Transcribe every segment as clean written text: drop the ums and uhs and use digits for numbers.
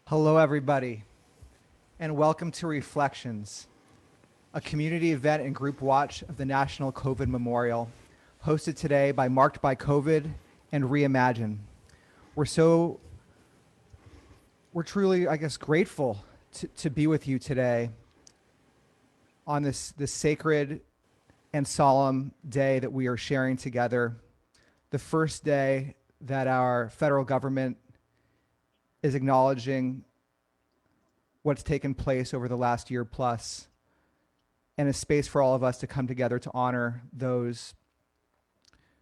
Hello, everybody, and welcome to Reflections, a community event and group watch of the National COVID Memorial, hosted today by Marked by COVID and ReImagine. We're truly, grateful to be with you today on this sacred and solemn day that we are sharing together, the first day that our federal government is acknowledging what's taken place over the last year plus, and a space for all of us to come together to honor those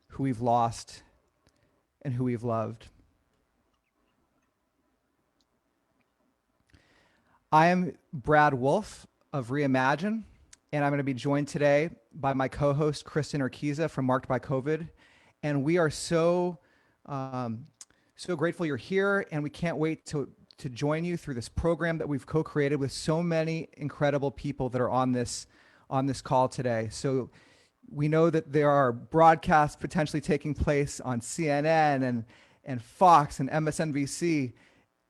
who we've lost and who we've loved. I am Brad Wolf of ReImagine, and I'm going to be joined today by my co-host Kristin Urquiza from Marked by COVID, and we are so grateful you're here, and we can't wait to join you through this program that we've co-created with so many incredible people that are on this call today. So we know that there are broadcasts potentially taking place on CNN and Fox and MSNBC,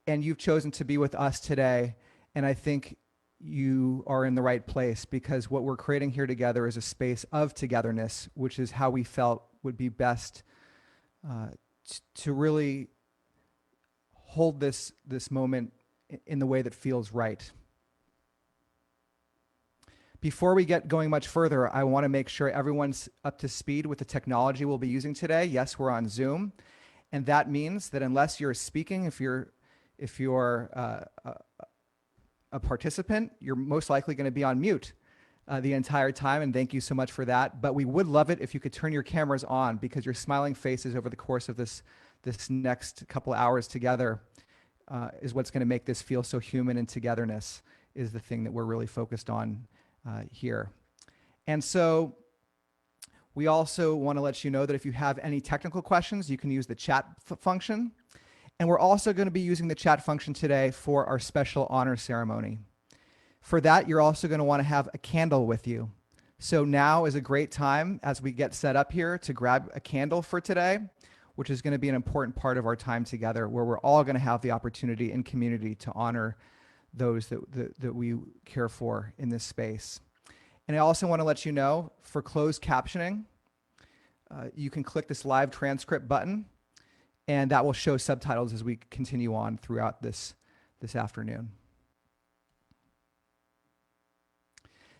and you've chosen to be with us today. And I think you are in the right place, because what we're creating here together is a space of togetherness, which is how we felt would be best to really hold this moment in the way that feels right. Before we get going much further, I want to make sure everyone's up to speed with the technology we'll be using today. Yes, we're on Zoom, and that means that unless you're speaking, if you're a participant, you're most likely going to be on mute the entire time, and thank you so much for that. But we would love it if you could turn your cameras on, because your smiling faces over the course of this next couple hours together is what's going to make this feel so human, and togetherness is the thing that we're really focused on here. And so we also want to let you know that if you have any technical questions, you can use the chat function. And we're also going to be using the chat function today for our special honor ceremony. For that, you're also going to want to have a candle with you. So now is a great time, as we get set up here, to grab a candle for today, which is going to be an important part of our time together, where we're all going to have the opportunity in community to honor those that we care for in this space. And I also want to let you know, for closed captioning, you can click this live transcript button, and that will show subtitles as we continue on throughout this afternoon.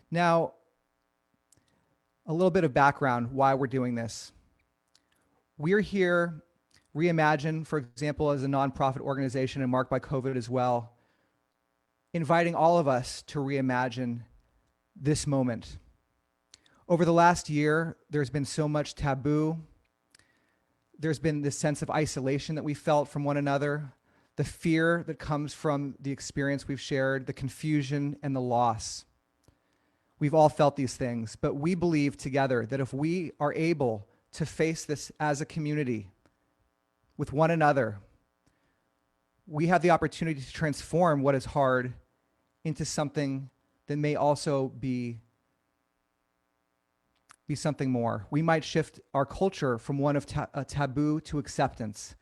Now, a little bit of background why we're doing this. We're here, ReImagine, for example, as a nonprofit organization, and Marked by COVID as well, inviting all of us to reimagine this moment. Over the last year, there's been so much taboo. There's been this sense of isolation that we felt from one another, the fear that comes from the experience we've shared, the confusion and the loss. We've all felt these things, but we believe together that if we are able to face this as a community with one another, we have the opportunity to transform what is hard into something that may also be something more. We might shift our culture from one of taboo to acceptance,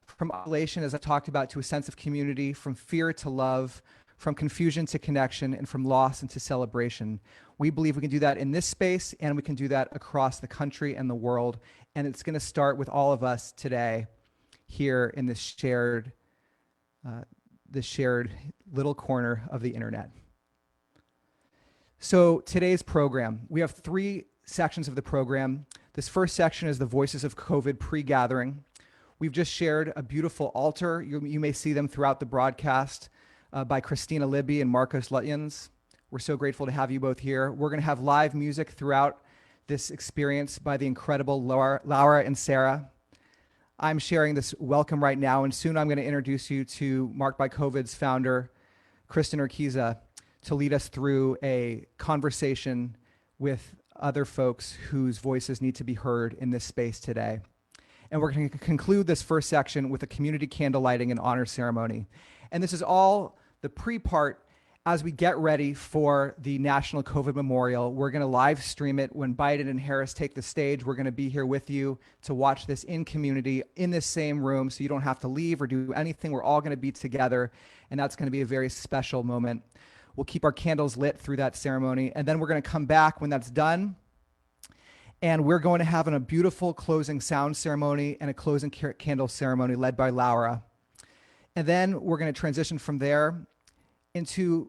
from isolation, as I talked about, to a sense of community, from fear to love, from confusion to connection, and from loss into celebration. We believe we can do that in this space, and we can do that across the country and the world. And it's going to start with all of us today here in this shared little corner of the internet. So today's program, we have 3 sections of the program. This first section is the Voices of COVID pre-gathering. We've just shared a beautiful altar. You may see them throughout the broadcast by Christina Libby and Marcos Lutyens. We're so grateful to have you both here. We're going to have live music throughout this experience by the incredible Laura and Sarah. I'm sharing this welcome right now, and soon I'm going to introduce you to Marked by COVID's founder, Kristin Urquiza, to lead us through a conversation with other folks whose voices need to be heard in this space today. And we're going to conclude this first section with a community candle lighting and honor ceremony. And this is all the pre-part as we get ready for the National COVID Memorial. We're going to live stream it when Biden and Harris take the stage. We're going to be here with you to watch this in community in this same room, so you don't have to leave or do anything. We're all going to be together, and that's going to be a very special moment. We'll keep our candles lit through that ceremony, and then we're going to come back when that's done, and we're going to have a beautiful closing sound ceremony and a closing candle ceremony led by Laura. And then we're going to transition from there into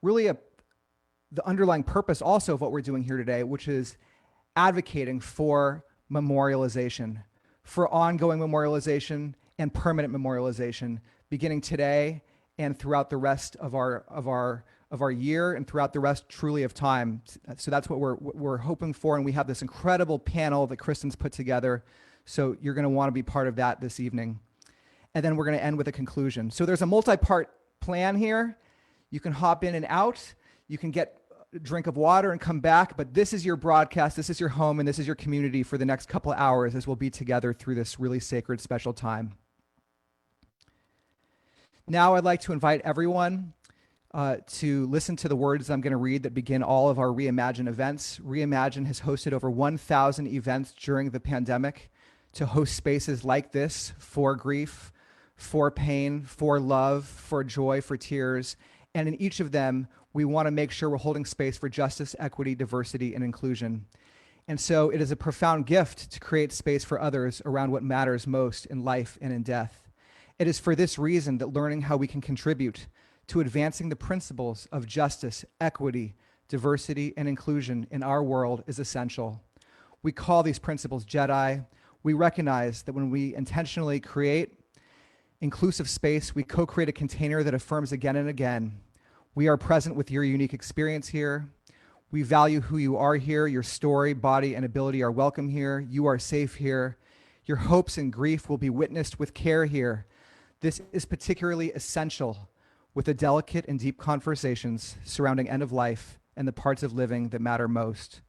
really the underlying purpose also of what we're doing here today, which is advocating for memorialization, for ongoing memorialization and permanent memorialization, beginning today and throughout the rest of our year and throughout the rest truly of time. So that's what we're hoping for, and we have this incredible panel that Kristin's put together. So you're going to want to be part of that this evening. And then we're going to end with a conclusion. So there's a multi-part plan here. You can hop in and out. You can get a drink of water and come back. But this is your broadcast. This is your home. And this is your community for the next couple of hours as we'll be together through this really sacred, special time. Now I'd like to invite everyone to listen to the words I'm going to read that begin all of our ReImagine events. ReImagine has hosted over 1,000 events during the pandemic to host spaces like this for grief, for pain, for love, for joy, for tears. And in each of them, we want to make sure we're holding space for justice, equity, diversity, and inclusion. And so it is a profound gift to create space for others around what matters most in life and in death. It is for this reason that learning how we can contribute to advancing the principles of justice, equity, diversity, and inclusion in our world is essential. We call these principles Jedi. We recognize that when we intentionally create inclusive space, we co-create a container that affirms again and again. We are present with your unique experience here. We value who you are here. Your story, body, and ability are welcome here. You are safe here. Your hopes and grief will be witnessed with care here. This is particularly essential with the delicate and deep conversations surrounding end of life and the parts of living that matter most.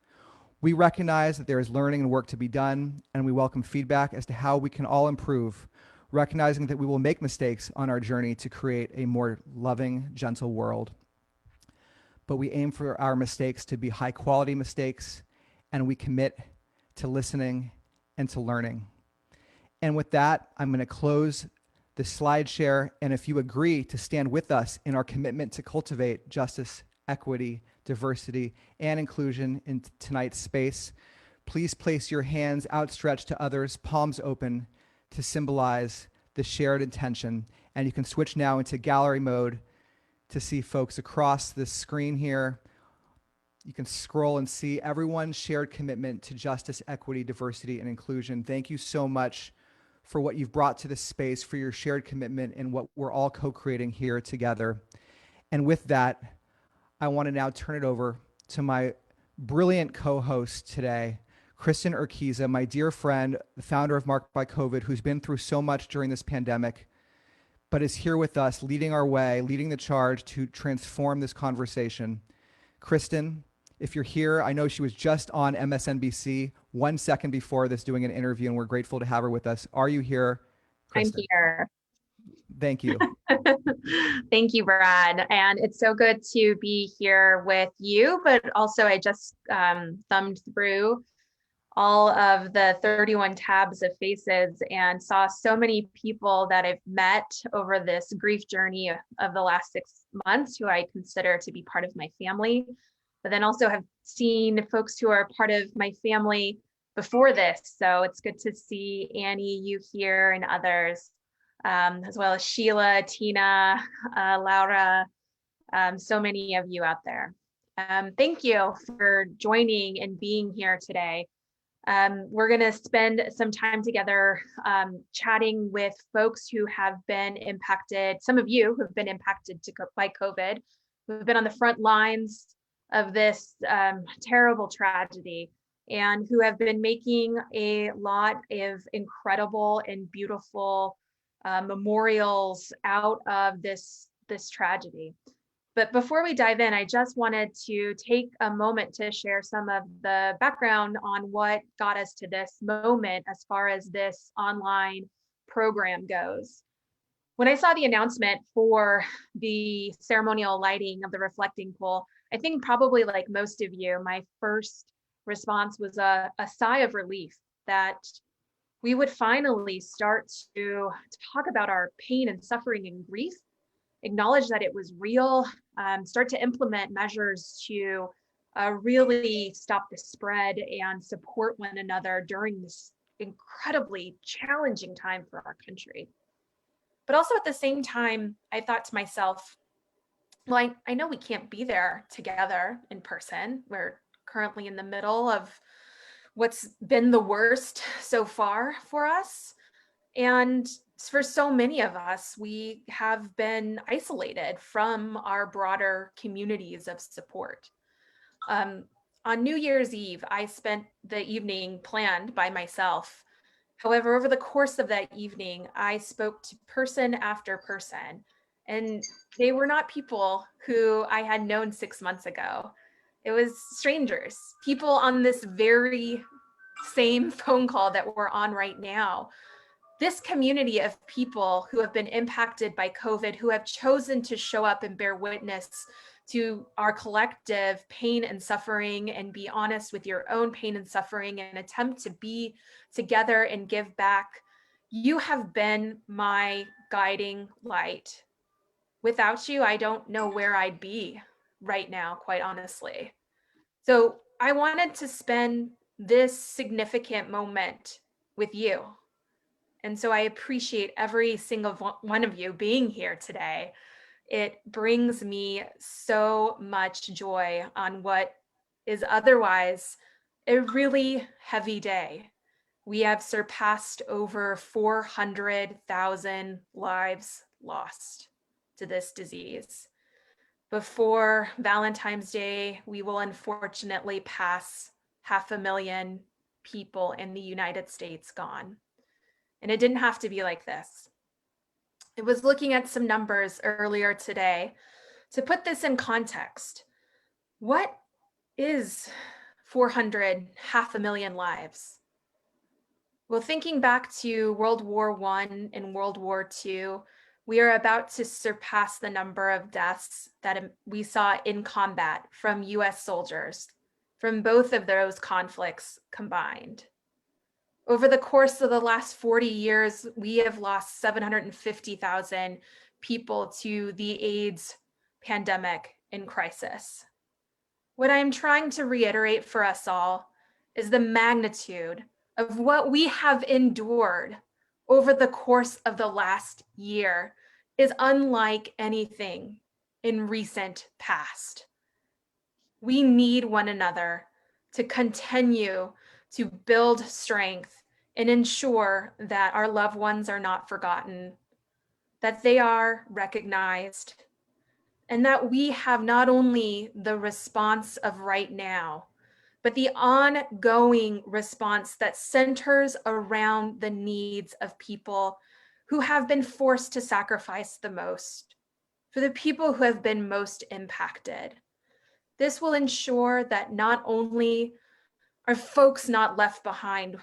We recognize that there is learning and work to be done, and we welcome feedback as to how we can all improve, recognizing that we will make mistakes on our journey to create a more loving, gentle world. But we aim for our mistakes to be high quality mistakes, and we commit to listening and to learning. And with that, I'm going to close the slide share, and if you agree to stand with us in our commitment to cultivate justice, equity, diversity, and inclusion in tonight's space, please place your hands outstretched to others, palms open, to symbolize the shared intention. And you can switch now into gallery mode to see folks across this screen here. You can scroll and see everyone's shared commitment to justice, equity, diversity, and inclusion. Thank you so much for what you've brought to this space, for your shared commitment and what we're all co-creating here together. And with that, I want to now turn it over to my brilliant co-host today, Kristin Urquiza, my dear friend, the founder of Marked by COVID, who's been through so much during this pandemic, but is here with us, leading our way, leading the charge to transform this conversation. Kristin, if you're here, I know she was just on MSNBC 1 second before this doing an interview, and we're grateful to have her with us. Are you here, Kristin? I'm here. Thank you. Thank you, Brad. And it's so good to be here with you, but also I just thumbed through all of the 31 tabs of faces and saw so many people that I've met over this grief journey of the last 6 months who I consider to be part of my family, but then also have seen folks who are part of my family before this. So it's good to see Annie, you here, and others, as well as Sheila, Tina, Laura, so many of you out there. Thank you for joining and being here today. We're going to spend some time together chatting with folks who have been impacted, some of you who have been impacted by COVID, who have been on the front lines of this terrible tragedy, and who have been making a lot of incredible and beautiful memorials out of this tragedy. But before we dive in, I just wanted to take a moment to share some of the background on what got us to this moment as far as this online program goes. When I saw the announcement for the ceremonial lighting of the reflecting pool, I think probably like most of you, my first response was a sigh of relief that we would finally start to talk about our pain and suffering and grief, acknowledge that it was real, start to implement measures to really stop the spread and support one another during this incredibly challenging time for our country. But also at the same time, I thought to myself, well, I know we can't be there together in person. We're currently in the middle of what's been the worst so far for us. And for so many of us, we have been isolated from our broader communities of support. On New Year's Eve, I spent the evening planned by myself. However, over the course of that evening, I spoke to person after person, and they were not people who I had known 6 months ago. It was strangers, people on this very same phone call that we're on right now. This community of people who have been impacted by COVID, who have chosen to show up and bear witness to our collective pain and suffering and be honest with your own pain and suffering and attempt to be together and give back. You have been my guiding light. Without you, I don't know where I'd be right now, quite honestly. So I wanted to spend this significant moment with you. And so I appreciate every single one of you being here today. It brings me so much joy on what is otherwise a really heavy day. We have surpassed over 400,000 lives lost to this disease. Before Valentine's Day, we will unfortunately pass 500,000 people in the United States gone. And it didn't have to be like this. I was looking at some numbers earlier today to put this in context. What is 500,000 lives? Well, thinking back to World War I and World War II, we are about to surpass the number of deaths that we saw in combat from US soldiers from both of those conflicts combined. Over the course of the last 40 years, we have lost 750,000 people to the AIDS pandemic in crisis. What I'm trying to reiterate for us all is the magnitude of what we have endured over the course of the last year is unlike anything in recent past. We need one another to continue to build strength and ensure that our loved ones are not forgotten, that they are recognized, and that we have not only the response of right now, but the ongoing response that centers around the needs of people who have been forced to sacrifice the most, for the people who have been most impacted. This will ensure that not only are folks not left behind,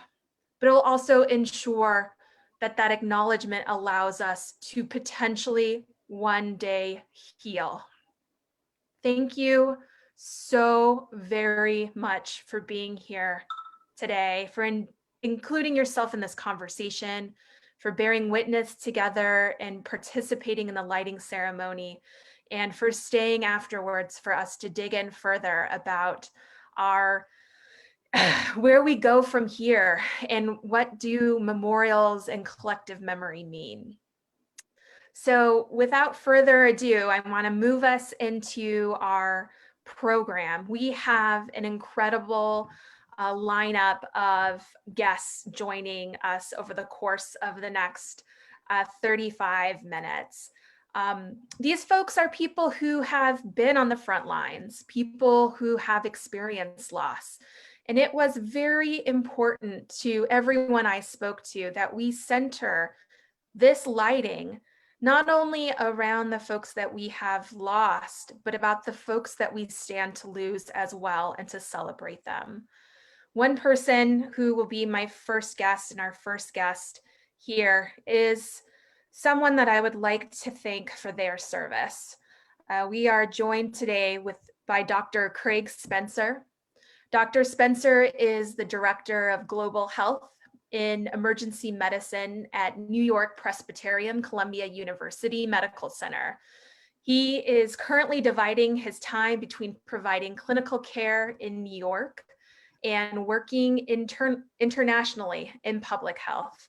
but it will also ensure that that acknowledgement allows us to potentially one day heal. Thank you so very much for being here today, for including yourself in this conversation, for bearing witness together and participating in the lighting ceremony, and for staying afterwards for us to dig in further about our where we go from here and what do memorials and collective memory mean. So without further ado, I want to move us into our program. We have an incredible lineup of guests joining us over the course of the next 35 minutes. These folks are people who have been on the front lines, people who have experienced loss. And it was very important to everyone I spoke to that we center this lighting not only around the folks that we have lost, but about the folks that we stand to lose as well and to celebrate them. One person who will be my first guest and our first guest here is someone that I would like to thank for their service. We are joined today by Dr. Craig Spencer. Dr. Spencer is the Director of Global Health in Emergency Medicine at New York Presbyterian Columbia University Medical Center. He is currently dividing his time between providing clinical care in New York and working internationally in public health.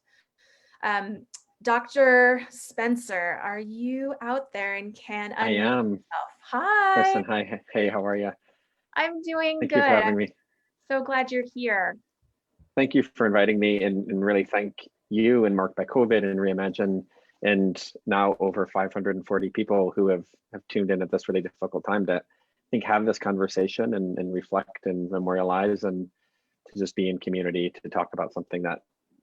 Dr. Spencer, are you out there and can I unmute am. yourself? Hi. Kristin, hi. Hey, how are you? I'm doing Thank good. you for having me. So glad you're here. Thank you for inviting me, and really thank you and Mark by COVID and ReImagine, and now over 540 people who have tuned in at this really difficult time to have this conversation and reflect and memorialize, and to just be in community to talk about something that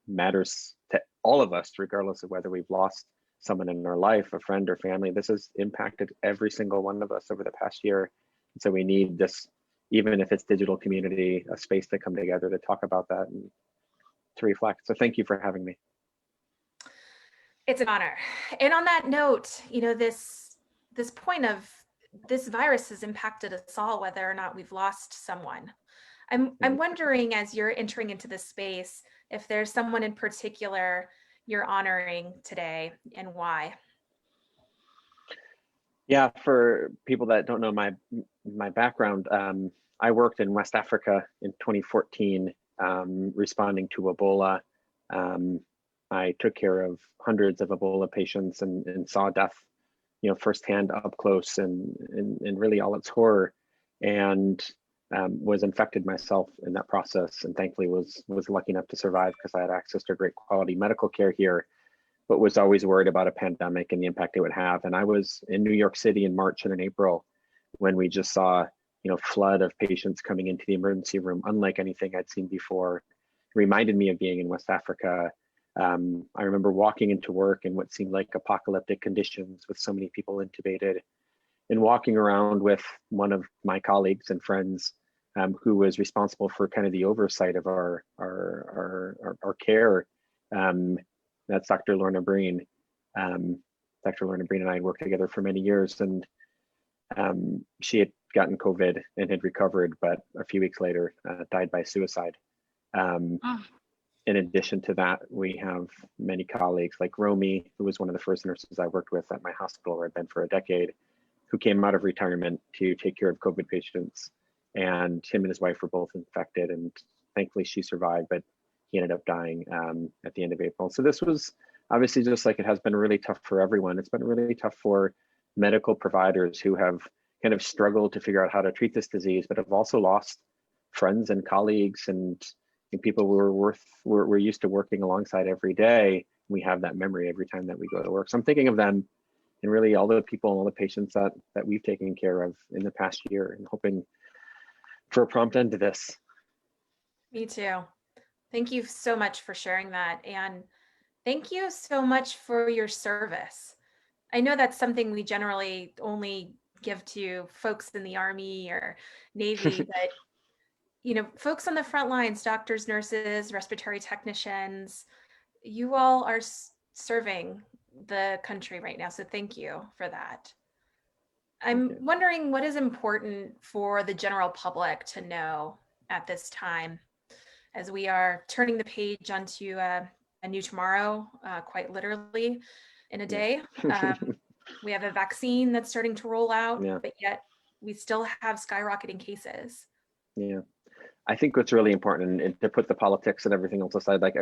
matters to all of us, regardless of whether we've lost someone in our life, a friend or family. This has impacted every single one of us over the past year. And so we need this, even if it's digital community, a space to come together to talk about that and to reflect. So thank you for having me. It's an honor. And on that note, you know, this point of this virus has impacted us all, whether or not we've lost someone. I'm wondering, as you're entering into this space, if there's someone in particular you're honoring today and why. Yeah, for people that don't know my background, I worked in West Africa in 2014, responding to Ebola. I took care of hundreds of Ebola patients and saw death, you know, firsthand up close and really all its horror, and was infected myself in that process, and thankfully was lucky enough to survive because I had access to great quality medical care here, but was always worried about a pandemic and the impact it would have. And I was in New York City in March and in April when we just saw, you know, flood of patients coming into the emergency room, unlike anything I'd seen before. It reminded me of being in West Africa. I remember walking into work in what seemed like apocalyptic conditions with so many people intubated, and walking around with one of my colleagues and friends who was responsible for kind of the oversight of our care. That's Dr. Lorna Breen. Dr. Lorna Breen and I had worked together for many years, and she had gotten COVID and had recovered, but a few weeks later died by suicide. In addition to that, we have many colleagues like Romy, who was one of the first nurses I worked with at my hospital where I'd been for a decade, who came out of retirement to take care of COVID patients. And him and his wife were both infected, and thankfully she survived, but he ended up dying at the end of April. So this was obviously, just like it has been, really tough for everyone. It's been really tough for medical providers who have kind of struggled to figure out how to treat this disease, but have also lost friends and colleagues and people we're used to working alongside every day. We have that memory every time that we go to work. So I'm thinking of them and really all the people and all the patients that we've taken care of in the past year, and hoping for a prompt end to this. Me too. Thank you so much for sharing that. And thank you so much for your service. I know that's something we generally only give to folks in the Army or Navy, but you know, folks on the front lines, doctors, nurses, respiratory technicians, you all are serving the country right now. So thank you for that. I'm wondering what is important for the general public to know at this time as we are turning the page onto a new tomorrow, quite literally in a day. We have a vaccine that's starting to roll out, but yet we still have skyrocketing cases. Yeah, I think what's really important, and to put the politics and everything else aside, like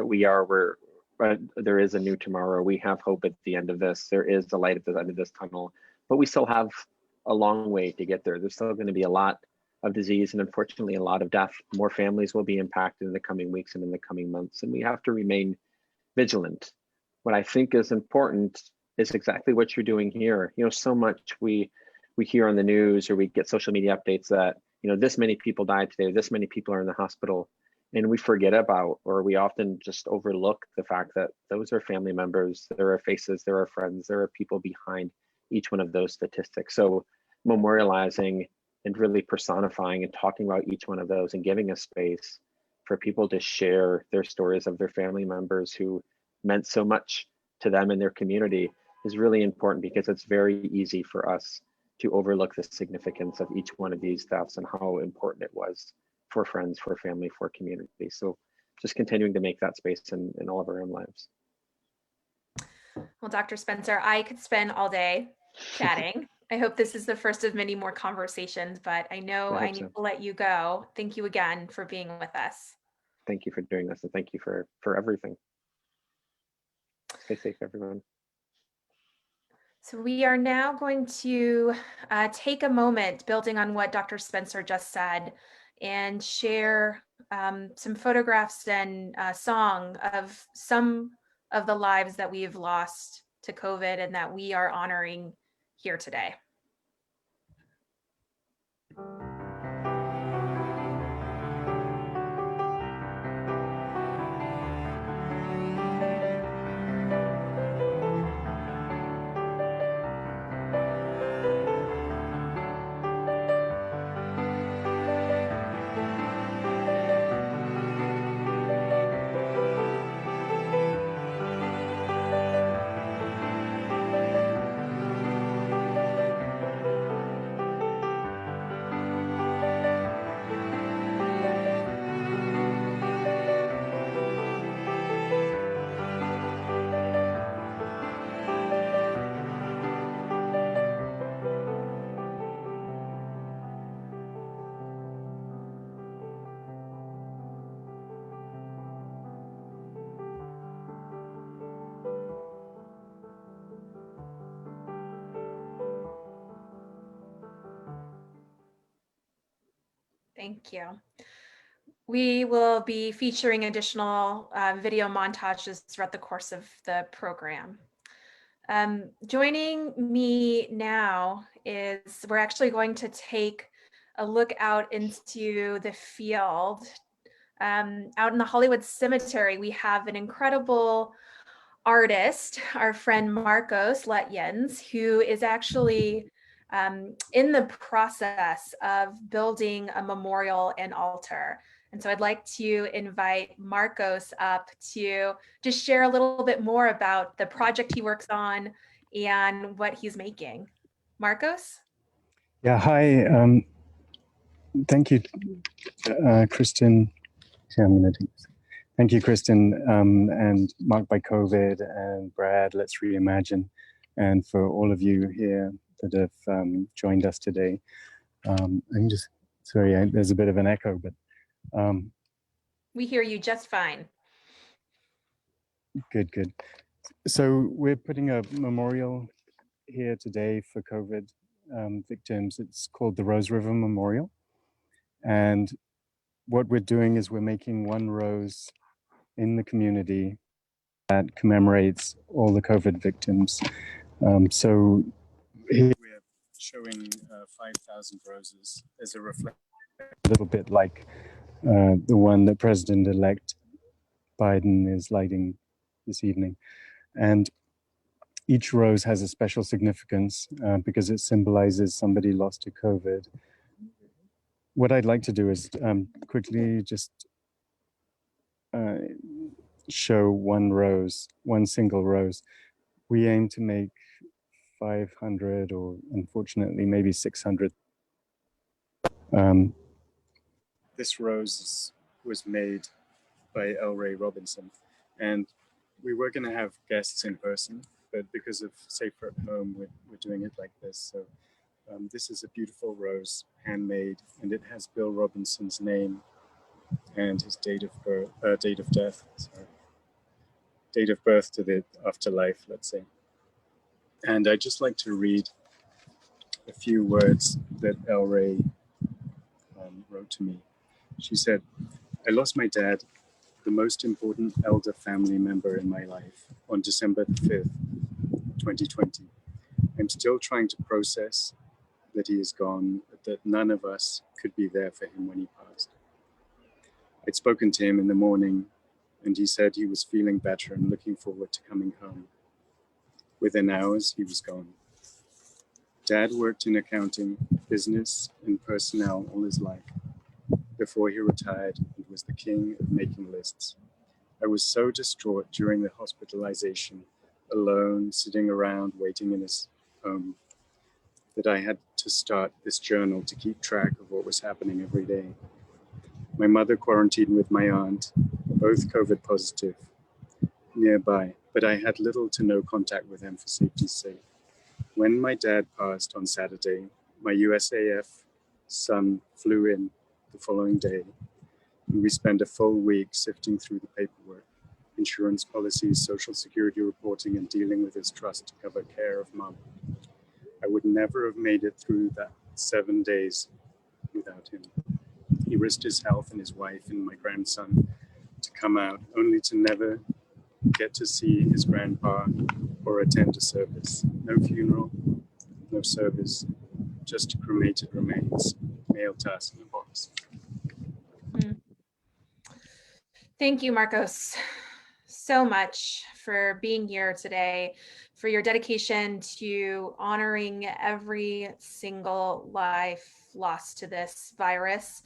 there is a new tomorrow. We have hope at the end of this. There is a light at the end of this tunnel, but we still have a long way to get there. There's still going to be a lot of disease and unfortunately a lot of death. More families will be impacted in the coming weeks and in the coming months, and we have to remain vigilant. What I think is important is exactly what you're doing here. You know, so much we hear on the news or we get social media updates that, you know, this many people died today, this many people are in the hospital, and we forget about, or we often just overlook the fact that those are family members, there are faces, there are friends, there are people behind each one of those statistics. So memorializing and really personifying and talking about each one of those and giving a space for people to share their stories of their family members who meant so much to them and their community is really important, because it's very easy for us to overlook the significance of each one of these deaths and how important it was for friends, for family, for community. So just continuing to make that space in all of our own lives. Well, Dr. Spencer, I could spend all day chatting. I hope this is the first of many more conversations, but I know I need to let you go. Thank you again for being with us. Thank you for doing this, and thank you for everything. Stay safe, everyone. So we are now going to take a moment, building on what Dr. Spencer just said, and share some photographs and song of some of the lives that we've lost to COVID and that we are honoring here today. Thank you. We will be featuring additional video montages throughout the course of the program. Joining me now is, we're actually going to take a look out into the field. Out in the Hollywood Cemetery, we have an incredible artist, our friend Marcos Letjens, who is actually in the process of building a memorial and altar. And so I'd like to invite Marcos up to just share a little bit more about the project he works on and what he's making. Marcos? Yeah, hi. Thank you, Kristin. Yeah, I'm gonna do this. Thank you, Kristin, and Marked by COVID, and Brad, Let's Reimagine, and for all of you here that have joined us today. I'm just, sorry, there's a bit of an echo, but. We hear you just fine. Good, good. So we're putting a memorial here today for COVID victims. It's called the Rose River Memorial. And what we're doing is we're making one rose in the community that commemorates all the COVID victims. So here we're showing 5,000 roses as a reflection, a little bit like the one that President-elect Biden is lighting this evening. And each rose has a special significance because it symbolizes somebody lost to COVID. What I'd like to do is quickly just show one rose, one single rose. We aim to make 500 or unfortunately maybe 600. This rose was made by L. Ray Robinson, and we were going to have guests in person, but because of Safer at Home, we're doing it like this. So this is a beautiful rose, handmade, and it has Bill Robinson's name and his date of birth, date of death. Sorry, date of birth to the afterlife, let's say. And I'd just like to read a few words that El Ray wrote to me. She said, "I lost my dad, the most important elder family member in my life, on December the 5th, 2020. I'm still trying to process that he is gone, but that none of us could be there for him when he passed. I'd spoken to him in the morning, and he said he was feeling better and looking forward to coming home. Within hours, he was gone. Dad worked in accounting, business, and personnel all his life before he retired and was the king of making lists. I was so distraught during the hospitalization alone, sitting around, waiting in his home, that I had to start this journal to keep track of what was happening every day. My mother quarantined with my aunt, both COVID positive, nearby, but I had little to no contact with them for safety's sake. When my dad passed on Saturday, my USAF son flew in the following day, and we spent a full week sifting through the paperwork, insurance policies, social security reporting, and dealing with his trust to cover care of mom. I would never have made it through that 7 days without him. He risked his health and his wife and my grandson to come out, only to never get to see his grandpa or attend a service. No funeral, no service, just cremated remains, mailed to us in a box. Thank you, Marcos, so much for being here today, for your dedication to honoring every single life lost to this virus.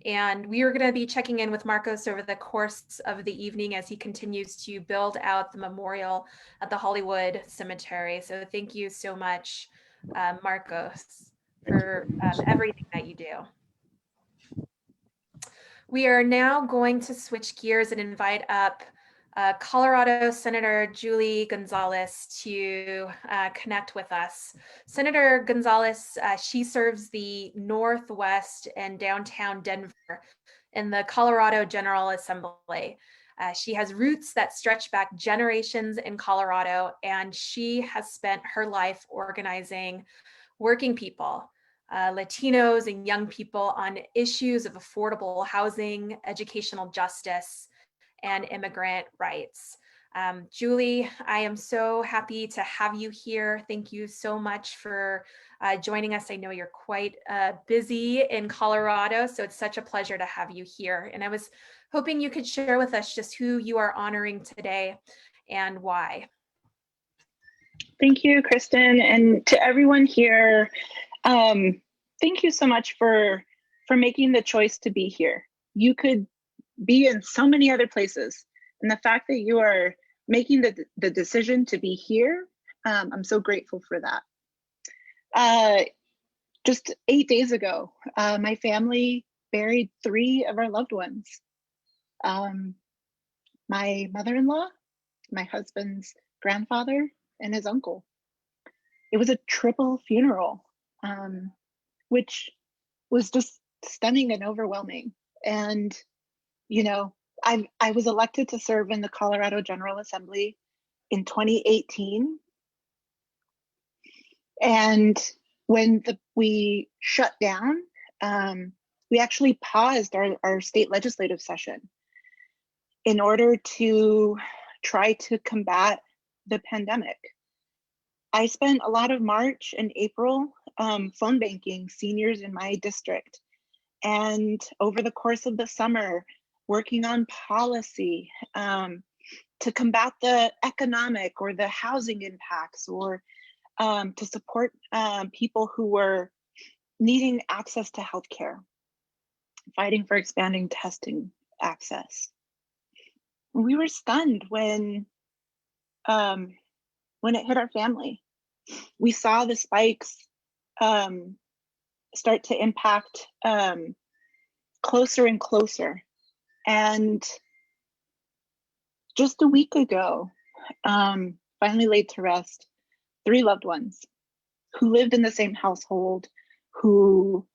And we are going to be checking in with Marcos over the course of the evening as he continues to build out the memorial at the Hollywood Cemetery. So thank you so much, Marcos, for everything that you do. We are now going to switch gears and invite up Colorado Senator Julie Gonzalez to connect with us. Senator Gonzalez, she serves the Northwest and downtown Denver in the Colorado General Assembly. She has roots that stretch back generations in Colorado, and she has spent her life organizing working people, Latinos and young people on issues of affordable housing, educational justice, and immigrant rights. Julie, I am so happy to have you here. Thank you so much for joining us. I know you're quite busy in Colorado, so it's such a pleasure to have you here. And I was hoping you could share with us just who you are honoring today and why. Thank you, Kristin, and to everyone here. Thank you so much for making the choice to be here. You could be in so many other places, and the fact that you are making the decision to be here, I'm so grateful for that. Just 8 days ago, my family buried 3 of our loved ones. My mother-in-law, my husband's grandfather, and his uncle. It was a triple funeral, which was just stunning and overwhelming. And, you know, I was elected to serve in the Colorado General Assembly in 2018. And when we shut down, we actually paused our state legislative session in order to try to combat the pandemic. I spent a lot of March and April phone banking seniors in my district, and over the course of the summer, working on policy to combat the economic or the housing impacts, or to support people who were needing access to healthcare, fighting for expanding testing access. We were stunned when it hit our family. We saw the spikes start to impact closer and closer. And just a week ago, finally laid to rest 3 loved ones who lived in the same household, who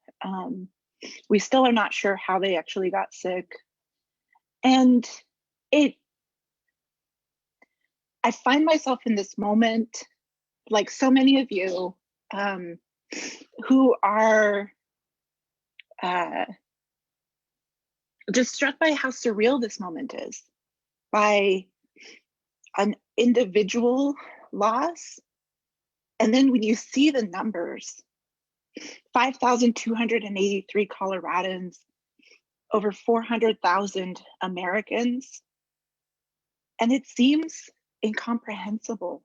we still are not sure how they actually got sick. And I find myself in this moment, like so many of you, who are just struck by how surreal this moment is, by an individual loss. And then when you see the numbers, 5,283 Coloradans, over 400,000 Americans, and it seems incomprehensible.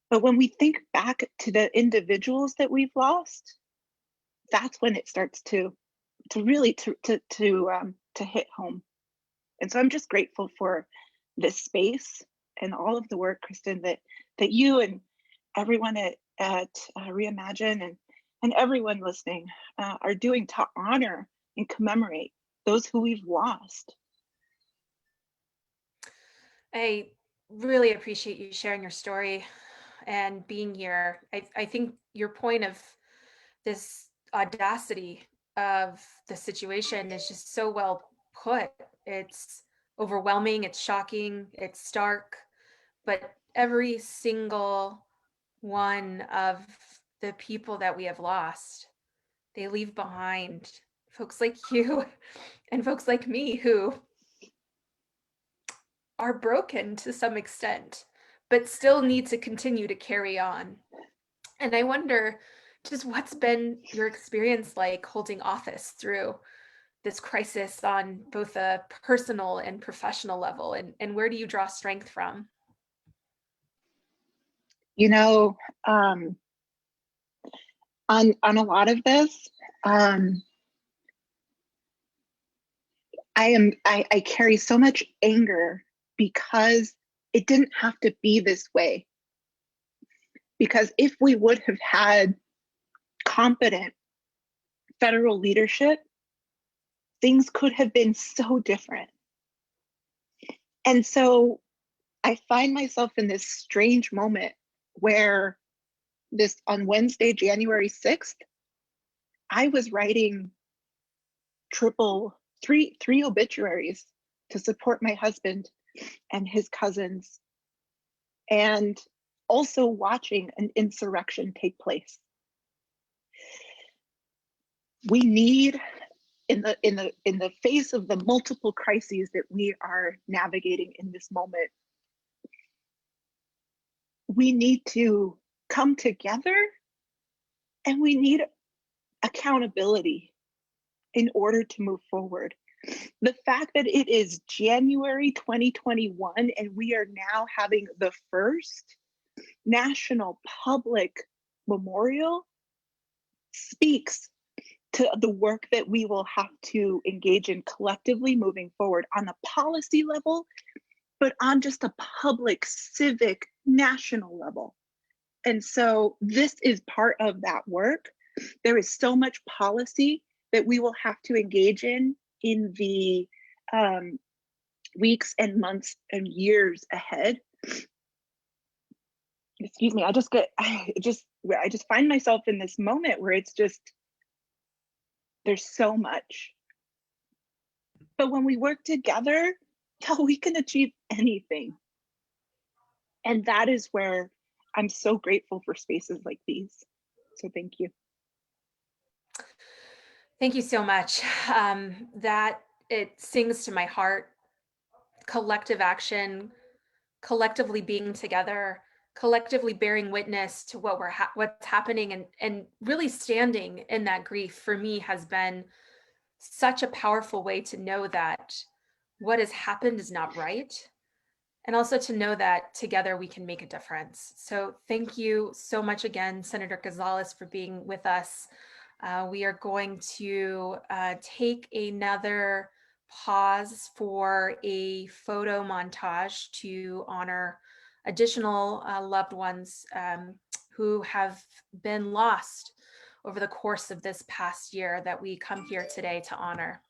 But when we think back to the individuals that we've lost, that's when it starts to really hit home. And so I'm just grateful for this space and all of the work, Kristin, that you and everyone at ReImagine and everyone listening are doing to honor and commemorate those who we've lost. I really appreciate you sharing your story and being here. I think your point of this audacity of the situation is just so well put. It's overwhelming, it's shocking, it's stark, but every single one of the people that we have lost, they leave behind folks like you and folks like me who are broken to some extent, but still need to continue to carry on. And I wonder just what's been your experience like holding office through this crisis on both a personal and professional level, and where do you draw strength from? You know, on a lot of this, I carry so much anger because it didn't have to be this way. Because if we would have had competent federal leadership, things could have been so different. And so I find myself in this strange moment where on Wednesday, January 6th, I was writing three obituaries to support my husband and his cousins, and also watching an insurrection take place. We need, in the face of the multiple crises that we are navigating in this moment, we need to come together, and we need accountability in order to move forward. The fact that it is January 2021 and we are now having the first national public memorial speaks to the work that we will have to engage in collectively moving forward on the policy level, but on just a public, civic, national level. And so this is part of that work. There is so much policy that we will have to engage in the weeks and months and years ahead. Excuse me, I just find myself in this moment where it's just, there's so much. But when we work together, we can achieve anything. And that is where I'm so grateful for spaces like these. So thank you. Thank you so much. That it sings to my heart. Collective action, collectively being together, collectively bearing witness to what's happening, and really standing in that grief for me has been such a powerful way to know that what has happened is not right, and also to know that together we can make a difference. So thank you so much again, Senator Gonzalez, for being with us. We are going to take another pause for a photo montage to honor additional loved ones who have been lost over the course of this past year that we come here today to honor.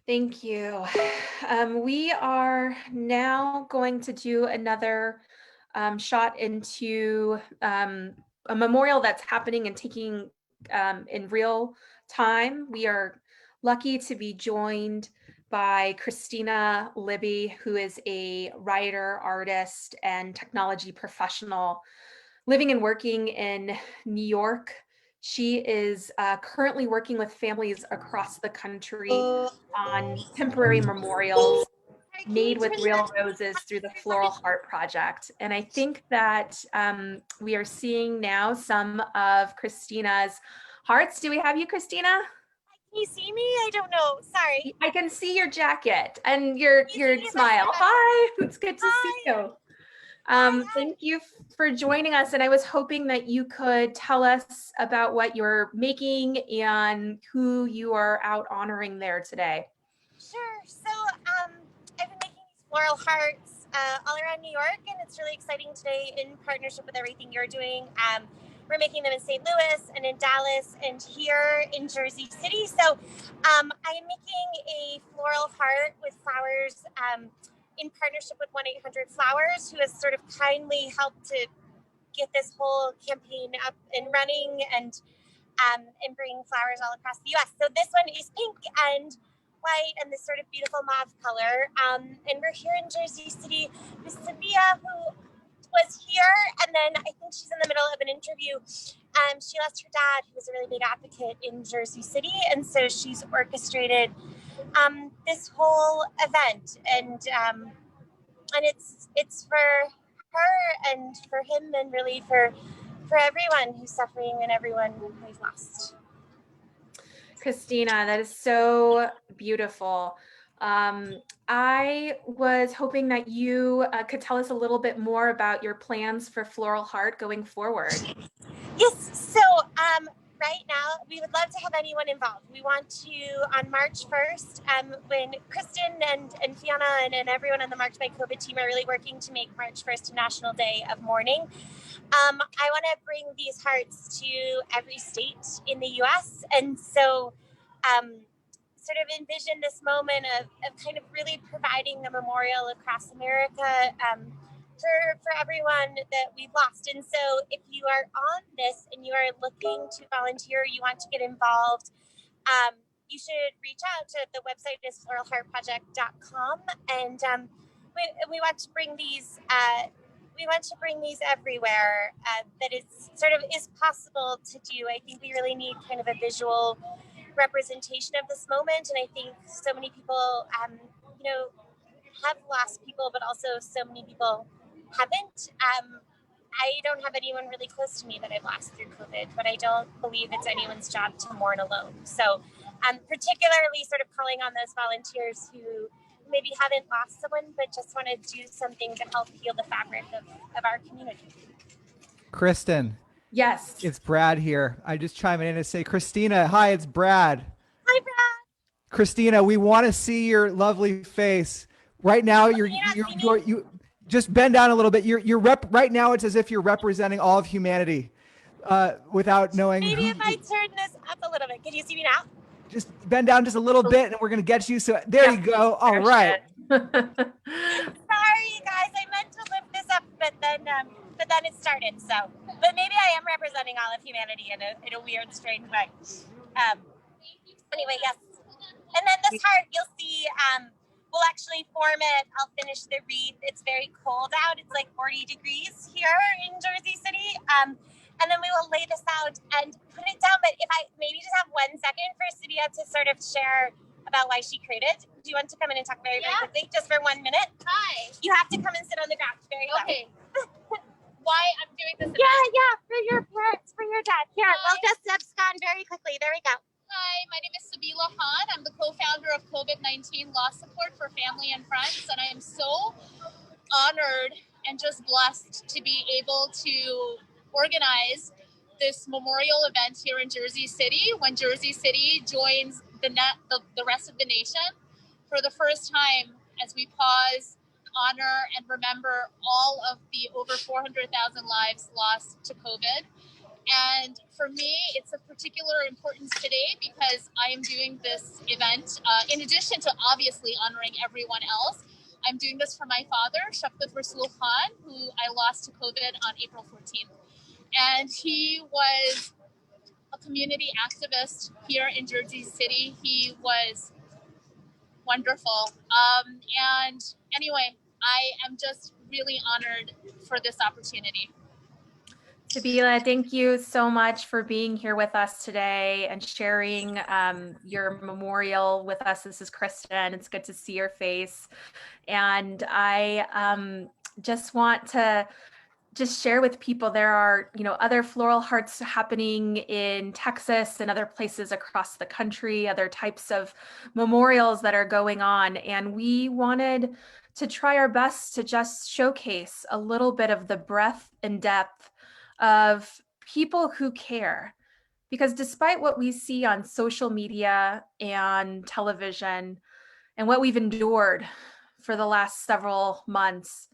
Thank you. We are now going to do another shot into a memorial that's happening and taking in real time. We are lucky to be joined by Christina Libby, who is a writer, artist, and technology professional living and working in New York. She is currently working with families across the country on temporary memorials made with real roses through the Floral Heart Project. And I think that we are seeing now some of Christina's hearts. Do we have you, Christina? Can you see me? I don't know. Sorry. I can see your jacket and your smile. Hi, it's good to see you. Thank you for joining us. And I was hoping that you could tell us about what you're making and who you are out honoring there today. Sure. So I've been making these floral hearts all around New York, and it's really exciting today in partnership with everything you're doing. We're making them in St. Louis and in Dallas and here in Jersey City. So I am making a floral heart with flowers in partnership with 1-800-Flowers, who has sort of kindly helped to get this whole campaign up and running and bring flowers all across the U.S. So this one is pink and white and this sort of beautiful mauve color. And we're here in Jersey City with Sophia, who was here, and then I think she's in the middle of an interview. She lost her dad, who was a really big advocate in Jersey City, and so she's orchestrated this whole event, and it's for her and for him, and really for everyone who's suffering and everyone who's lost. Christina, that is so beautiful. I was hoping that you could tell us a little bit more about your plans for Floral Heart going forward. Yes, so right now we would love to have anyone involved. We want to, on March 1st, when Kristin and Fiona and everyone on the March by COVID team are really working to make March 1st a National Day of Mourning, I want to bring these hearts to every state in the US. And so sort of envision this moment of kind of really providing a memorial across America for everyone that we've lost. And so if you are on this and you are looking to volunteer, you want to get involved, you should reach out to the website is floralheartproject.com. And we want to bring these everywhere that is sort of is possible to do. I think we really need kind of a visual representation of this moment, and I think so many people have lost people, but also so many people haven't. I don't have anyone really close to me that I've lost through COVID, but I don't believe it's anyone's job to mourn alone. So particularly sort of calling on those volunteers who maybe haven't lost someone, but just want to do something to help heal the fabric of our community. Kristin. Yes. It's Brad here. I just chiming in to say, Christina, hi, it's Brad. Hi, Brad. Christina, we want to see your lovely face. Right now, you just bend down a little bit. Right now, it's as if you're representing all of humanity without knowing. Maybe if I turn this up a little bit, can you see me now? Just bend down just a little bit, and we're gonna get you. So there you go. All right. Sorry, you guys. I meant to lift this up, but then it started. So, but maybe I am representing all of humanity in a weird, strange way. Anyway, yes. And then this heart, you'll see. We'll actually form it. I'll finish the wreath. It's very cold out. It's like 40 degrees here in Jersey City. And then we will lay this out and put it down. But if I maybe just have 1 second for Sophia to sort of share about why she created. Do you want to come in and talk very quickly, just for 1 minute? Hi. You have to come and sit on the ground. Very loud. Okay. Why I'm doing this? Yeah, for your parents, for your dad. Here, we'll just abscond very quickly. There we go. Hi, my name is Sabila Khan. I'm the co-founder of COVID-19 Law Support for Family and Friends, and I am so honored and just blessed to be able to organize this memorial event here in Jersey City when Jersey City joins the rest of the nation for the first time as we pause, honor, and remember all of the over 400,000 lives lost to COVID. And for me, it's of particular importance today because I am doing this event, in addition to obviously honoring everyone else. I'm doing this for my father, Shafqat Rasul Khan, who I lost to COVID on April 14th. And he was a community activist here in Jersey City. He was wonderful. And anyway, I am just really honored for this opportunity. Sabila, thank you so much for being here with us today and sharing your memorial with us. This is Kristin. It's good to see your face. And I just want to share with people there are, other floral hearts happening in Texas and other places across the country, other types of memorials that are going on. And we wanted to try our best to just showcase a little bit of the breadth and depth of people who care. Because despite what we see on social media and television and what we've endured for the last several months,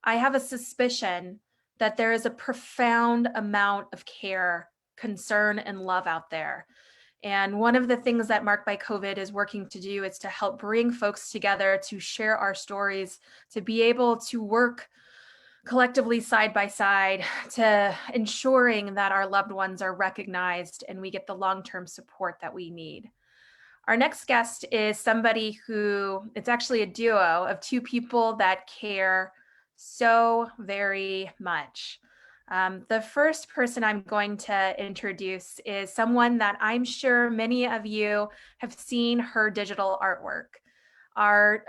I have a suspicion that there is a profound amount of care, concern, and love out there. And one of the things that Marked by COVID is working to do is to help bring folks together to share our stories, to be able to work collectively side by side to ensuring that our loved ones are recognized and we get the long-term support that we need. Our next guest is somebody who, it's actually a duo of two people that care so very much. The first person I'm going to introduce is someone that I'm sure many of you have seen her digital artwork. Our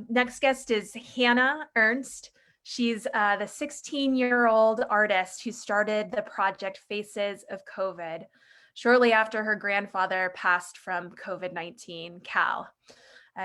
next guest is Hannah Ernst. She's the 16-year-old artist who started the project Faces of COVID shortly after her grandfather passed from COVID-19, Cal.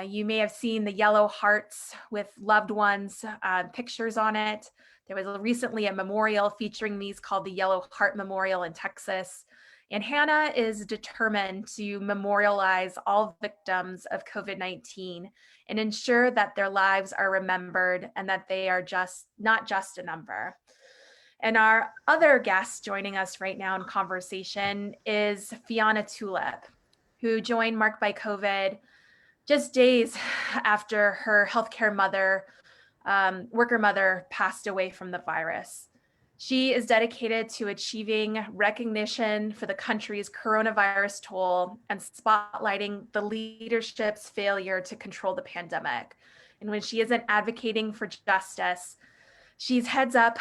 You may have seen the yellow hearts with loved ones, pictures on it. There was recently a memorial featuring these called the Yellow Heart Memorial in Texas. And Hannah is determined to memorialize all victims of COVID-19 and ensure that their lives are remembered and that they are not just a number. And our other guest joining us right now in conversation is Fiona Tulip, who joined Marked by COVID just days after her healthcare mother, worker mother, passed away from the virus. She is dedicated to achieving recognition for the country's coronavirus toll and spotlighting the leadership's failure to control the pandemic. And when she isn't advocating for justice, she's heads up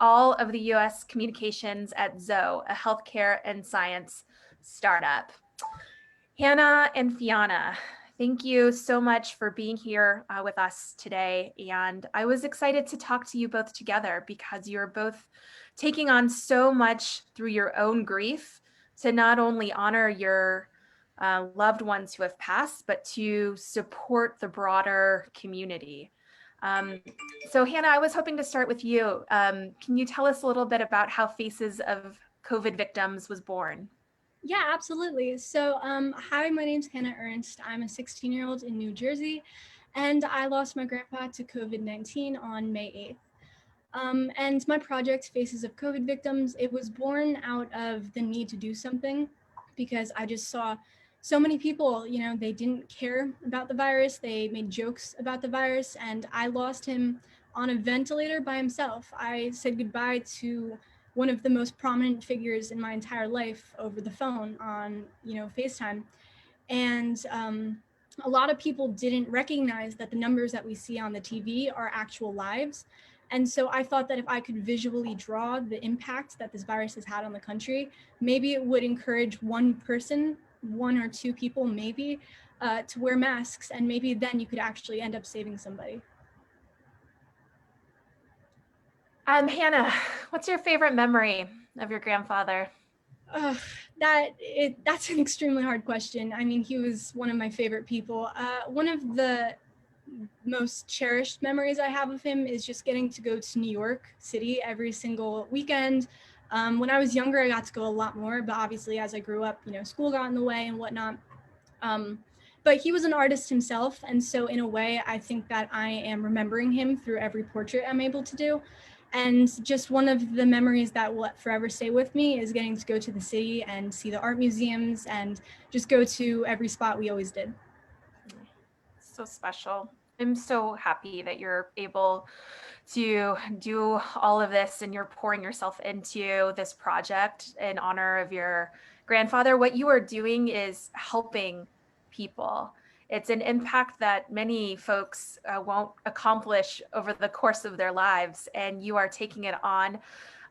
all of the US communications at Zoe, a healthcare and science startup. Hannah and Fiona, thank you so much for being here with us today. And I was excited to talk to you both together because you're both taking on so much through your own grief to not only honor your loved ones who have passed, but to support the broader community. So Hannah, I was hoping to start with you. Can you tell us a little bit about how Faces of COVID Victims was born? Yeah, absolutely. So, hi, my name's Hannah Ernst. I'm a 16-year-old in New Jersey, and I lost my grandpa to COVID-19 on May 8th. And my project, Faces of COVID Victims, it was born out of the need to do something because I just saw so many people, they didn't care about the virus. They made jokes about the virus, and I lost him on a ventilator by himself. I said goodbye to one of the most prominent figures in my entire life over the phone on, FaceTime. And a lot of people didn't recognize that the numbers that we see on the TV are actual lives. And so I thought that if I could visually draw the impact that this virus has had on the country, maybe it would encourage one person, one or two people maybe, to wear masks. And maybe then you could actually end up saving somebody. Hannah, what's your favorite memory of your grandfather? That's an extremely hard question. I mean, he was one of my favorite people. One of the most cherished memories I have of him is just getting to go to New York City every single weekend. When I was younger, I got to go a lot more, but obviously as I grew up, school got in the way and whatnot. But he was an artist himself. And so in a way, I think that I am remembering him through every portrait I'm able to do. And just one of the memories that will forever stay with me is getting to go to the city and see the art museums and just go to every spot we always did. So special. I'm so happy that you're able to do all of this and you're pouring yourself into this project in honor of your grandfather. What you are doing is helping people. It's an impact that many folks won't accomplish over the course of their lives, and you are taking it on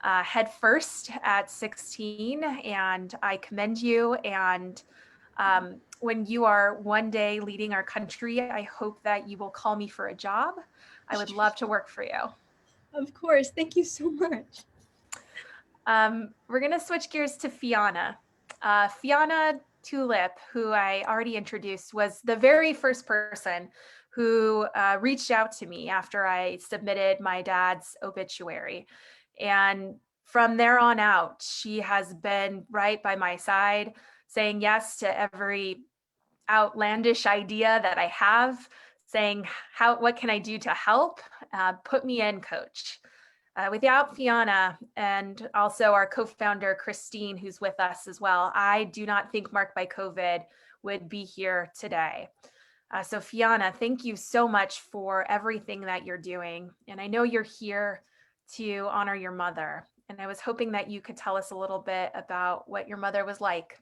head first at 16, and I commend you. And when you are one day leading our country, I hope that you will call me for a job. I would love to work for you. Of course. Thank you so much. We're going to switch gears to Fiona. Fiona Tulip, who I already introduced, was the very first person who reached out to me after I submitted my dad's obituary. And from there on out, she has been right by my side, saying yes to every outlandish idea that I have, saying, what can I do to help? Put me in, coach. Without Fiona and also our co-founder, Kristin, who's with us as well, I do not think Marked by COVID would be here today. So Fiona, thank you so much for everything that you're doing. And I know you're here to honor your mother. And I was hoping that you could tell us a little bit about what your mother was like.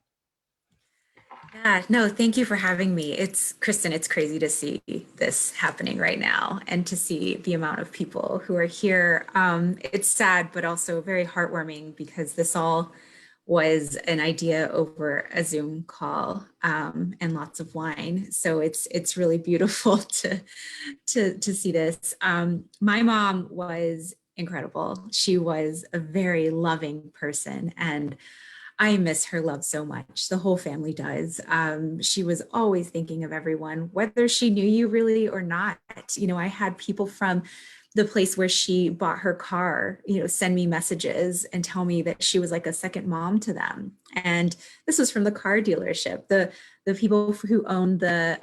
Yeah, no, thank you for having me. It's Kristin, it's crazy to see this happening right now and to see the amount of people who are here. It's sad, but also very heartwarming because this all was an idea over a Zoom call and lots of wine. So it's really beautiful to see this. My mom was incredible. She was a very loving person, and I miss her love so much. The whole family does. She was always thinking of everyone, whether she knew you really or not. You know, I had people from the place where she bought her car, you know, send me messages and tell me that she was like a second mom to them. And this was from the car dealership, the people who owned the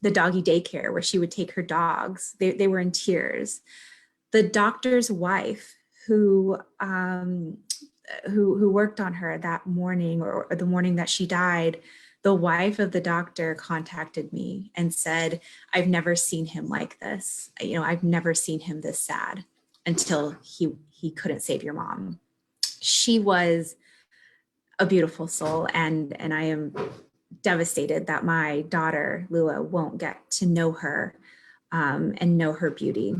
doggy daycare where she would take her dogs. They were in tears. The doctor's wife who worked on her that morning or the morning that she died, the wife of the doctor contacted me and said, I've never seen him like this. You know, I've never seen him this sad until he couldn't save your mom. She was a beautiful soul, and I am devastated that my daughter, Lua, won't get to know her and know her beauty.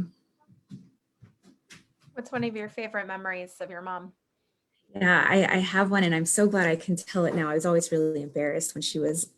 What's one of your favorite memories of your mom? Yeah, I have one, and I'm so glad I can tell it now. I was always really embarrassed when she was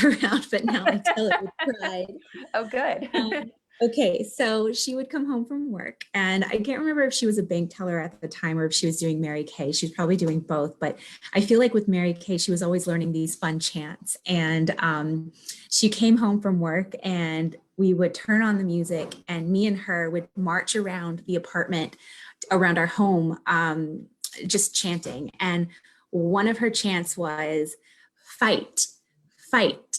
around, but now I tell it with pride. Oh, good. Okay, so she would come home from work, and I can't remember if she was a bank teller at the time or if she was doing Mary Kay. She was probably doing both, but I feel like with Mary Kay, she was always learning these fun chants. And she came home from work, and we would turn on the music, and me and her would march around the apartment, around our home, just chanting. And one of her chants was, fight, fight,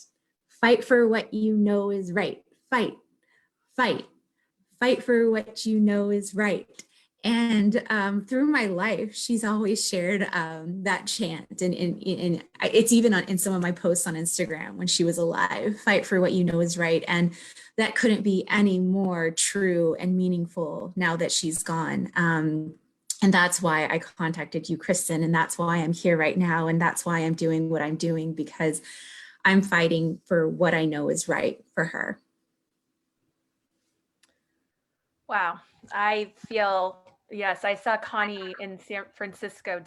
fight for what you know is right, fight, fight, fight for what you know is right. And through my life, she's always shared that chant. And it's even in some of my posts on Instagram when she was alive, fight for what you know is right. And that couldn't be any more true and meaningful now that she's gone. And that's why I contacted you, Kristin, and that's why I'm here right now. And that's why I'm doing what I'm doing, because I'm fighting for what I know is right for her. Wow. I feel, yes, I saw Connie in San Francisco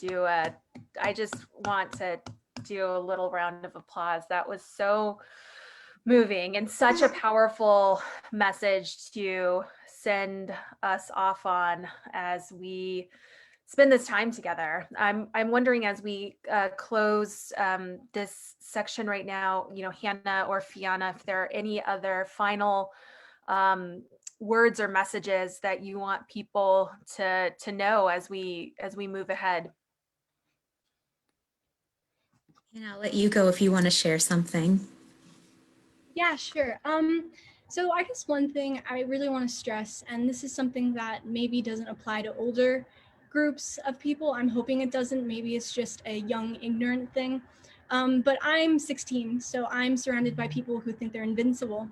I just want to do a little round of applause. That was so moving and such a powerful message to send us off on as we spend this time together. I'm wondering, as we close this section right now, you know, Hannah or Fiona, if there are any other final words or messages that you want people to know as we move ahead. And I'll let you go if you want to share something. Yeah, sure. So I guess one thing I really want to stress, and this is something that maybe doesn't apply to older groups of people. I'm hoping it doesn't. Maybe it's just a young, ignorant thing. But I'm 16, so I'm surrounded by people who think they're invincible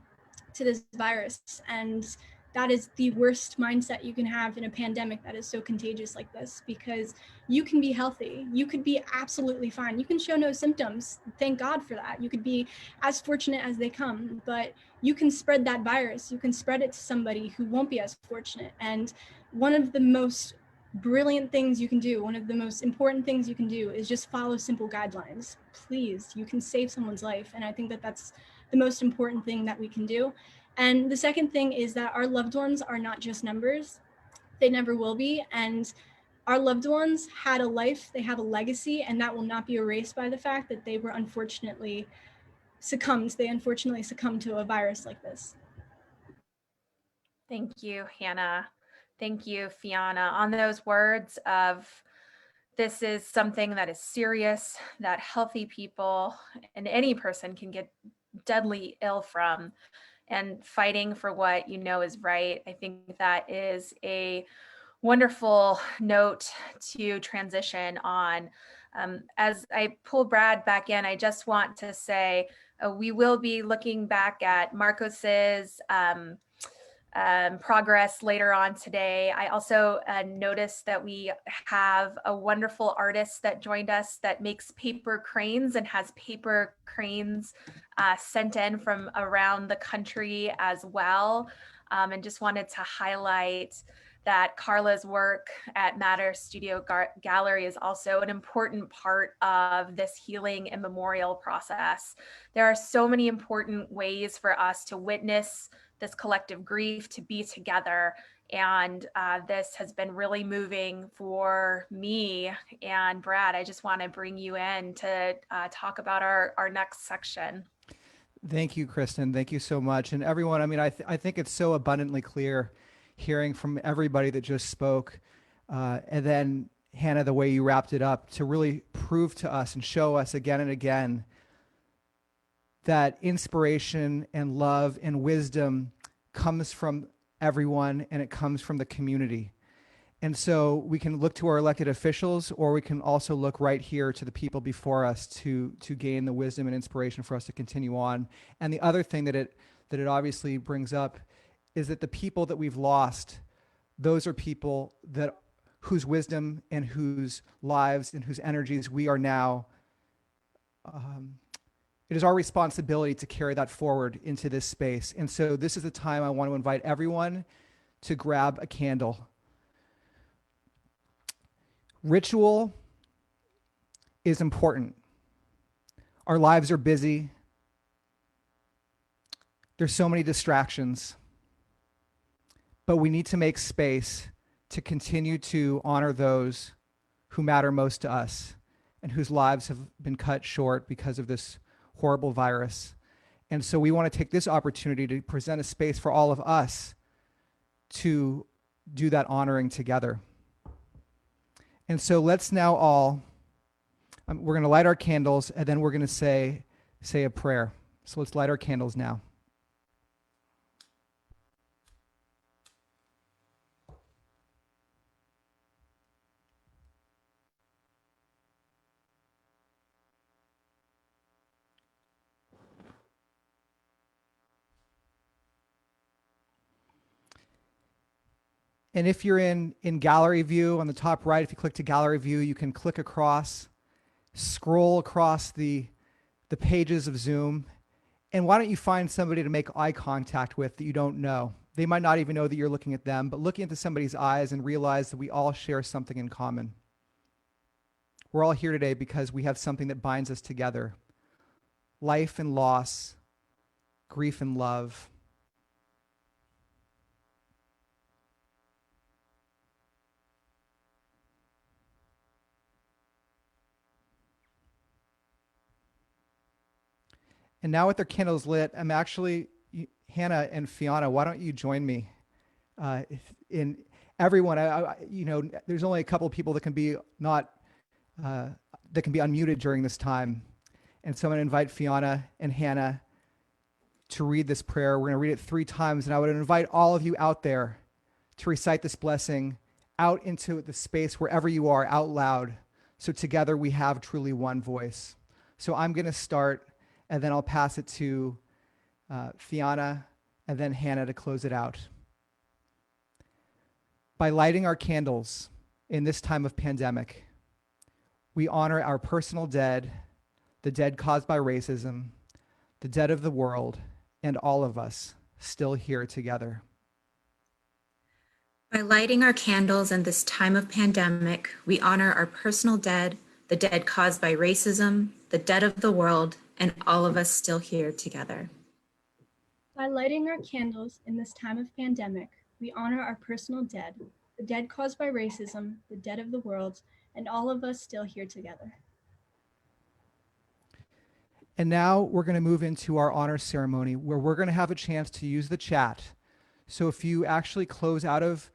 to this virus. And that is the worst mindset you can have in a pandemic that is so contagious like this, because you can be healthy. You could be absolutely fine. You can show no symptoms. Thank God for that. You could be as fortunate as they come, but you can spread that virus. You can spread it to somebody who won't be as fortunate. And one of the most brilliant things you can do, one of the most important things you can do is just follow simple guidelines. Please, you can save someone's life. And I think that that's the most important thing that we can do. And the second thing is that our loved ones are not just numbers. They never will be. And our loved ones had a life, they have a legacy, and that will not be erased by the fact that they were unfortunately succumbed to a virus like this. Thank you, Hannah. Thank you, Fiona. On those words of, this is something that is serious, that healthy people and any person can get deadly ill from, and fighting for what you know is right. I think that is a wonderful note to transition on. As I pull Brad back in, I just want to say we will be looking back at Marcos's progress later on today. I also noticed that we have a wonderful artist that joined us that makes paper cranes and has paper cranes sent in from around the country as well. And just wanted to highlight that Carla's work at Matter Studio Gallery is also an important part of this healing and memorial process. There are so many important ways for us to witness this collective grief, to be together. And this has been really moving for me. And Brad, I just want to bring you in to talk about our next section. Thank you, Kristin. Thank you so much. And everyone, I mean, I think it's so abundantly clear hearing from everybody that just spoke. And then Hannah, the way you wrapped it up to really prove to us and show us again and again that inspiration and love and wisdom comes from everyone, and it comes from the community. And so we can look to our elected officials, or we can also look right here to the people before us to gain the wisdom and inspiration for us to continue on. And the other thing that it obviously brings up is that the people that we've lost, those are people that whose wisdom and whose lives and whose energies we are now, it is our responsibility to carry that forward into this space. And so this is the time I want to invite everyone to grab a candle. Ritual is important. Our lives are busy. There's so many distractions. But we need to make space to continue to honor those who matter most to us and whose lives have been cut short because of this horrible virus. And so we want to take this opportunity to present a space for all of us to do that honoring together. And so let's now all, we're going to light our candles, and then we're going to say a prayer. So let's light our candles now. And if you're in gallery view on the top right, if you click to gallery view, you can click across, scroll across the pages of Zoom. And why don't you find somebody to make eye contact with that you don't know? They might not even know that you're looking at them, but looking into somebody's eyes and realize that we all share something in common. We're all here today because we have something that binds us together. Life and loss, grief and love. And now with their candles lit, I'm actually, Hannah and Fiona, why don't you join me? In everyone, there's only a couple of people that can be unmuted during this time. And so I'm gonna invite Fiona and Hannah to read this prayer. We're going to read it 3 times, and I would invite all of you out there to recite this blessing out into the space wherever you are, out loud. So together we have truly one voice. So I'm going to start, and then I'll pass it to Fiona and then Hannah to close it out. By lighting our candles in this time of pandemic, we honor our personal dead, the dead caused by racism, the dead of the world, and all of us still here together. By lighting our candles in this time of pandemic, we honor our personal dead, the dead caused by racism, the dead of the world, and all of us still here together. By lighting our candles in this time of pandemic, we honor our personal dead, the dead caused by racism, the dead of the world, and all of us still here together. And now we're going to move into our honor ceremony where we're going to have a chance to use the chat. So if you actually close out of,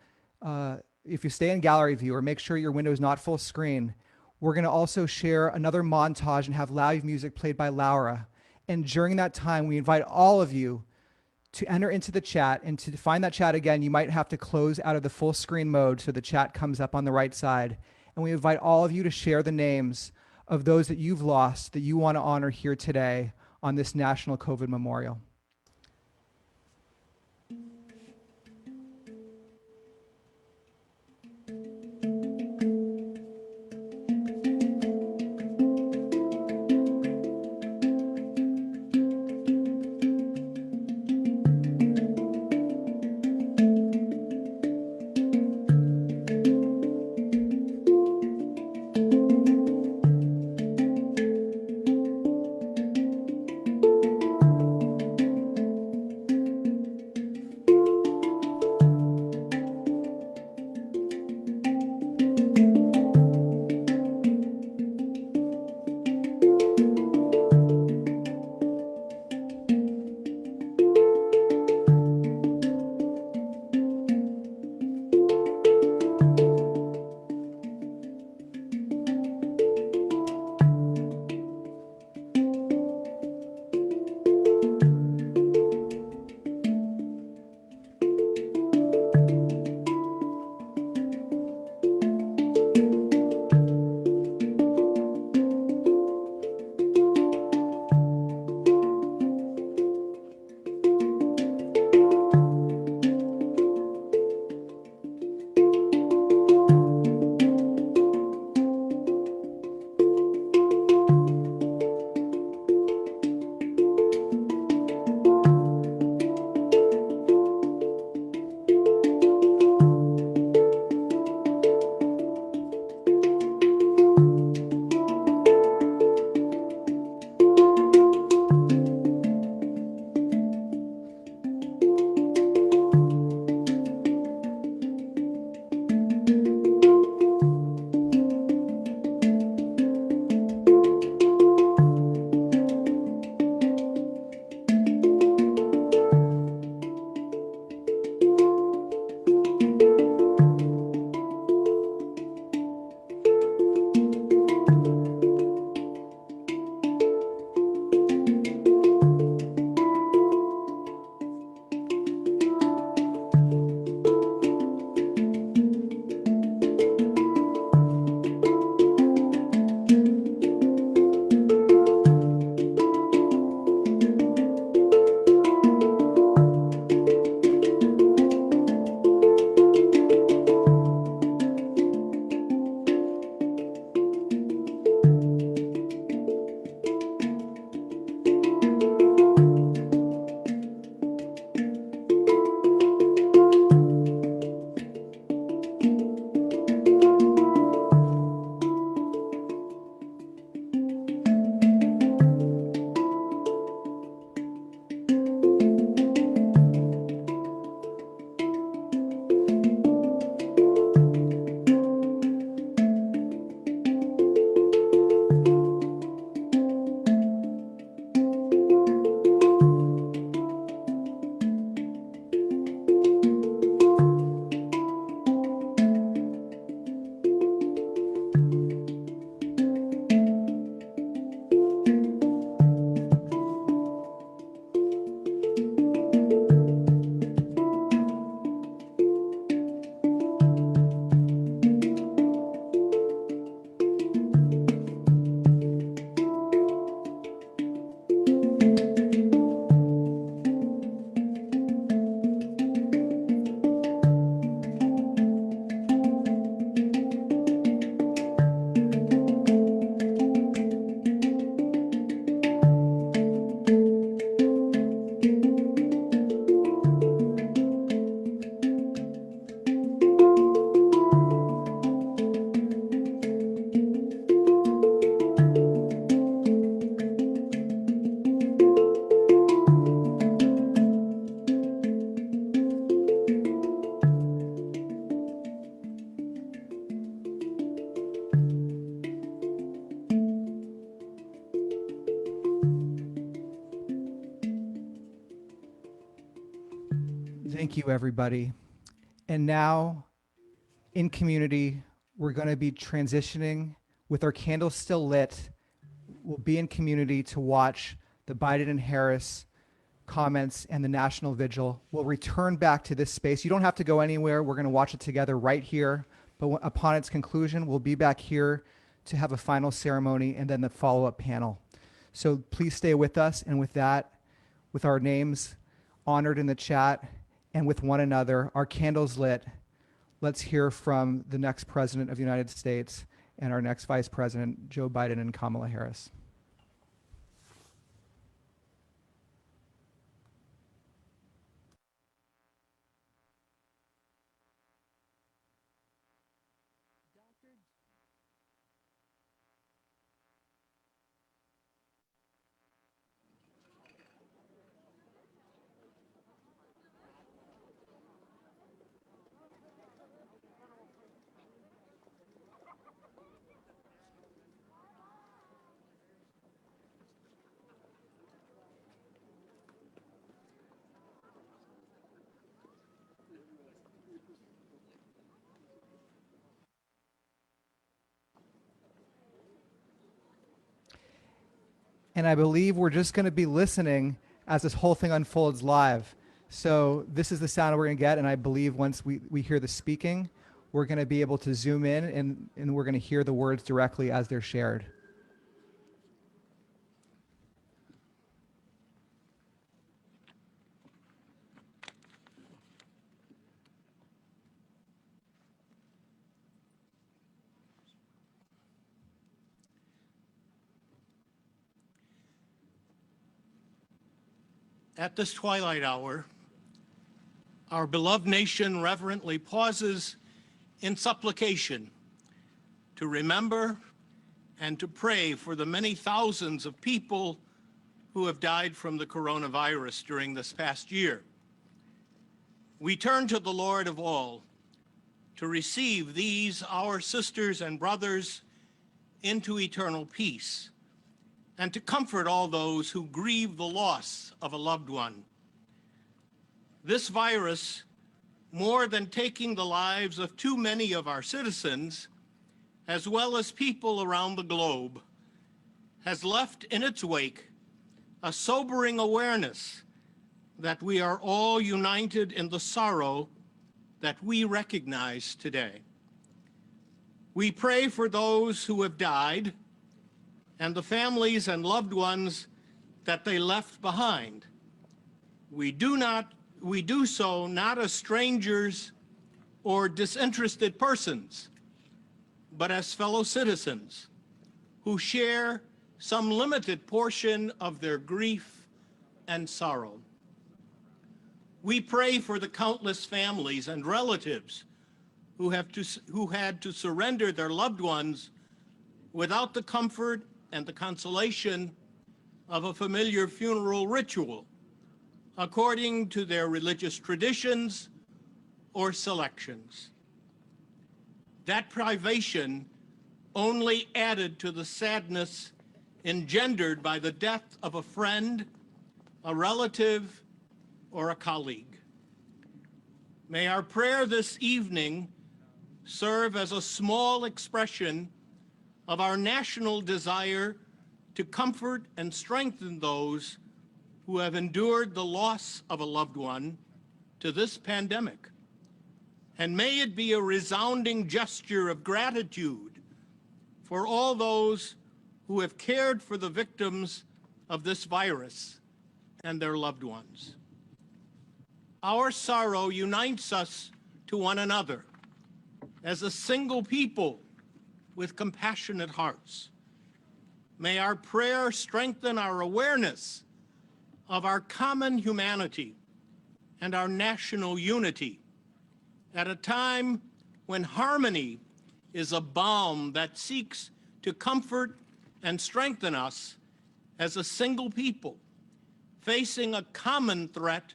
if you stay in gallery view or make sure your window is not full screen, we're going to also share another montage and have live music played by Laura. And during that time, we invite all of you to enter into the chat. And to find that chat again, you might have to close out of the full screen mode so the chat comes up on the right side. And we invite all of you to share the names of those that you've lost that you want to honor here today on this National COVID Memorial. Thank you, everybody. And now, in community, we're going to be transitioning with our candles still lit. We'll be in community to watch the Biden and Harris comments and the national vigil. We'll return back to this space. You don't have to go anywhere. We're going to watch it together right here. But upon its conclusion, we'll be back here to have a final ceremony and then the follow-up panel. So please stay with us. And with that, with our names honored in the chat and with one another, our candles lit, let's hear from the next president of the United States and our next vice president, Joe Biden and Kamala Harris. And I believe we're just going to be listening as this whole thing unfolds live. So this is the sound we're going to get. And I believe once we hear the speaking, we're going to be able to zoom in and we're going to hear the words directly as they're shared. At this twilight hour, our beloved nation reverently pauses in supplication to remember and to pray for the many thousands of people who have died from the coronavirus during this past year. We turn to the Lord of all to receive these, our sisters and brothers, into eternal peace, and to comfort all those who grieve the loss of a loved one. This virus, more than taking the lives of too many of our citizens, as well as people around the globe, has left in its wake a sobering awareness that we are all united in the sorrow that we recognize today. We pray for those who have died and the families and loved ones that they left behind. We do so not as strangers or disinterested persons, but as fellow citizens who share some limited portion of their grief and sorrow. We pray for the countless families and relatives who had to surrender their loved ones without the comfort and the consolation of a familiar funeral ritual, according to their religious traditions or selections. That privation only added to the sadness engendered by the death of a friend, a relative, or a colleague. May our prayer this evening serve as a small expression of our national desire to comfort and strengthen those who have endured the loss of a loved one to this pandemic. And may it be a resounding gesture of gratitude for all those who have cared for the victims of this virus and their loved ones. Our sorrow unites us to one another as a single people with compassionate hearts. May our prayer strengthen our awareness of our common humanity and our national unity at a time when harmony is a balm that seeks to comfort and strengthen us as a single people facing a common threat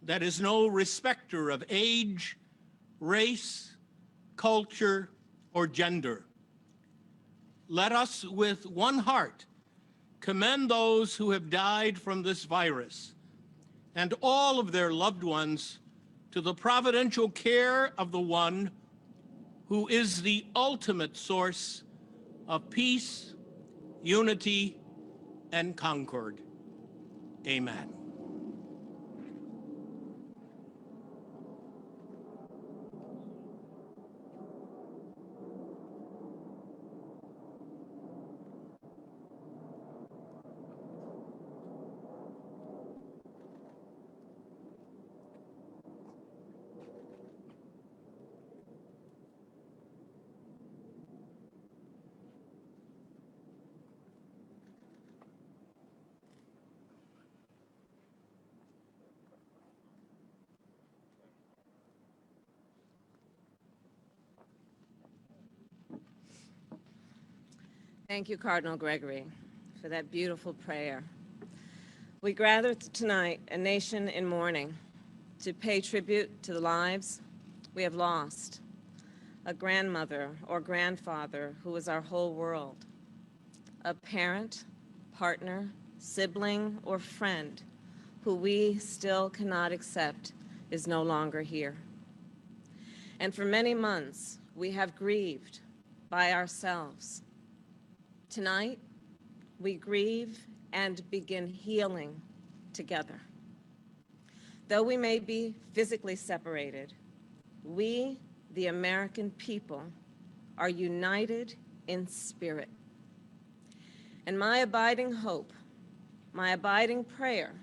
that is no respecter of age, race, culture, or gender. Let us with one heart commend those who have died from this virus and all of their loved ones to the providential care of the one who is the ultimate source of peace, unity, and concord. Amen. Thank you, Cardinal Gregory, for that beautiful prayer. We gather tonight, a nation in mourning, to pay tribute to the lives we have lost, a grandmother or grandfather who was our whole world, a parent, partner, sibling, or friend who we still cannot accept is no longer here. And for many months, we have grieved by ourselves. Tonight, we grieve and begin healing together. Though we may be physically separated, we, the American people, are united in spirit. And my abiding hope, my abiding prayer,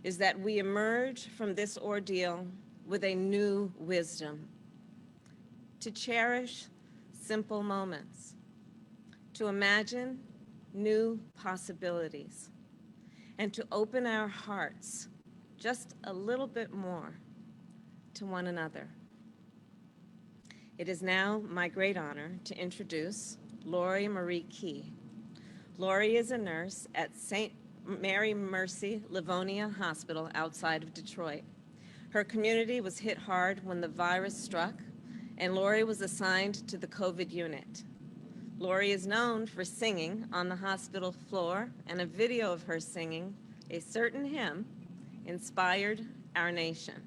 is that we emerge from this ordeal with a new wisdom, to cherish simple moments, to imagine new possibilities, and to open our hearts just a little bit more to one another. It is now my great honor to introduce Lori Marie Key. Lori is a nurse at St. Mary Mercy Livonia Hospital outside of Detroit. Her community was hit hard when the virus struck, and Lori was assigned to the COVID unit. Lori is known for singing on the hospital floor, and a video of her singing a certain hymn inspired our nation.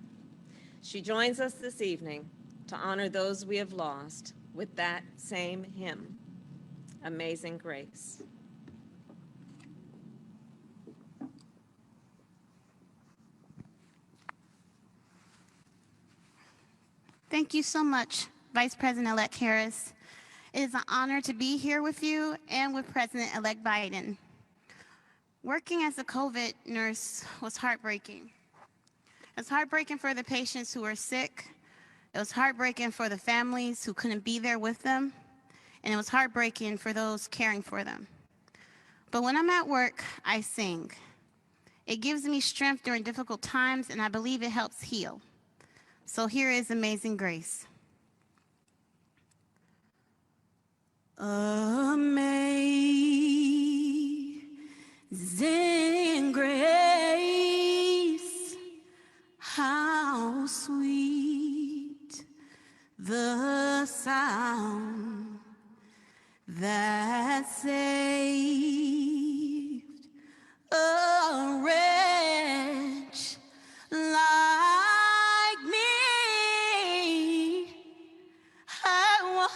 She joins us this evening to honor those we have lost with that same hymn, Amazing Grace. Thank you so much, Vice President-elect Harris. It is an honor to be here with you and with President-elect Biden. Working as a COVID nurse was heartbreaking. It was heartbreaking for the patients who were sick. It was heartbreaking for the families who couldn't be there with them. And it was heartbreaking for those caring for them. But when I'm at work, I sing. It gives me strength during difficult times, and I believe it helps heal. So here is Amazing Grace. Amazing grace, how sweet the sound that saved a wretch like me. I once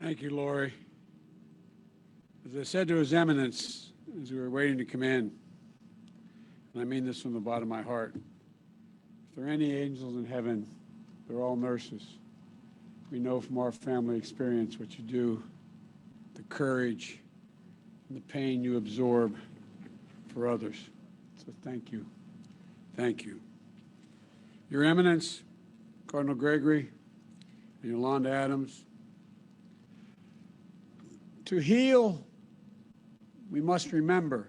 Thank you, Lori. As I said to His Eminence as we were waiting to come in, and I mean this from the bottom of my heart, if there are any angels in heaven, they're all nurses. We know from our family experience what you do, the courage and the pain you absorb for others. So thank you. Thank you. Your Eminence, Cardinal Gregory and Yolanda Adams, to heal, we must remember.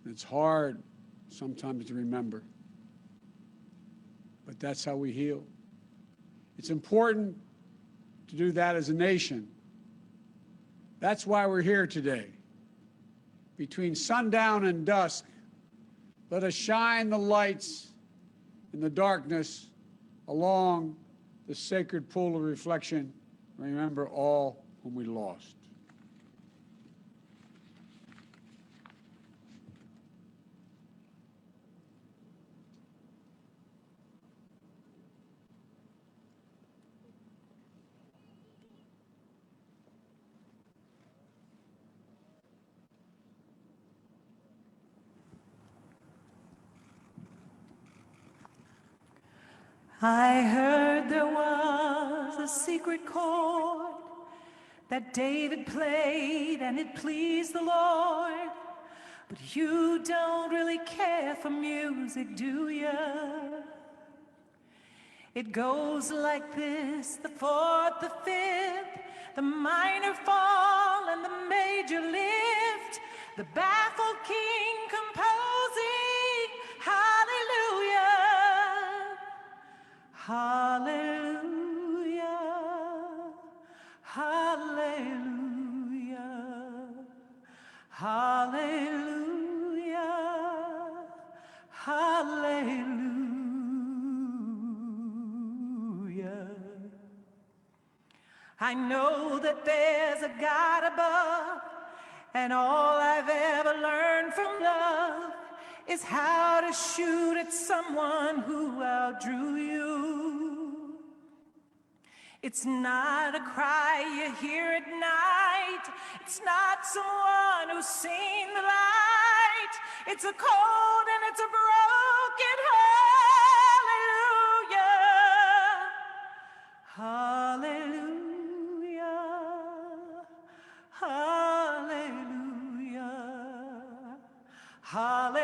It's hard sometimes to remember, but that's how we heal. It's important to do that as a nation. That's why we're here today. Between sundown and dusk, let us shine the lights in the darkness along the sacred pool of reflection. Remember all whom we lost. I heard there was a secret chord that David played and it pleased the Lord. But you don't really care for music, do you? It goes like this: the fourth, the fifth, the minor fall and the major lift, the baffled king composing hallelujah. Hallelujah, hallelujah, hallelujah, hallelujah. I know that there's a God above, and all I've ever learned from love is how to shoot at someone who outdrew you. It's not a cry you hear at night. It's not someone who's seen the light. It's a cold and it's a broken hallelujah. Hallelujah. Hallelujah. Hallelujah.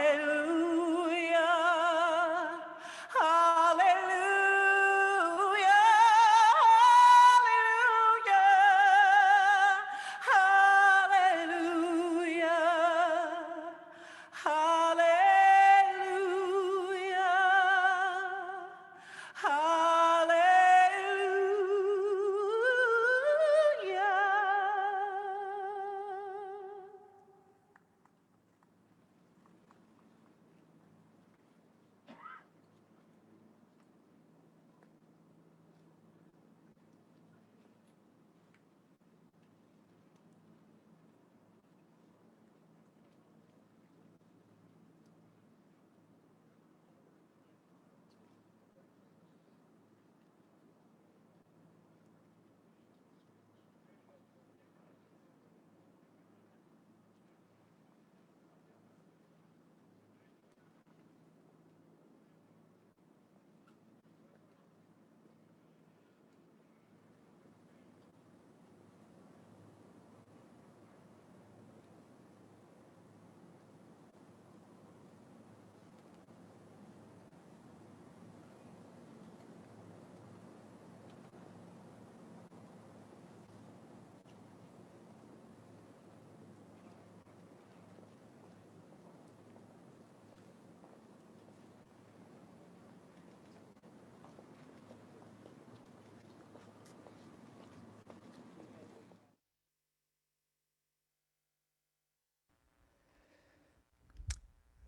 Hallelujah. Hallelujah.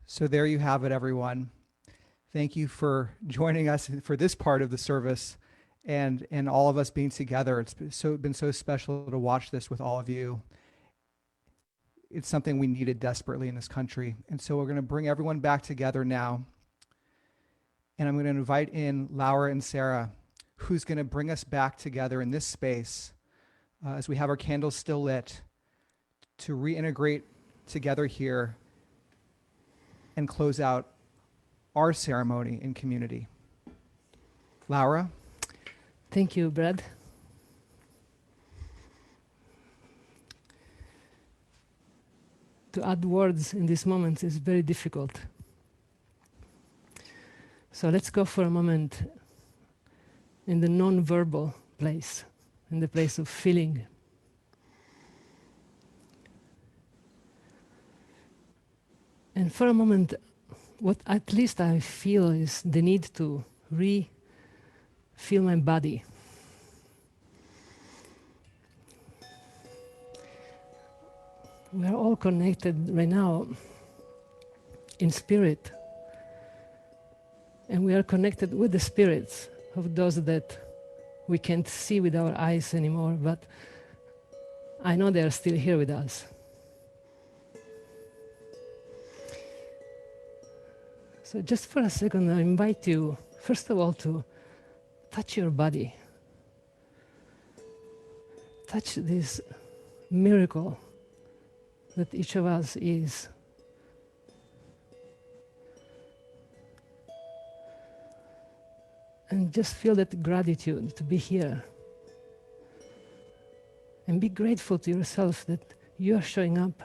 So there you have it, everyone. Thank you for joining us for this part of the service and all of us being together. It's been so special to watch this with all of you. It's something we needed desperately in this country. And so we're going to bring everyone back together now. And I'm going to invite in Laura and Sarah, who's going to bring us back together in this space as we have our candles still lit, to reintegrate together here and close out our ceremony in community. Laura? Thank you, Brad. To add words in this moment is very difficult. So let's go for a moment in the non-verbal place, in the place of feeling. And for a moment, what at least I feel is the need to feel my body. We are all connected right now in spirit, and we are connected with the spirits of those that we can't see with our eyes anymore, but I know they are still here with us. So just for a second, I invite you, first of all, to touch your body. Touch this miracle that each of us is. And just feel that gratitude to be here. And be grateful to yourself that you are showing up.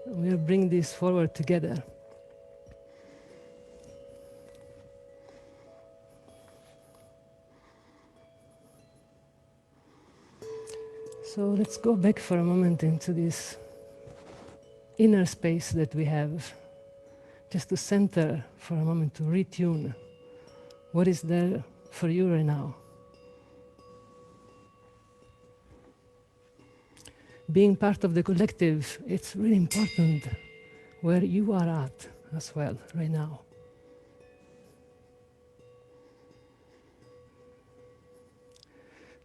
We are bringing this forward together. So let's go back for a moment into this inner space that we have, just to center for a moment, to retune what is there for you right now. Being part of the collective, it's really important where you are at as well right now.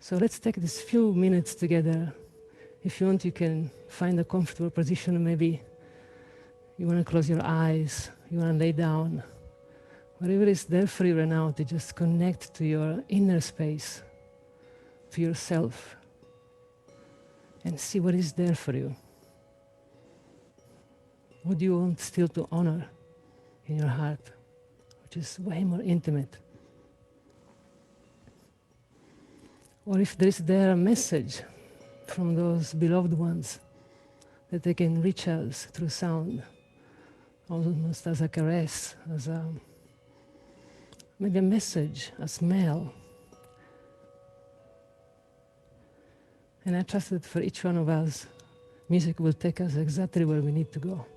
So let's take these few minutes together. If you want, you can find a comfortable position. Maybe you want to close your eyes, you want to lay down. Whatever is there for you right now, to just connect to your inner space, to yourself, and see what is there for you. What do you want still to honor in your heart, which is way more intimate? Or if there is there a message from those beloved ones that they can reach us through sound, almost as a caress, as maybe a message, a smell. And I trust that for each one of us, music will take us exactly where we need to go.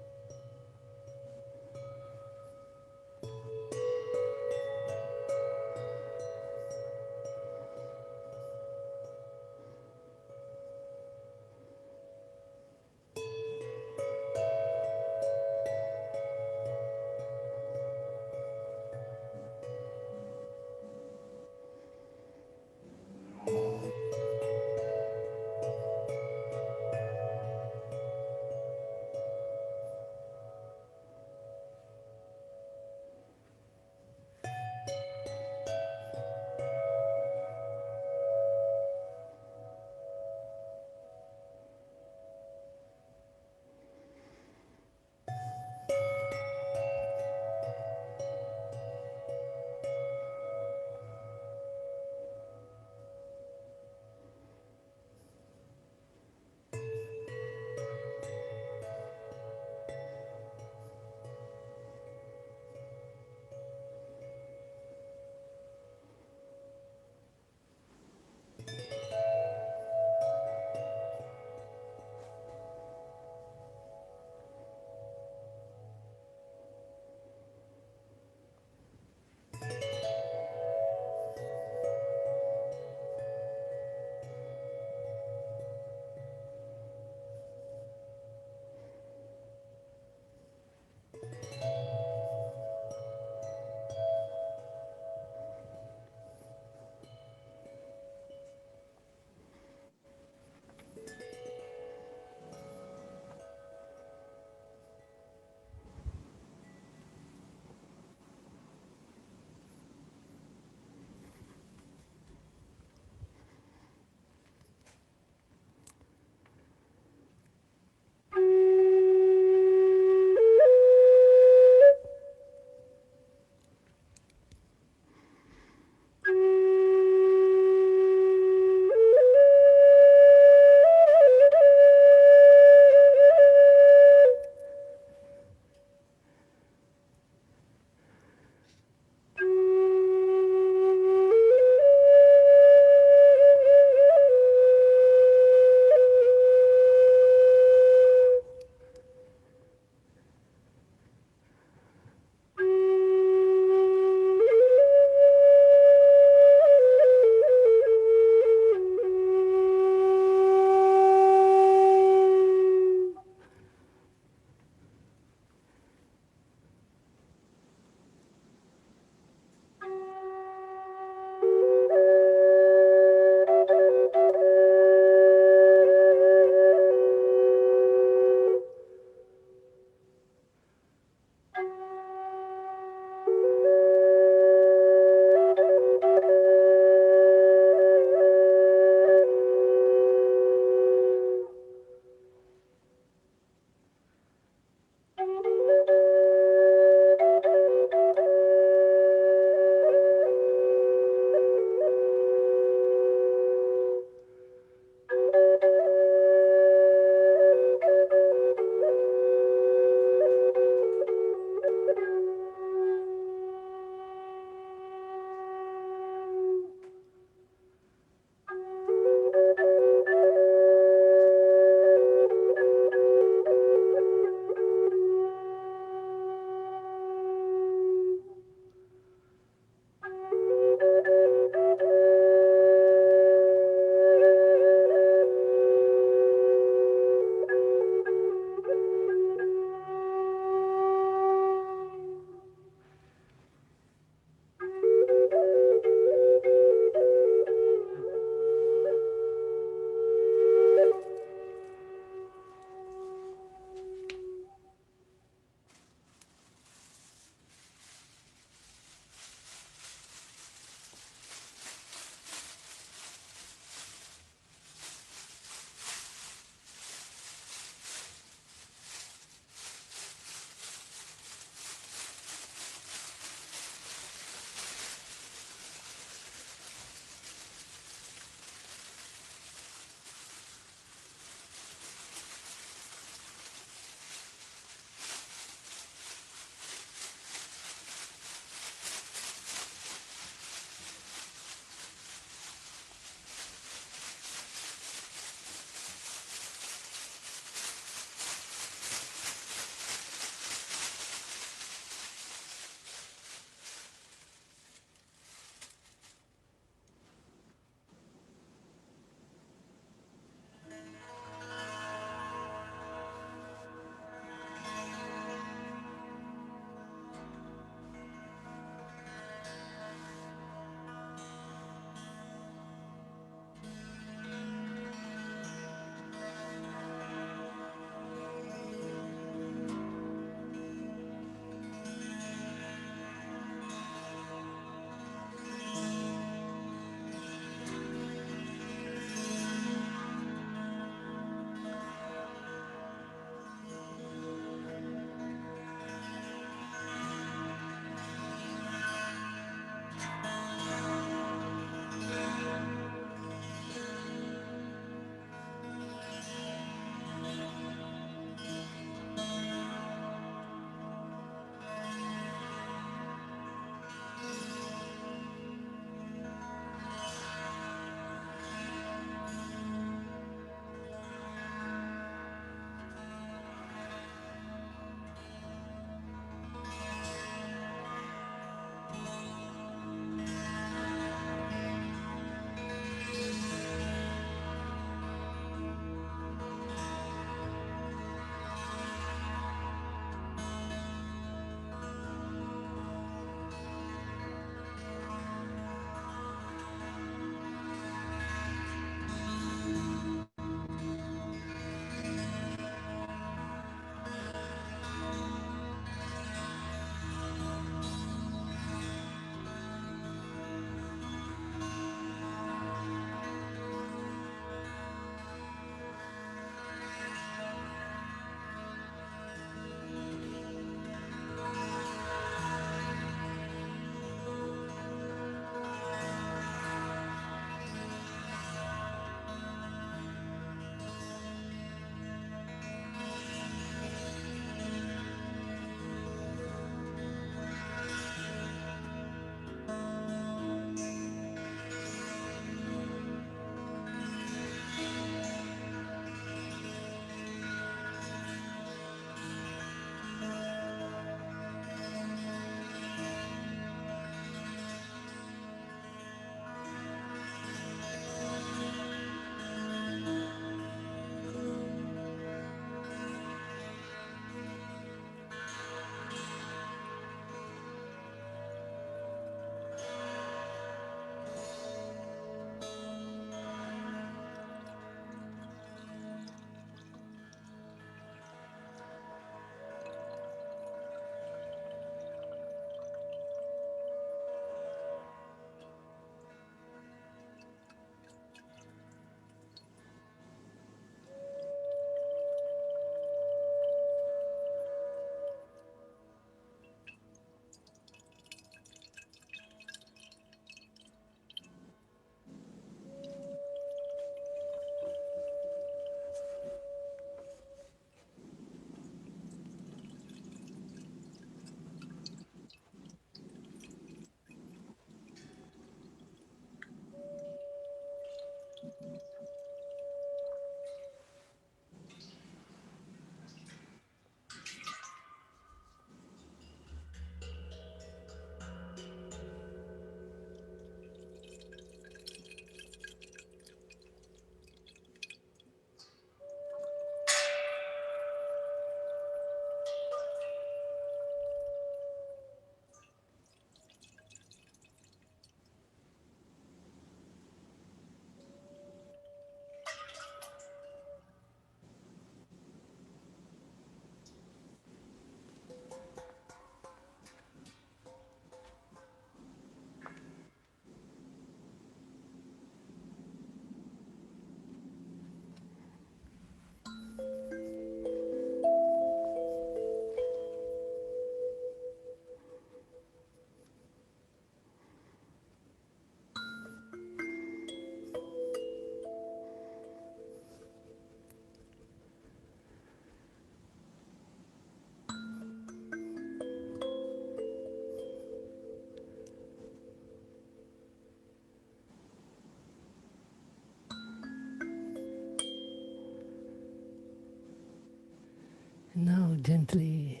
gently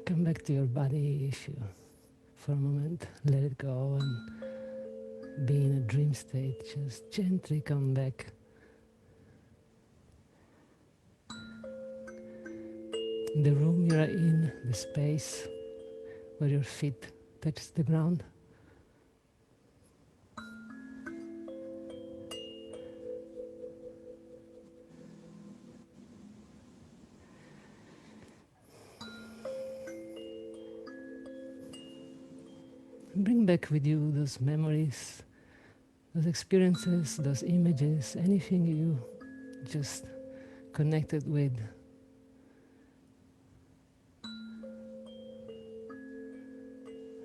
come back to your body if you, for a moment, let it go and be in a dream state. Just gently come back. The room you are in, the space where your feet touch the ground. Bring back with you those memories, those experiences, those images, anything you just connected with.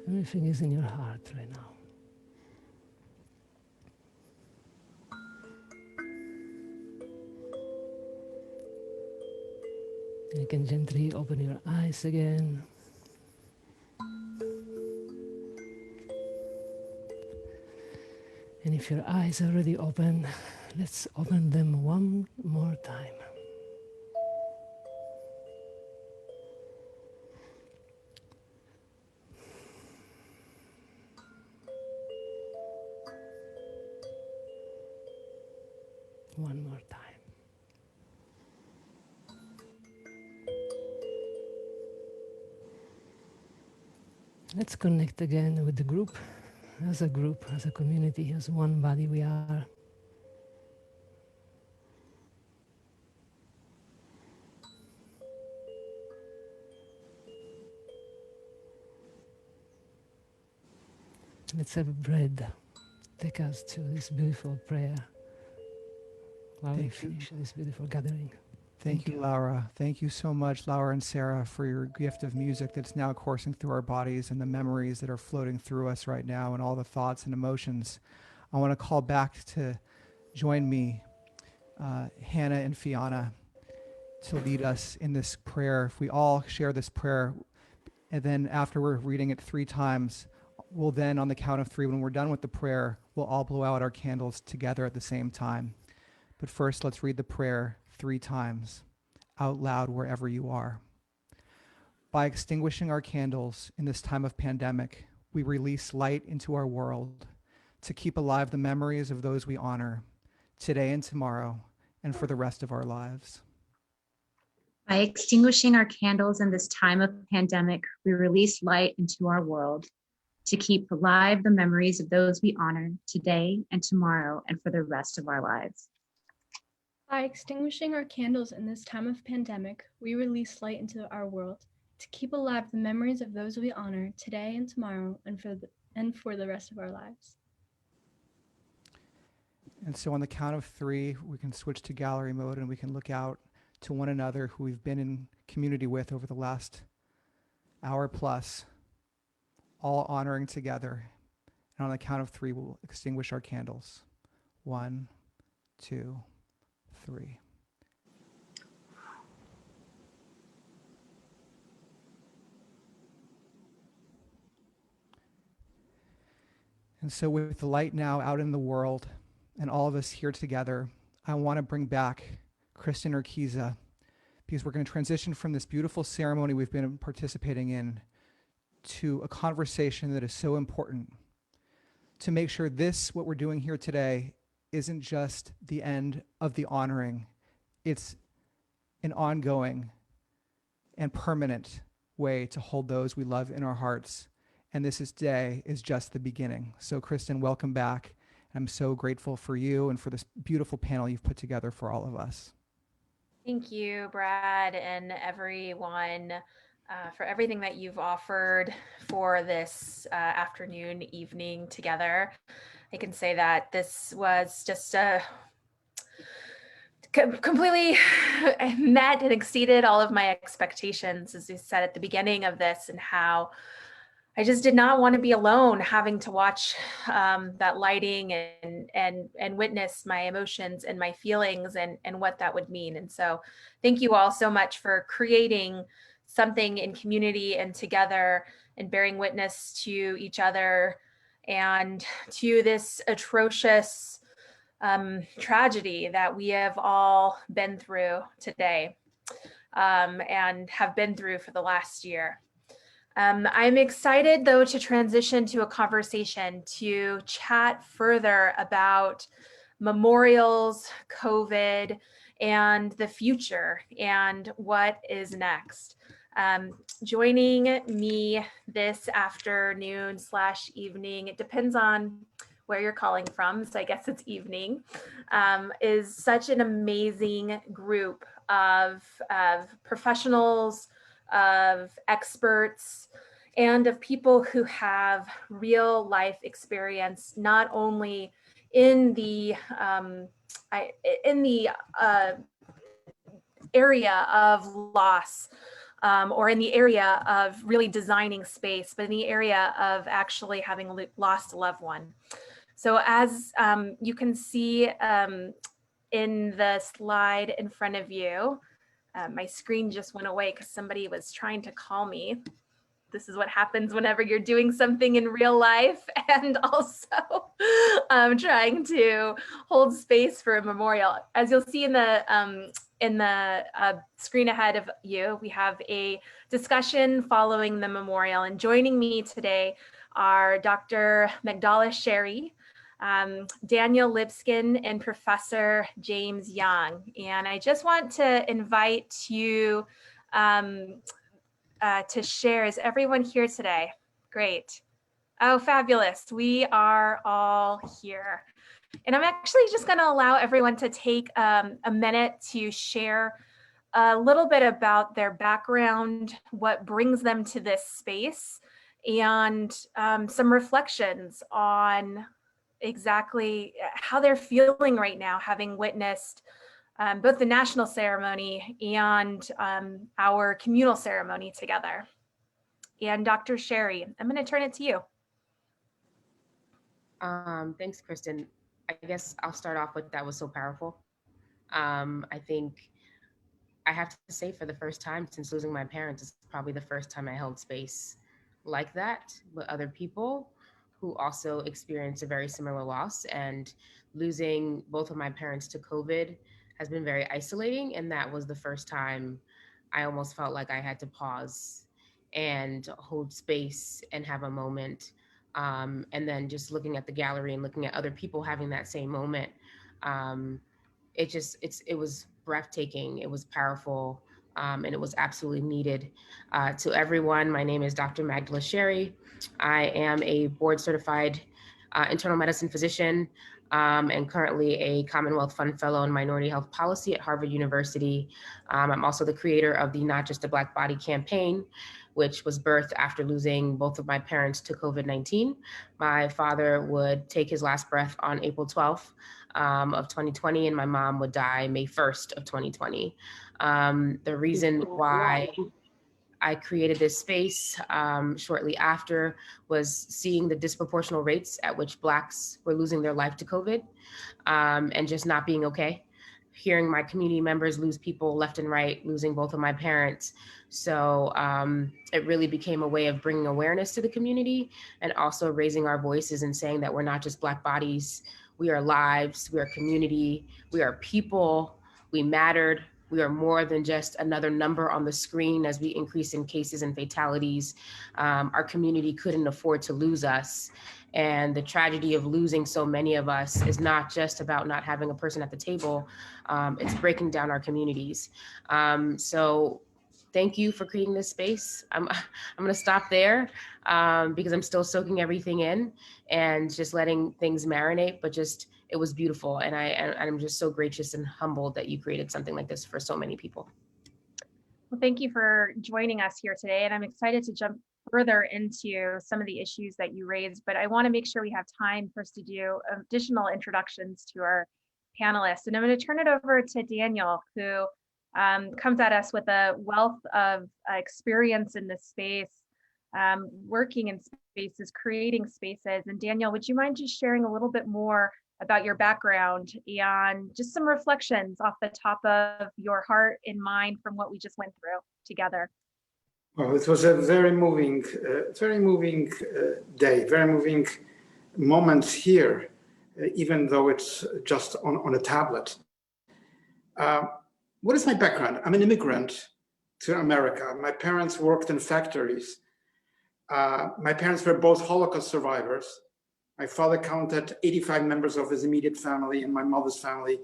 Everything is in your heart right now. You can gently open your eyes again. And if your eyes are already open, let's open them one more time. One more time. Let's connect again with the group, as a community, as one body we are. Let's have bread take us to this beautiful prayer while we finish this beautiful gathering. Thank you, Laura. Thank you so much, Laura and Sarah, for your gift of music that's now coursing through our bodies and the memories that are floating through us right now and all the thoughts and emotions. I want to call back to join me, Hannah and Fiona, to lead us in this prayer. If we all share this prayer, and then after we're reading it 3 times, we'll then, on the count of 3, when we're done with the prayer, we'll all blow out our candles together at the same time. But first, let's read the prayer 3 times, out loud wherever you are. By extinguishing our candles in this time of pandemic, we release light into our world to keep alive the memories of those we honor today and tomorrow and for the rest of our lives. By extinguishing our candles in this time of pandemic, we release light into our world to keep alive the memories of those we honor today and tomorrow and for the rest of our lives. By extinguishing our candles in this time of pandemic, we release light into our world to keep alive the memories of those we honor today and tomorrow and for the rest of our lives. And so on the count of 3, we can switch to gallery mode and we can look out to one another who we've been in community with over the last hour plus, all honoring together. And on the count of 3, we'll extinguish our candles. 1, 2, 3. And so with the light now out in the world and all of us here together, I want to bring back Kristin Urquiza, because we're going to transition from this beautiful ceremony we've been participating in to a conversation that is so important to make sure this, what we're doing here today, isn't just the end of the honoring. It's an ongoing and permanent way to hold those we love in our hearts. And this day is just the beginning. So Kristin, welcome back. I'm so grateful for you and for this beautiful panel you've put together for all of us. Thank you, Brad, and everyone for everything that you've offered for this afternoon, evening together. I can say that this was just a completely met and exceeded all of my expectations, as you said at the beginning of this, and how I just did not want to be alone having to watch that lighting and witness my emotions and my feelings and what that would mean. And so thank you all so much for creating something in community and together and bearing witness to each other and to this atrocious tragedy that we have all been through today and have been through for the last year. I'm excited, though, to transition to a conversation to chat further about memorials, COVID, and the future, and what is next. Joining me this afternoon / evening, it depends on where you're calling from, so I guess it's evening, is such an amazing group of professionals, of experts, and of people who have real life experience, not only in the area of loss or in the area of really designing space, but in the area of actually having lost a loved one. So as you can see in the slide in front of you, my screen just went away because somebody was trying to call me. This is what happens whenever you're doing something in real life and also trying to hold space for a memorial. As you'll see in the screen ahead of you, we have a discussion following the memorial. And joining me today are Dr. Magdala Sherry, Daniel Lipskin, and Professor James Young. And I just want to invite you to share. Is everyone here today? Great. Oh, fabulous. We are all here. And I'm actually just going to allow everyone to take a minute to share a little bit about their background, what brings them to this space, and some reflections on exactly how they're feeling right now, having witnessed both the national ceremony and our communal ceremony together. And Dr. Sherry, I'm going to turn it to you. Thanks, Kristin. I guess I'll start off with that was so powerful. I think I have to say, for the first time since losing my parents, it's probably the first time I held space like that with other people who also experienced a very similar loss. And losing both of my parents to COVID has been very isolating. And that was the first time I almost felt like I had to pause and hold space and have a moment. And then just looking at the gallery and looking at other people having that same moment, it was breathtaking. It was powerful, and it was absolutely needed. To everyone, my name is Dr. Magdala Sherry. I am a board certified internal medicine physician and currently a Commonwealth Fund Fellow in Minority Health Policy at Harvard University. I'm also the creator of the Not Just a Black Body campaign, which was birthed after losing both of my parents to COVID-19. My father would take his last breath on April 12th of 2020, and my mom would die May 1st of 2020. The reason why I created this space shortly after was seeing the disproportional rates at which Blacks were losing their life to COVID and just not being okay. Hearing my community members lose people left and right, losing both of my parents. So it really became a way of bringing awareness to the community and also raising our voices and saying that we're not just Black bodies, we are lives, we are community, we are people, we mattered. We are more than just another number on the screen as we increase in cases and fatalities. Our community couldn't afford to lose us. And the tragedy of losing so many of us is not just about not having a person at the table, it's breaking down our communities. So thank you for creating this space. I'm gonna stop there because I'm still soaking everything in and just letting things marinate, but just, it was beautiful. And I'm just so gracious and humbled that you created something like this for so many people. Well, thank you for joining us here today. And I'm excited to jump further into some of the issues that you raised, but I want to make sure we have time first to do additional introductions to our panelists. And I'm going to turn it over to Daniel, who comes at us with a wealth of experience in this space, working in spaces, creating spaces. And Daniel, would you mind just sharing a little bit more about your background and just some reflections off the top of your heart and mind from what we just went through together? Well, it was a very moving day, very moving moment here. even though it's just on a tablet. What is my background? I'm an immigrant to America. My parents worked in factories. My parents were both Holocaust survivors. My father counted 85 members of his immediate family and my mother's family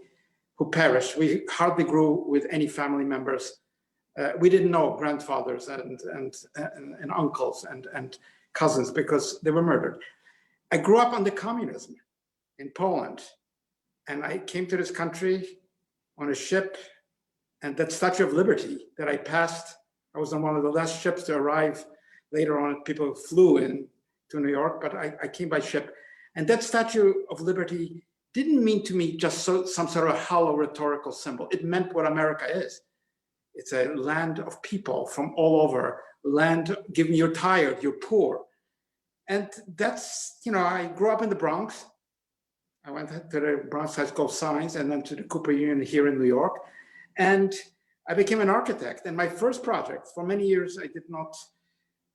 who perished. We hardly grew with any family members. We didn't know grandfathers and uncles and cousins because they were murdered. I grew up under communism in Poland, and I came to this country on a ship, and that Statue of Liberty that I passed, I was on one of the last ships to arrive. Later on, people flew in to New York, but I came by ship. And that Statue of Liberty didn't mean to me just some sort of hollow rhetorical symbol. It meant what America is. It's a land of people from all over, land given you're tired, you're poor. And that's, I grew up in the Bronx. I went to the Bronx High School of Science and then to the Cooper Union here in New York. And I became an architect. And my first project, for many years, I did not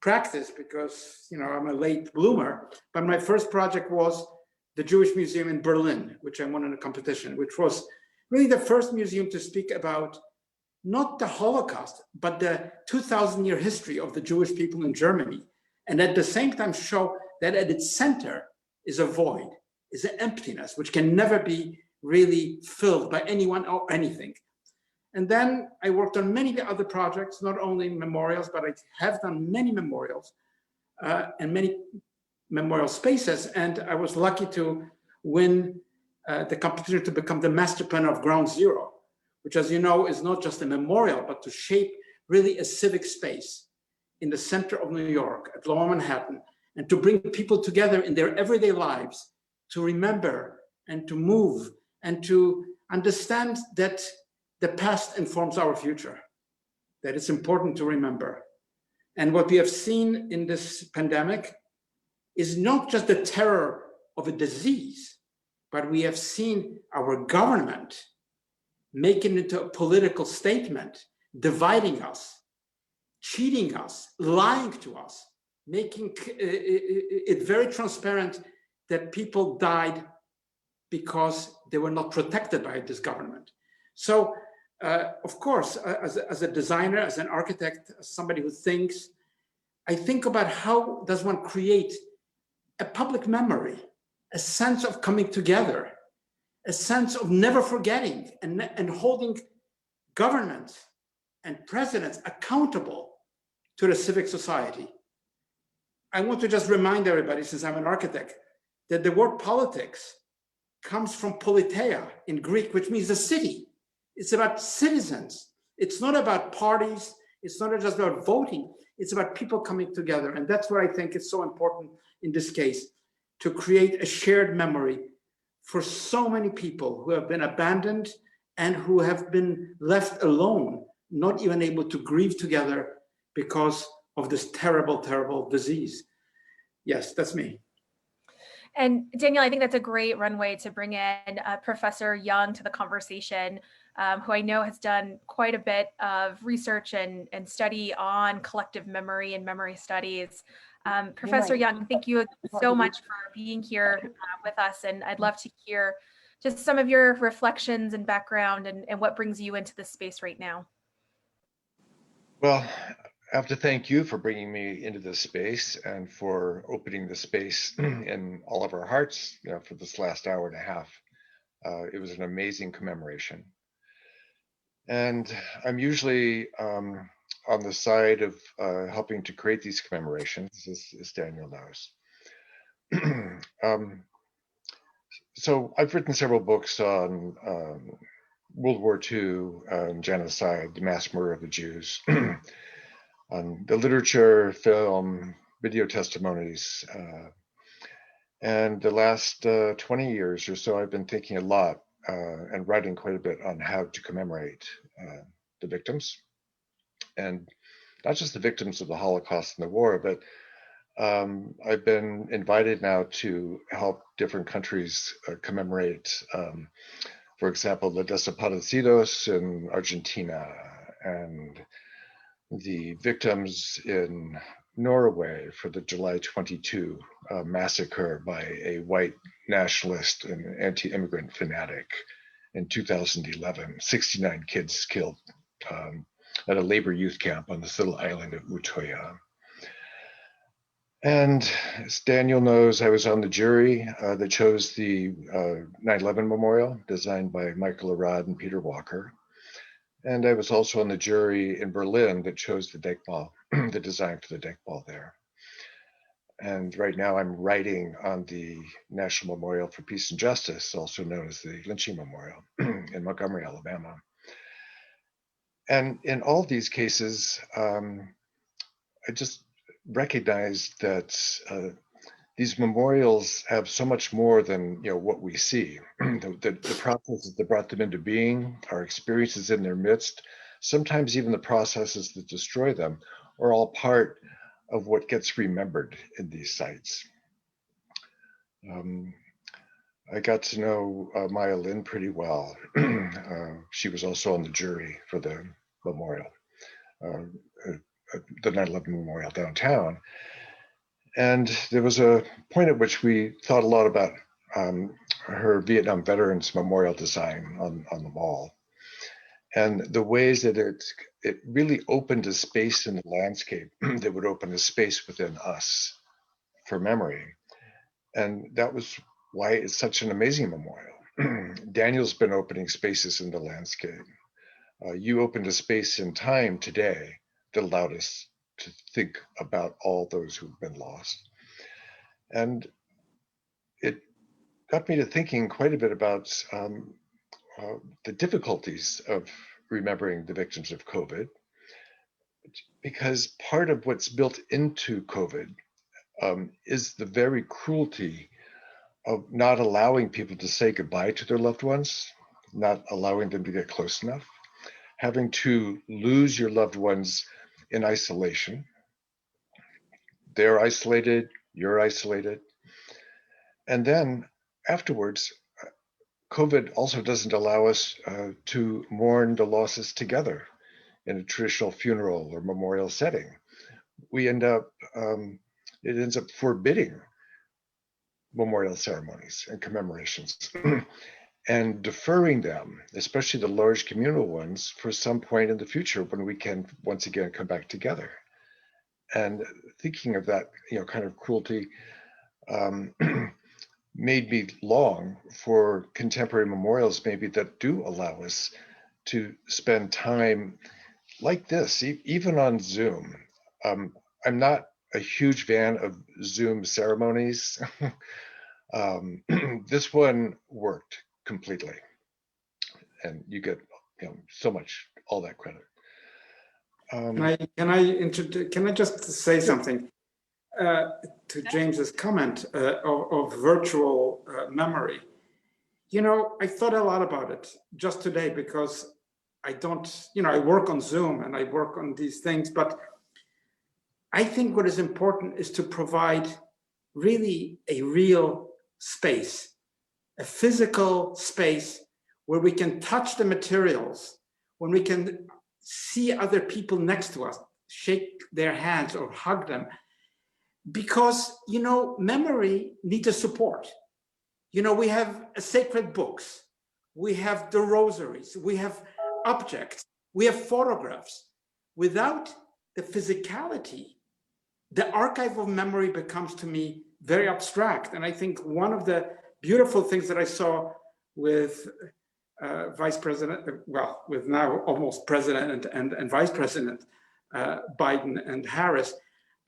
practice because, I'm a late bloomer. But my first project was the Jewish Museum in Berlin, which I won in a competition, which was really the first museum to speak about not the Holocaust, but the 2,000-year history of the Jewish people in Germany. And at the same time show that at its center is a void, is an emptiness, which can never be really filled by anyone or anything. And then I worked on many other projects, not only memorials, but I have done many memorials and many memorial spaces. And I was lucky to win the competition to become the master planner of Ground Zero, which, as you know, is not just a memorial, but to shape really a civic space in the center of New York at Lower Manhattan, and to bring people together in their everyday lives to remember and to move and to understand that the past informs our future, that it's important to remember. And what we have seen in this pandemic is not just the terror of a disease, but we have seen our government making it into a political statement, dividing us, cheating us, lying to us, making it very transparent that people died because they were not protected by this government. So, of course, as a designer, as an architect, as somebody who thinks, I think about how does one create a public memory, a sense of coming together, a sense of never forgetting and holding governments and presidents accountable to the civic society. I want to just remind everybody, since I'm an architect, that the word politics comes from politeia in Greek, which means the city. It's about citizens. It's not about parties. It's not just about voting. It's about people coming together. And that's what I think is so important in this case, to create a shared memory for so many people who have been abandoned and who have been left alone, not even able to grieve together because of this terrible, terrible disease. Yes, that's me. And Daniel, I think that's a great runway to bring in Professor Young to the conversation, who I know has done quite a bit of research and study on collective memory and memory studies. Professor Young, thank you so much for being here with us. And I'd love to hear just some of your reflections and background and what brings you into this space right now. Well, I have to thank you for bringing me into this space and for opening the space in all of our hearts, for this last hour and a half. It was an amazing commemoration. And I'm usually on the side of helping to create these commemorations, as Daniel knows. So I've written several books on World War II, genocide, the mass murder of the Jews, on the literature, film, video testimonies. And the last 20 years or so, I've been thinking a lot and writing quite a bit on how to commemorate the victims. And not just the victims of the Holocaust and the war, but I've been invited now to help different countries commemorate, for example, the desaparecidos in Argentina and the victims in Norway for the July 22 massacre by a white nationalist and anti-immigrant fanatic in 2011. 69 kids killed at a labor youth camp on this little island of Utoya. And as Daniel knows, I was on the jury that chose the 9/11 memorial designed by Michael Arad and Peter Walker. And I was also on the jury in Berlin that chose the deckball, the design for the deckball there. And right now I'm writing on the National Memorial for Peace and Justice, also known as the Lynching Memorial in Montgomery, Alabama. And in all these cases, I just recognized that these memorials have so much more than what we see. The processes that brought them into being, our experiences in their midst, sometimes even the processes that destroy them, are all part of what gets remembered in these sites. I got to know Maya Lin pretty well. She was also on the jury for the memorial, the 9/11 memorial downtown. And there was a point at which we thought a lot about her Vietnam Veterans Memorial design on the wall, and the ways that it really opened a space in the landscape that would open a space within us for memory. And that was why it's such an amazing memorial. Daniel's been opening spaces in the landscape. You opened a space in time today that allowed us to think about all those who've been lost. And it got me to thinking quite a bit about the difficulties of remembering the victims of COVID, because part of what's built into COVID is the very cruelty of not allowing people to say goodbye to their loved ones, not allowing them to get close enough, having to lose your loved ones in isolation. They're isolated, you're isolated. And then afterwards, COVID also doesn't allow us to mourn the losses together in a traditional funeral or memorial setting. We end up, it ends up forbidding memorial ceremonies and commemorations and deferring them, especially the large communal ones, for some point in the future when we can once again come back together. And thinking of that, kind of cruelty made me long for contemporary memorials, maybe that do allow us to spend time like this, even on Zoom. I'm not a huge fan of Zoom ceremonies. This one worked completely, and you get so much, all that credit. Can I just say something to James's comment of virtual memory? I thought a lot about it just today because I don't, I work on Zoom and I work on these things, but I think what is important is to provide really a real space, a physical space where we can touch the materials, when we can see other people next to us, shake their hands or hug them. Because, memory needs a support. We have sacred books, we have the rosaries, we have objects, we have photographs. Without the physicality, the archive of memory becomes, to me, very abstract. And I think one of the beautiful things that I saw with Vice President, well, with now almost President and Vice President Biden and Harris,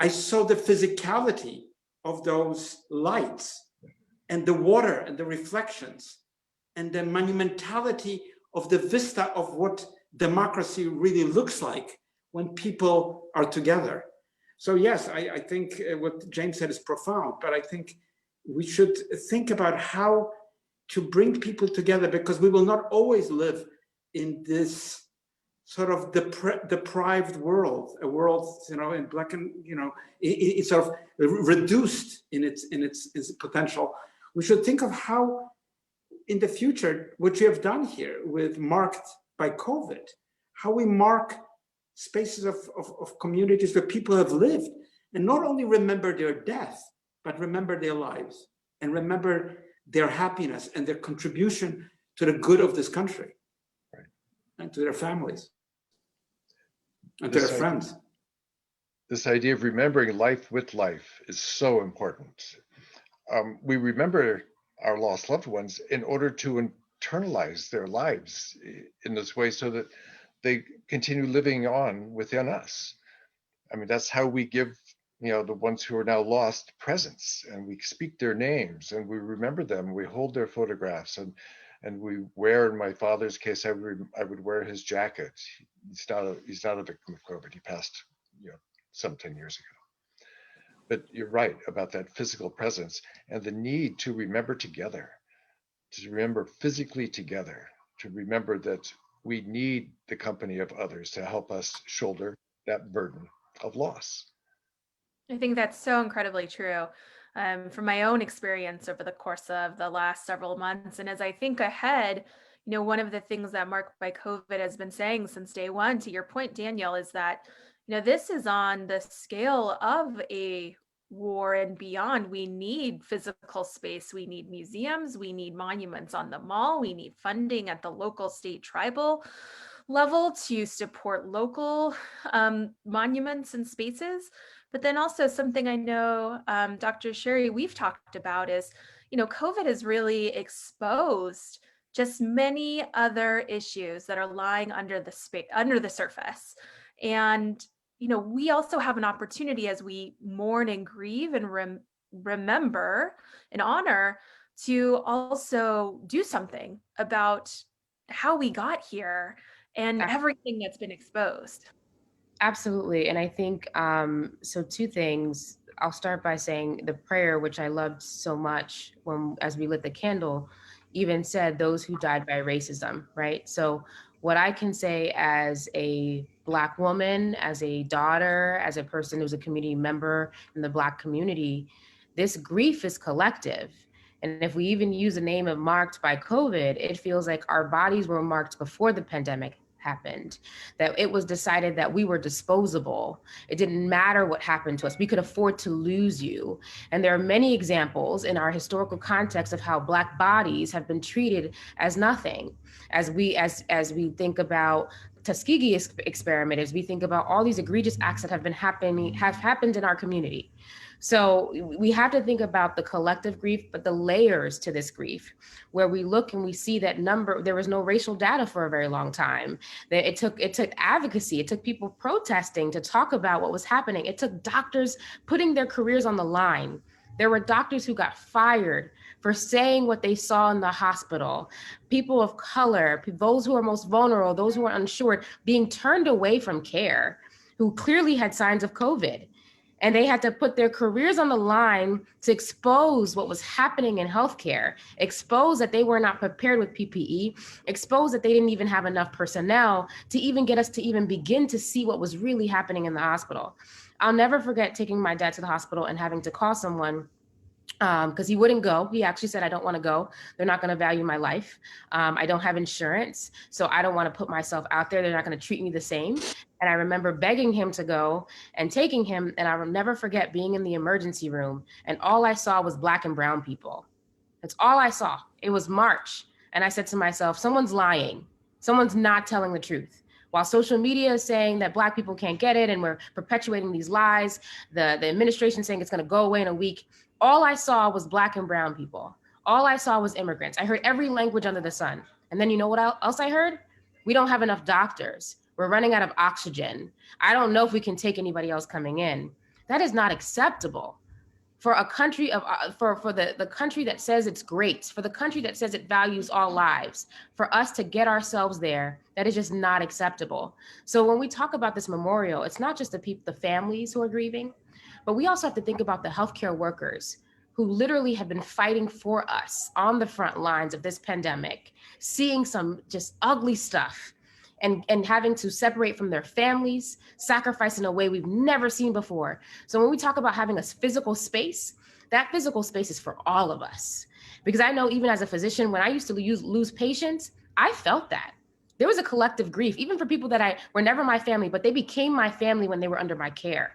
I saw the physicality of those lights and the water and the reflections and the monumentality of the vista of what democracy really looks like when people are together. So yes, I think what James said is profound, but I think we should think about how to bring people together, because we will not always live in this sort of deprived world, a world, in black and, it's sort of reduced in its potential. We should think of how in the future, what you have done here with marked by COVID, how we mark spaces of communities where people have lived And not only remember their death, but remember their lives and remember their happiness and their contribution to the good of this country, right, and to their families and to their friends. This idea of remembering life with life is so important. We remember our lost loved ones in order to internalize their lives in this way so that they continue living on within us. I mean, that's how we give, the ones who are now lost presents, and we speak their names and we remember them. We hold their photographs and we wear, in my father's case, I would wear his jacket. He's not a victim of COVID. He passed, some 10 years ago. But you're right about that physical presence and the need to remember together, to remember physically together, to remember that we need the company of others to help us shoulder that burden of loss. I think that's so incredibly true. From my own experience over the course of the last several months. And as I think ahead, one of the things that Marked by COVID has been saying since day one, to your point, Daniel, is that, this is on the scale of a war and beyond. We need physical space. We need museums. We need monuments on the mall. We need funding at the local, state, tribal level to support local monuments and spaces. But then also something I know, Dr. Sherry, we've talked about is, COVID has really exposed just many other issues that are lying under the surface. And, we also have an opportunity as we mourn and grieve and remember and honor to also do something about how we got here and everything that's been exposed. Absolutely. And I think, so two things. I'll start by saying the prayer, which I loved so much as we lit the candle, even said those who died by racism, right? So what I can say as a Black woman, as a daughter, as a person who's a community member in the Black community, this grief is collective. And if we even use the name of Marked by COVID, it feels like our bodies were marked before the pandemic happened, that it was decided that we were disposable. It didn't matter what happened to us. We could afford to lose you. And there are many examples in our historical context of how Black bodies have been treated as nothing. As we think about Tuskegee experiment, as we think about all these egregious acts that have happened in our community. So we have to think about the collective grief, but the layers to this grief, where we look and we see that there was no racial data for a very long time. That it took advocacy, it took people protesting to talk about what was happening. It took doctors putting their careers on the line. There were doctors who got fired for saying what they saw in the hospital. People of color, those who are most vulnerable, those who are unsure, being turned away from care, who clearly had signs of COVID. And they had to put their careers on the line to expose what was happening in healthcare, expose that they were not prepared with PPE, expose that they didn't even have enough personnel to even get us to even begin to see what was really happening in the hospital. I'll never forget taking my dad to the hospital and having to call someone because he wouldn't go. He actually said, I don't want to go. They're not going to value my life. I don't have insurance, so I don't want to put myself out there. They're not going to treat me the same. And I remember begging him to go and taking him. And I will never forget being in the emergency room. And all I saw was Black and brown people. That's all I saw. It was March. And I said to myself, someone's lying. Someone's not telling the truth. While social media is saying that Black people can't get it and we're perpetuating these lies, the administration saying it's going to go away in a week, all I saw was Black and brown people. All I saw was immigrants. I heard every language under the sun. And then you know what else I heard? We don't have enough doctors. We're running out of oxygen. I don't know if we can take anybody else coming in. That is not acceptable for a country for the country that says it's great, for the country that says it values all lives, for us to get ourselves there. That is just not acceptable. So when we talk about this memorial, it's not just the families who are grieving, but we also have to think about the healthcare workers who literally have been fighting for us on the front lines of this pandemic, seeing some just ugly stuff and having to separate from their families, sacrifice in a way we've never seen before. So when we talk about having a physical space, that physical space is for all of us. Because I know even as a physician, when I used to lose patients, I felt that. There was a collective grief, even for people that were never my family, but they became my family when they were under my care.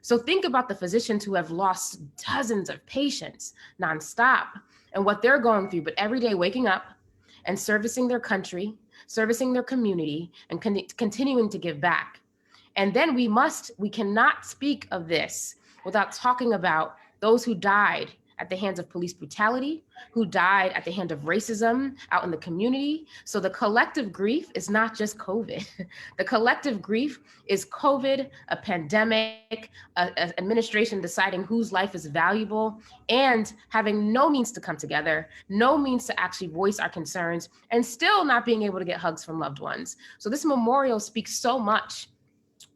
So think about the physicians who have lost dozens of patients nonstop and what they're going through, but every day waking up and servicing their country, servicing their community, and continuing to give back. And then we cannot speak of this without talking about those who died at the hands of police brutality, who died at the hand of racism out in the community. So the collective grief is not just COVID. The collective grief is COVID, a pandemic, an administration deciding whose life is valuable, and having no means to come together, no means to actually voice our concerns, and still not being able to get hugs from loved ones. So this memorial speaks so much.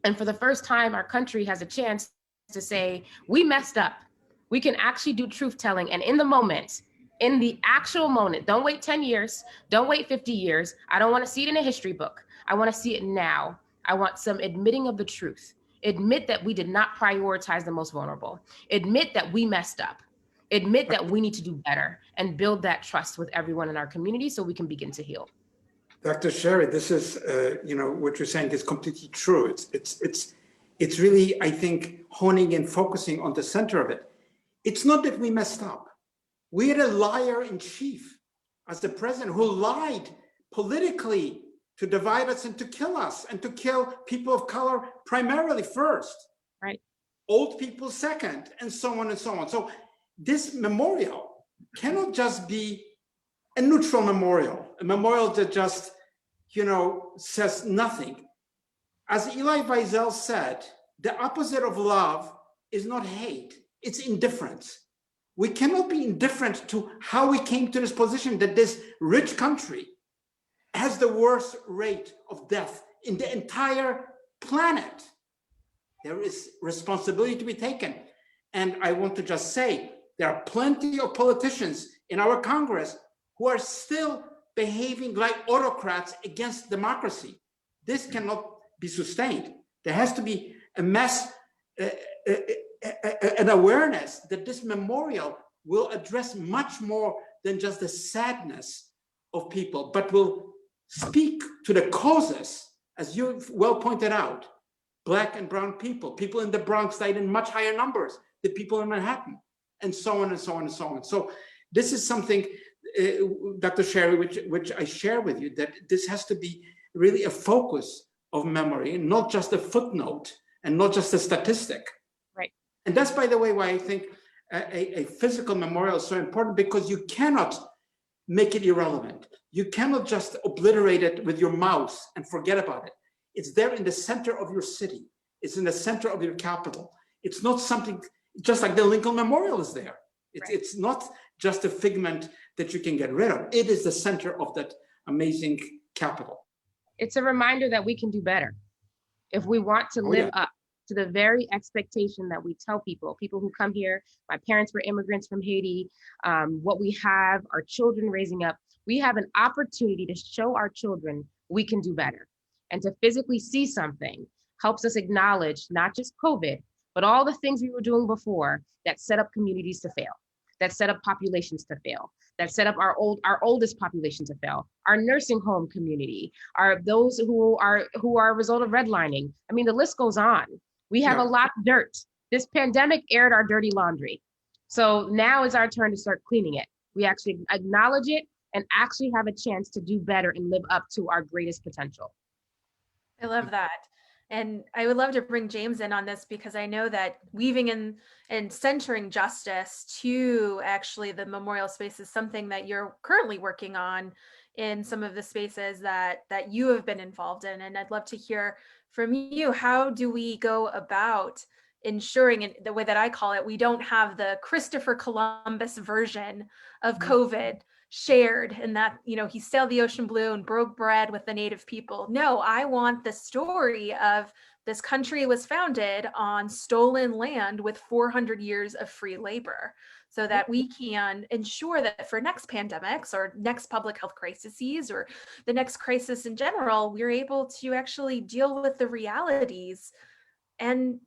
And for the first time, our country has a chance to say, we messed up. We can actually do truth telling. And in the moment, in the actual moment, don't wait 10 years, don't wait 50 years. I don't want to see it in a history book. I want to see it now. I want some admitting of the truth. Admit that we did not prioritize the most vulnerable. Admit that we messed up. Admit that we need to do better and build that trust with everyone in our community so we can begin to heal. Dr. Sherry, this is, what you're saying is completely true. It's really, I think, honing and focusing on the center of it. It's not that we messed up. We had a liar in chief as the president who lied politically to divide us and to kill us and to kill people of color primarily first. Right. Old people second, and so on and so on. So this memorial cannot just be a neutral memorial, a memorial that just, says nothing. As Elie Wiesel said, the opposite of love is not hate, it's indifference. We cannot be indifferent to how we came to this position that this rich country has the worst rate of death in the entire planet. There is responsibility to be taken. And I want to just say, there are plenty of politicians in our Congress who are still behaving like autocrats against democracy. This cannot be sustained. There has to be an awareness that this memorial will address much more than just the sadness of people, but will speak to the causes, as you well pointed out. Black and brown people, people in the Bronx died in much higher numbers than people in Manhattan, and so on and so on and so on. So this is something, Dr. Sherry, which I share with you, that this has to be really a focus of memory, not just a footnote and not just a statistic. Right. And that's, by the way, why I think a physical memorial is so important, because you cannot make it irrelevant. You cannot just obliterate it with your mouse and forget about it. It's there in the center of your city. It's in the center of your capital. It's not something, just like the Lincoln Memorial is there. It's not just a figment that you can get rid of. It is the center of that amazing capital. It's a reminder that we can do better. If we want to live up to the very expectation that we tell people who come here, my parents were immigrants from Haiti, what we have, our children raising up, we have an opportunity to show our children we can do better. And to physically see something helps us acknowledge not just COVID, but all the things we were doing before that set up communities to fail, that set up populations to fail, that set up our oldest population to fail, our nursing home community, those who are a result of redlining. I mean, the list goes on. We have a lot of dirt. This pandemic aired our dirty laundry. So now is our turn to start cleaning it. We actually acknowledge it and actually have a chance to do better and live up to our greatest potential. I love that. And I would love to bring James in on this, because I know that weaving in and centering justice to actually the memorial space is something that you're currently working on in some of the spaces that you have been involved in. And I'd love to hear from you, how do we go about ensuring, in the way that I call it, we don't have the Christopher Columbus version of COVID shared, and that, he sailed the ocean blue and broke bread with the native people. No, I want the story of this country was founded on stolen land with 400 years of free labor, so that we can ensure that for next pandemics or next public health crises or the next crisis in general, we're able to actually deal with the realities and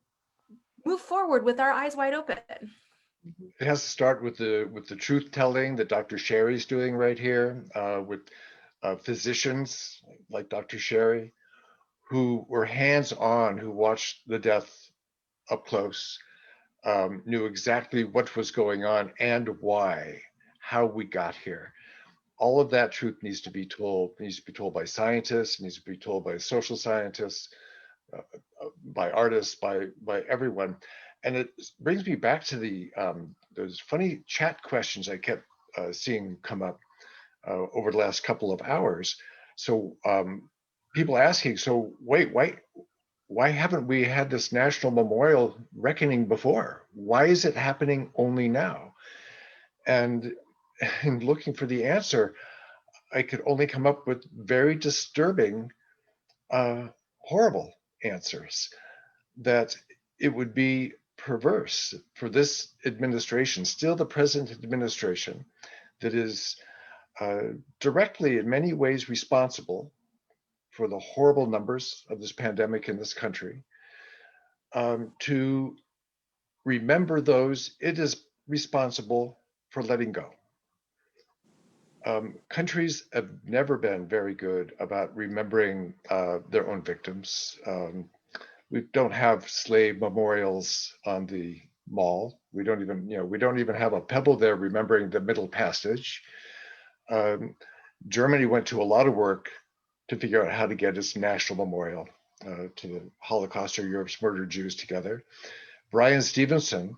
move forward with our eyes wide open. It has to start with the truth telling that Dr. Sherry's doing right here, with physicians like Dr. Sherry, who were hands-on, who watched the death up close, knew exactly what was going on and why, how we got here. All of that truth needs to be told by scientists, needs to be told by social scientists, by artists, by everyone. And it brings me back to those funny chat questions I kept seeing come up over the last couple of hours. So people asking, so wait, why haven't we had this national memorial reckoning before? Why is it happening only now? And in looking for the answer, I could only come up with very disturbing, horrible answers, that it would be perverse for this administration, still the present administration, that is directly in many ways responsible for the horrible numbers of this pandemic in this country, to remember those it is responsible for letting go. Countries have never been very good about remembering their own victims. We don't have slave memorials on the mall. We don't even have a pebble there remembering the Middle Passage. Germany went to a lot of work to figure out how to get its national memorial to the Holocaust or Europe's murdered Jews together. Brian Stevenson,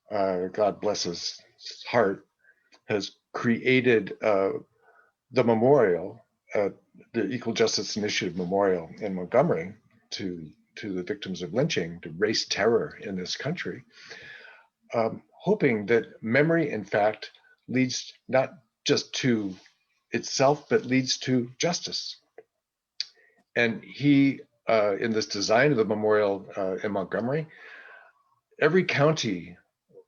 God bless his heart, has created the memorial, the Equal Justice Initiative Memorial in Montgomery to the victims of lynching, to race terror in this country, hoping that memory, in fact, leads not just to itself, but leads to justice. And he, in this design of the memorial in Montgomery, every county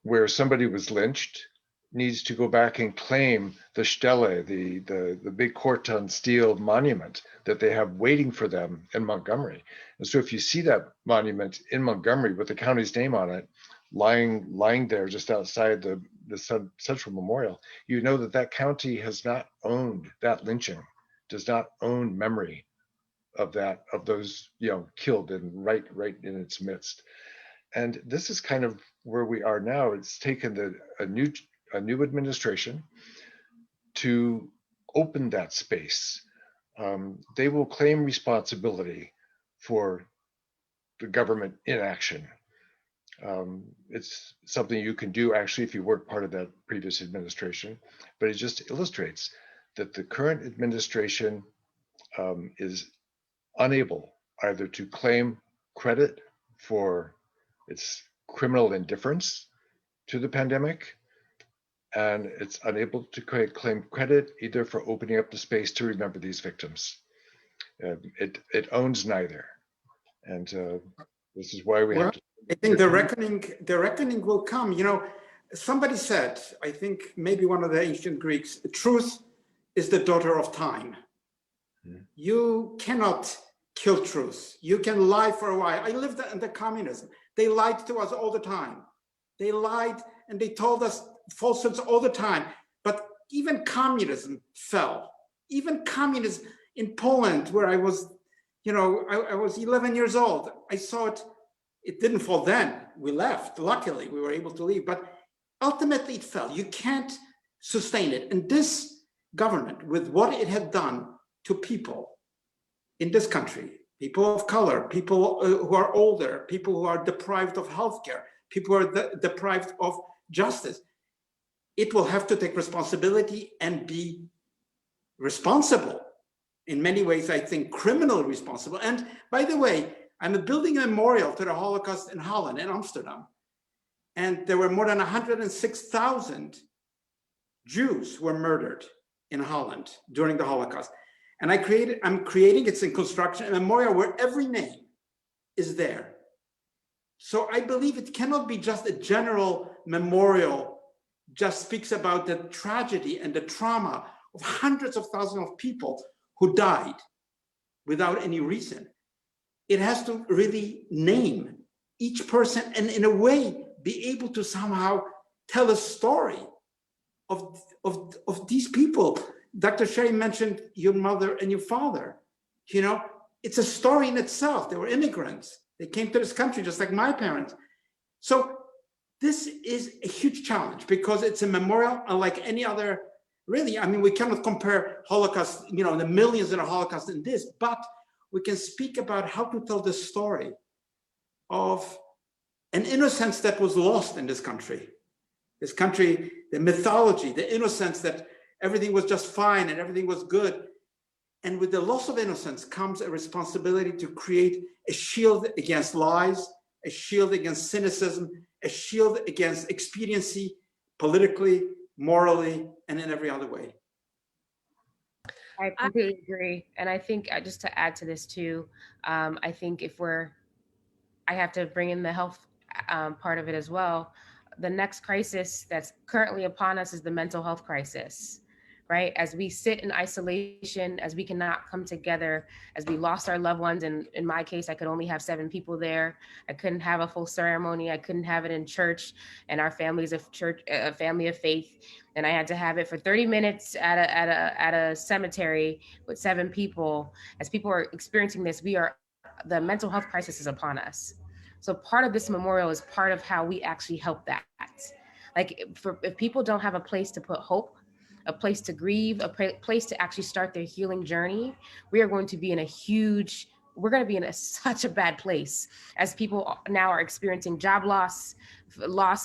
where somebody was lynched needs to go back and claim the Stele, the big corton steel monument that they have waiting for them in Montgomery. And so if you see that monument in Montgomery with the county's name on it, lying there just outside the Central Memorial, you know that that county has not owned that lynching, does not own memory of those killed and right in its midst. And this is kind of where we are now. It's taken a new administration to open that space. They will claim responsibility for the government inaction. It's something you can do actually if you weren't part of that previous administration, but it just illustrates that the current administration is unable either to claim credit for its criminal indifference to the pandemic, and it's unable to claim credit either for opening up the space to remember these victims. It owns neither, and this is why we have to. I think the reckoning will come. Somebody said, I think maybe one of the ancient Greeks, truth is the daughter of time. You cannot kill truth. You can lie for a while. I lived under communism. They lied to us all the time. They lied and they told us falsehoods all the time. But even communism fell. Even communism in Poland, where I was, I was 11 years old. I saw it. It didn't fall then. We left. Luckily, we were able to leave. But ultimately, it fell. You can't sustain it. And this government, with what it had done to people in this country, people of color, people who are older, people who are deprived of healthcare, people who are deprived of justice, it will have to take responsibility and be responsible. In many ways, I think criminally responsible. And by the way, I'm building a memorial to the Holocaust in Holland, in Amsterdam. And there were more than 106,000 Jews who were murdered in Holland during the Holocaust. And I'm creating, it's in construction, a memorial where every name is there. So I believe it cannot be just a general memorial, just speaks about the tragedy and the trauma of hundreds of thousands of people who died without any reason. It has to really name each person and in a way be able to somehow tell a story of these people. Dr. Sherry mentioned your mother and your father. It's a story in itself. They were immigrants. They came to this country just like my parents. So this is a huge challenge because it's a memorial unlike any other, really. I mean, we cannot compare Holocaust, you know, the millions in a Holocaust in this, but we can speak about how to tell the story of an innocence that was lost in this country. This country, the mythology, the innocence that everything was just fine and everything was good. And with the loss of innocence comes a responsibility to create a shield against lies, a shield against cynicism, a shield against expediency, politically, morally, and in every other way. I completely agree. And I think just to add to this too, I think I have to bring in the health part of it as well. The next crisis that's currently upon us is the mental health crisis, right? As we sit in isolation, as we cannot come together, as we lost our loved ones. And in my case, I could only have 7 people there. I couldn't have a full ceremony. I couldn't have it in church. And our family's a family of faith. And I had to have it for 30 minutes at a cemetery with 7 people. As people are experiencing this, the mental health crisis is upon us. So part of this memorial is part of how we actually help that. Like if people don't have a place to put hope, a place to grieve, a place to actually start their healing journey, we are going to be in such a bad place as people now are experiencing job loss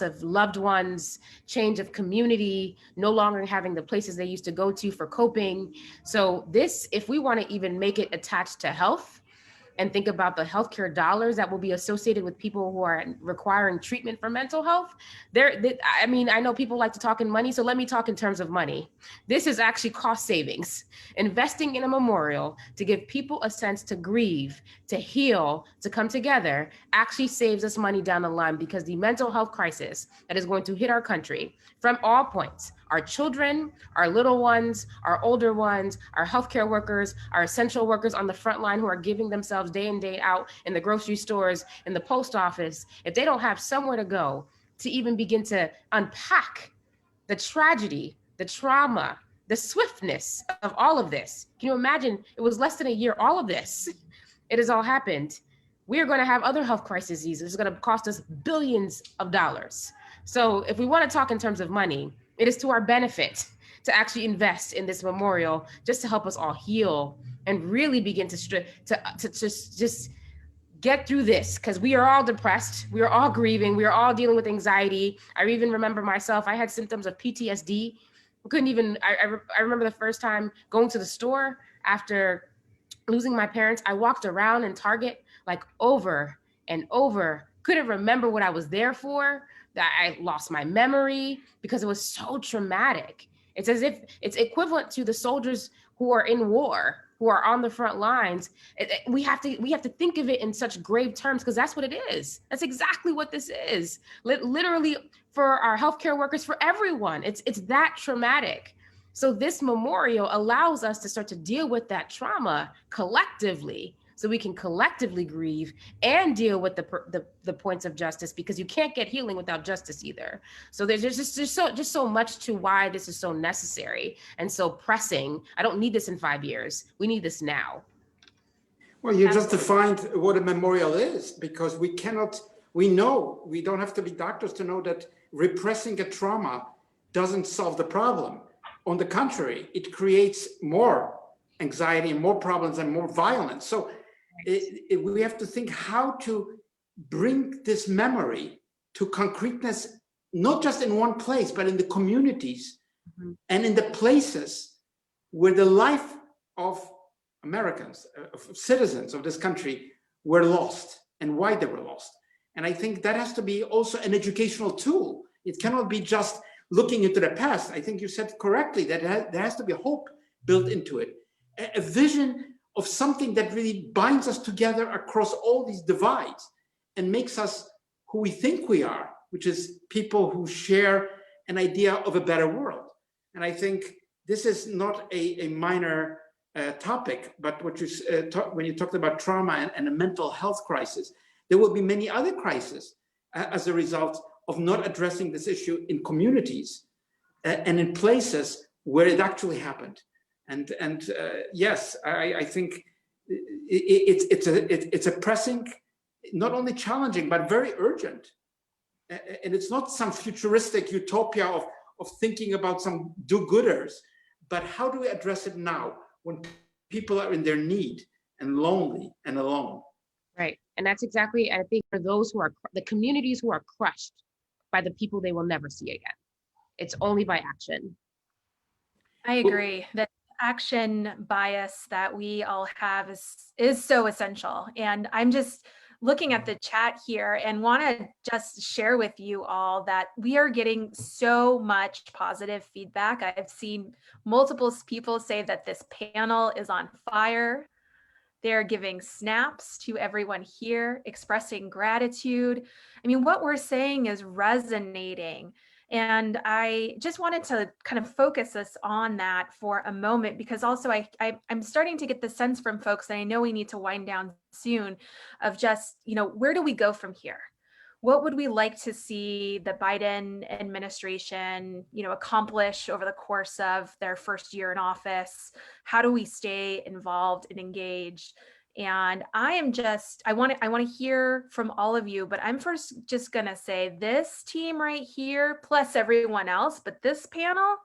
of loved ones, change of community, no longer having the places they used to go to for coping. So if we want to even make it attached to health, and think about the healthcare dollars that will be associated with people who are requiring treatment for mental health. I mean, I know people like to talk in money, so let me talk in terms of money. This is actually cost savings. Investing in a memorial to give people a sense to grieve, to heal, to come together actually saves us money down the line, because the mental health crisis that is going to hit our country from all points, our children, our little ones, our older ones, our healthcare workers, our essential workers on the front line who are giving themselves day in, day out in the grocery stores, in the post office, if they don't have somewhere to go to even begin to unpack the tragedy, the trauma, the swiftness of all of this. Can you imagine? It was less than a year, all of this, it has all happened. We are going to have other health crises. It's going to cost us billions of dollars. So if we want to talk in terms of money, it is to our benefit to actually invest in this memorial just to help us all heal and really begin to just get through this, because we are all depressed. We are all grieving. We are all dealing with anxiety. I even remember myself, I had symptoms of Ptsd. I remember the first time going to the store after losing my parents. I walked around in Target like over and over, couldn't remember what I was there for, that I lost my memory because it was so traumatic. It's as if it's equivalent to the soldiers who are in war, who are on the front lines. We have to think of it in such grave terms, because that's what it is. That's exactly what this is. Literally for our healthcare workers, for everyone, it's that traumatic. So this memorial allows us to start to deal with that trauma collectively, so we can collectively grieve and deal with the points of justice, because you can't get healing without justice either. So there's just so much to why this is so necessary and so pressing. I don't need this in 5 years. We need this now. Well, you just defined what a memorial is, because we don't have to be doctors to know that repressing a trauma doesn't solve the problem. On the contrary, it creates more anxiety and more problems and more violence. So we have to think how to bring this memory to concreteness, not just in one place, but in the communities and in the places where the life of Americans, of citizens of this country were lost and why they were lost. And I think that has to be also an educational tool. It cannot be just looking into the past. I think you said correctly that there has to be hope built into it, a vision of something that really binds us together across all these divides and makes us who we think we are, which is people who share an idea of a better world. And I think this is not a minor topic, but what you when you talked about trauma and a mental health crisis, there will be many other crises as a result of not addressing this issue in communities and in places where it actually happened. And yes, I think it's a pressing, not only challenging, but very urgent and it's not some futuristic utopia of thinking about some do-gooders, but how do we address it now when people are in their need and lonely and alone? Right. And that's exactly, I think, for those who are, the communities who are crushed by the people they will never see again. It's only by action. I agree that action bias that we all have is so essential. And I'm just looking at the chat here and want to just share with you all that we are getting so much positive feedback. I've seen multiple people say that this panel is on fire. They're giving snaps to everyone here, expressing gratitude. I mean, what we're saying is resonating. And I just wanted to kind of focus us on that for a moment, because also I'm starting to get the sense from folks, and I know we need to wind down soon, of just, where do we go from here? What would we like to see the Biden administration, accomplish over the course of their first year in office? How do we stay involved and engaged? And I want to hear from all of you, but I'm first just going to say this team right here, plus everyone else, but this panel,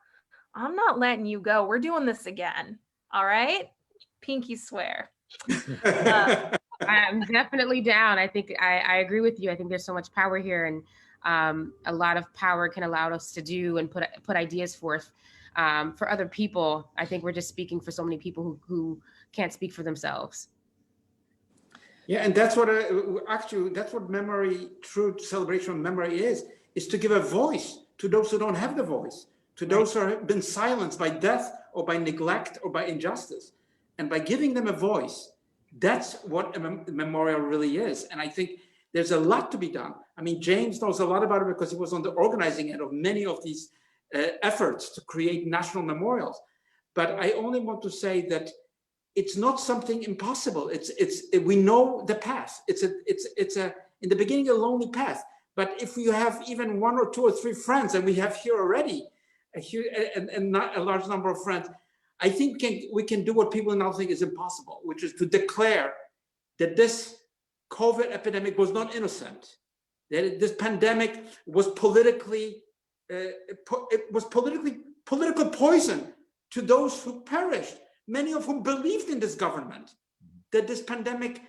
I'm not letting you go. We're doing this again. All right? Pinky swear. I'm definitely down. I think I agree with you. I think there's so much power here, and a lot of power can allow us to do and put ideas forth for other people. I think we're just speaking for so many people who can't speak for themselves. Yeah, and that's what that's what memory, true celebration of memory is to give a voice to those who don't have the voice, to those who have been silenced by death or by neglect or by injustice. And by giving them a voice, that's what a memorial really is. And I think there's a lot to be done. I mean, James knows a lot about it because he was on the organizing end of many of these efforts to create national memorials. But I only want to say that it's not something impossible. We know the path. It's in the beginning a lonely path. But if you have even one or two or three friends, and we have here already not a large number of friends, I think we can do what people now think is impossible, which is to declare that this COVID epidemic was not innocent, that this pandemic was political poison to those who perished, many of whom believed in this government, that this pandemic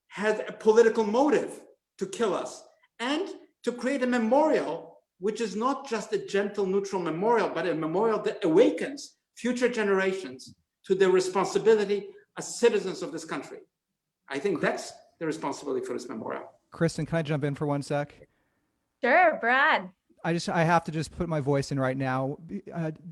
had a political motive to kill us, and to create a memorial, which is not just a gentle, neutral memorial, but a memorial that awakens future generations to their responsibility as citizens of this country. I think that's the responsibility for this memorial. Kristin, can I jump in for 1 sec? Sure, Brad. I have to just put my voice in right now.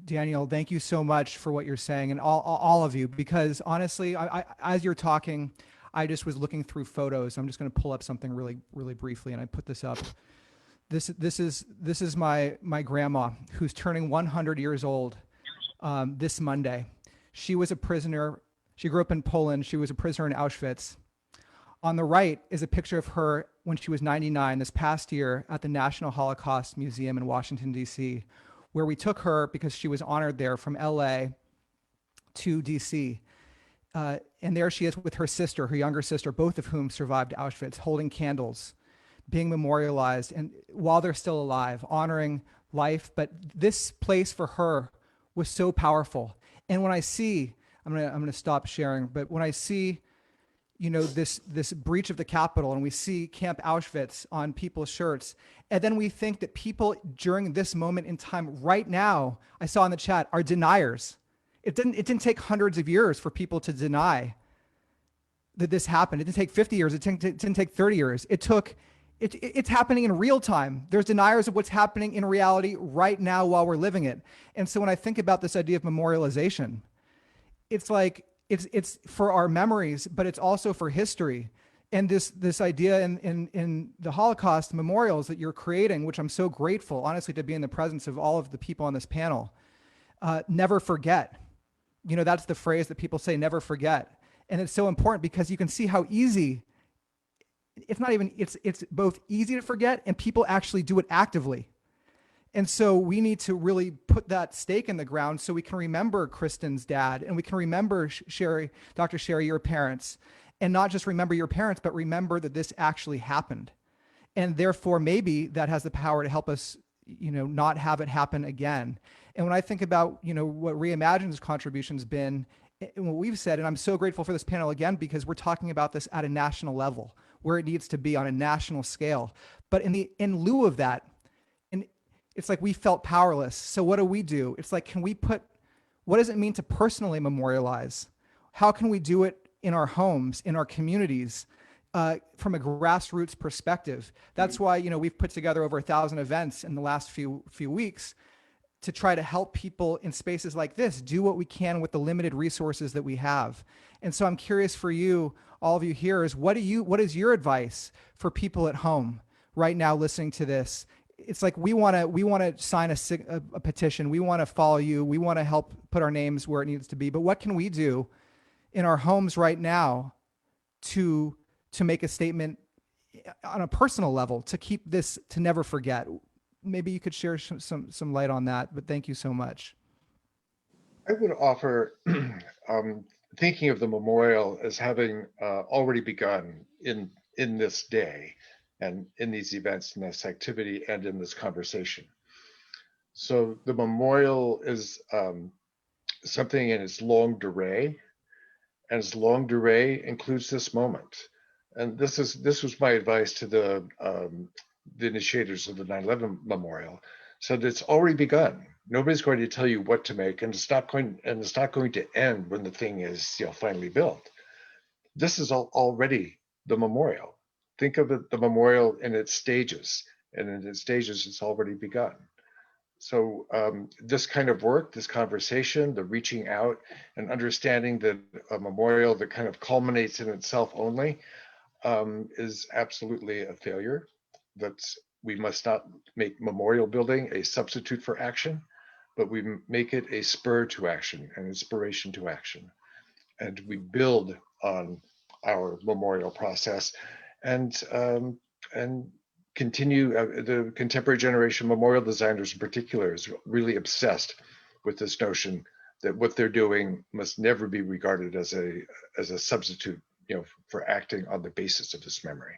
Daniel, thank you so much for what you're saying, and all of you, because honestly, as you're talking, I just was looking through photos. I'm just going to pull up something really, really briefly, and I put this up. This is my grandma, who's turning 100 years old this Monday. She was a prisoner. She grew up in Poland. She was a prisoner in Auschwitz. On the right is a picture of her when she was 99 this past year at the National Holocaust Museum in Washington, D.C., where we took her because she was honored there from L.A. to D.C. And there she is with her sister, her younger sister, both of whom survived Auschwitz, holding candles, being memorialized, and while they're still alive, honoring life. But this place for her was so powerful. And when I see, I'm gonna stop sharing, but when I see, this breach of the Capitol, and we see Camp Auschwitz on people's shirts, and then we think that people during this moment in time right now, I saw in the chat, are deniers. It didn't take hundreds of years for people to deny that this happened. It didn't take 50 years. It didn't take 30 years. It's happening in real time. There's deniers of what's happening in reality right now while we're living it. And so when I think about this idea of memorialization, it's like, it's for our memories, but it's also for history. And this idea in the Holocaust memorials that you're creating, which I'm so grateful, honestly, to be in the presence of all of the people on this panel, never forget. That's the phrase that people say, never forget. And it's so important because you can see how easy, it's both easy to forget and people actually do it actively. And so we need to really put that stake in the ground so we can remember Kristin's dad, and we can remember Sherry, Dr. Sherry, your parents, and not just remember your parents, but remember that this actually happened. And therefore, maybe that has the power to help us, not have it happen again. And when I think about, what ReImagine's contribution's been, and what we've said, and I'm so grateful for this panel again, because we're talking about this at a national level, where it needs to be on a national scale. But in lieu of that, and it's like we felt powerless. So what do? It's like, what does it mean to personally memorialize? How can we do it in our homes, in our communities, from a grassroots perspective? That's why, we've put together over 1,000 events in the last few weeks to try to help people in spaces like this do what we can with the limited resources that we have. And so I'm curious for you, all of you here, is what is your advice for people at home right now listening to this? It's like we want to sign a petition. We want to follow you. We want to help put our names where it needs to be. But what can we do in our homes right now to make a statement on a personal level, to keep this, to never forget? Maybe you could share some light on that, but thank you so much. I would offer thinking of the memorial as having already begun in this day and in these events, in this activity, and in this conversation. So the memorial is something in its longue durée, and its longue durée includes this moment. And this was my advice to the initiators of the 9/11 memorial. So that it's already begun. Nobody's going to tell you what to make, and it's not going to end when the thing is finally built. This is already the memorial. Think of it, the memorial in its stages, and in its stages, it's already begun. So this kind of work, this conversation, the reaching out and understanding that a memorial that kind of culminates in itself only is absolutely a failure. We must not make memorial building a substitute for action, but we make it a spur to action, an inspiration to action. And we build on our memorial process and continue. The contemporary generation memorial designers in particular is really obsessed with this notion that what they're doing must never be regarded as a substitute, for acting on the basis of this memory.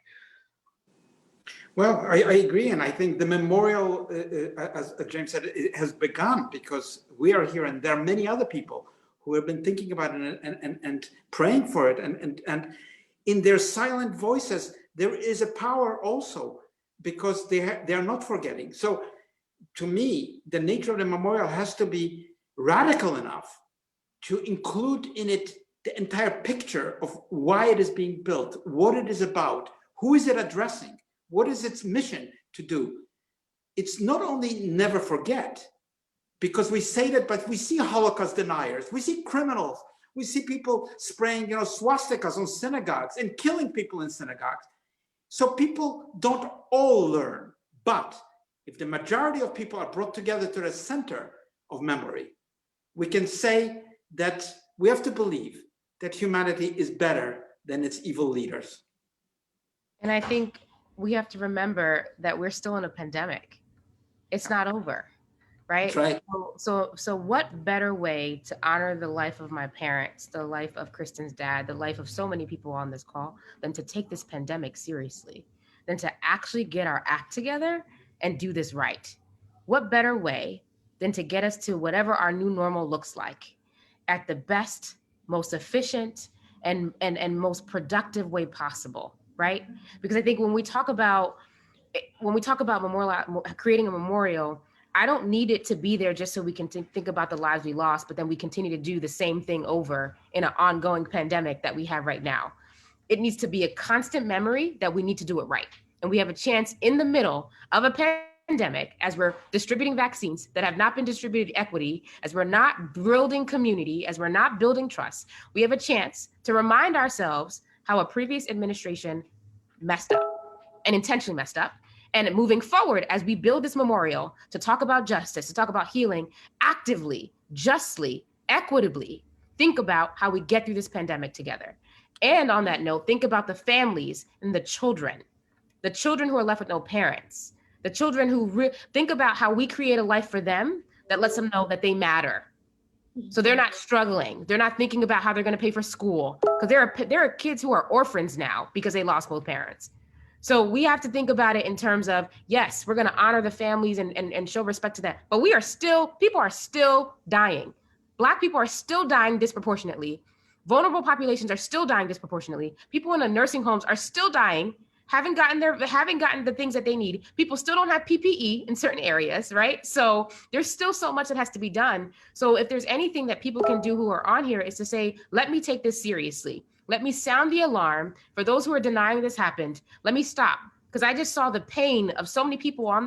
Well, I agree, and I think the memorial, as James said, it has begun because we are here, and there are many other people who have been thinking about it and praying for it, and in their silent voices, there is a power also because they are not forgetting. So, to me, the nature of the memorial has to be radical enough to include in it the entire picture of why it is being built, what it is about, who is it addressing. What is its mission to do? It's not only never forget, because we say that, but we see Holocaust deniers, we see criminals, we see people spraying, swastikas on synagogues and killing people in synagogues. So people don't all learn, but if the majority of people are brought together to the center of memory, we can say that we have to believe that humanity is better than its evil leaders. And I think we have to remember that we're still in a pandemic. It's not over, right? That's right. So what better way to honor the life of my parents, the life of Kristin's dad, the life of so many people on this call, than to take this pandemic seriously, than to actually get our act together and do this right? What better way than to get us to whatever our new normal looks like at the best, most efficient, and most productive way possible, right? Because I think when we talk about memorial, creating a memorial, I don't need it to be there just so we can think about the lives we lost, but then we continue to do the same thing over in an ongoing pandemic that we have right now. It needs to be a constant memory that we need to do it right. And we have a chance in the middle of a pandemic, as we're distributing vaccines that have not been distributed equity, as we're not building community, as we're not building trust, we have a chance to remind ourselves how a previous administration messed up and intentionally messed up. And moving forward, as we build this memorial to talk about justice, to talk about healing, actively, justly, equitably, think about how we get through this pandemic together. And on that note, think about the families and the children who are left with no parents, the children who think about how we create a life for them that lets them know that they matter. So they're not struggling. They're not thinking about how they're going to pay for school, because there are kids who are orphans now because they lost both parents. So we have to think about it in terms of, yes, we're going to honor the families and show respect to that. But people are still dying. Black people are still dying disproportionately. Vulnerable populations are still dying disproportionately. People in the nursing homes are still dying, haven't gotten the things that they need. People still don't have PPE in certain areas, right? So there's still so much that has to be done. So if there's anything that people can do who are on here is to say, let me take this seriously. Let me sound the alarm for those who are denying this happened. Let me stop, because I just saw the pain of so many people in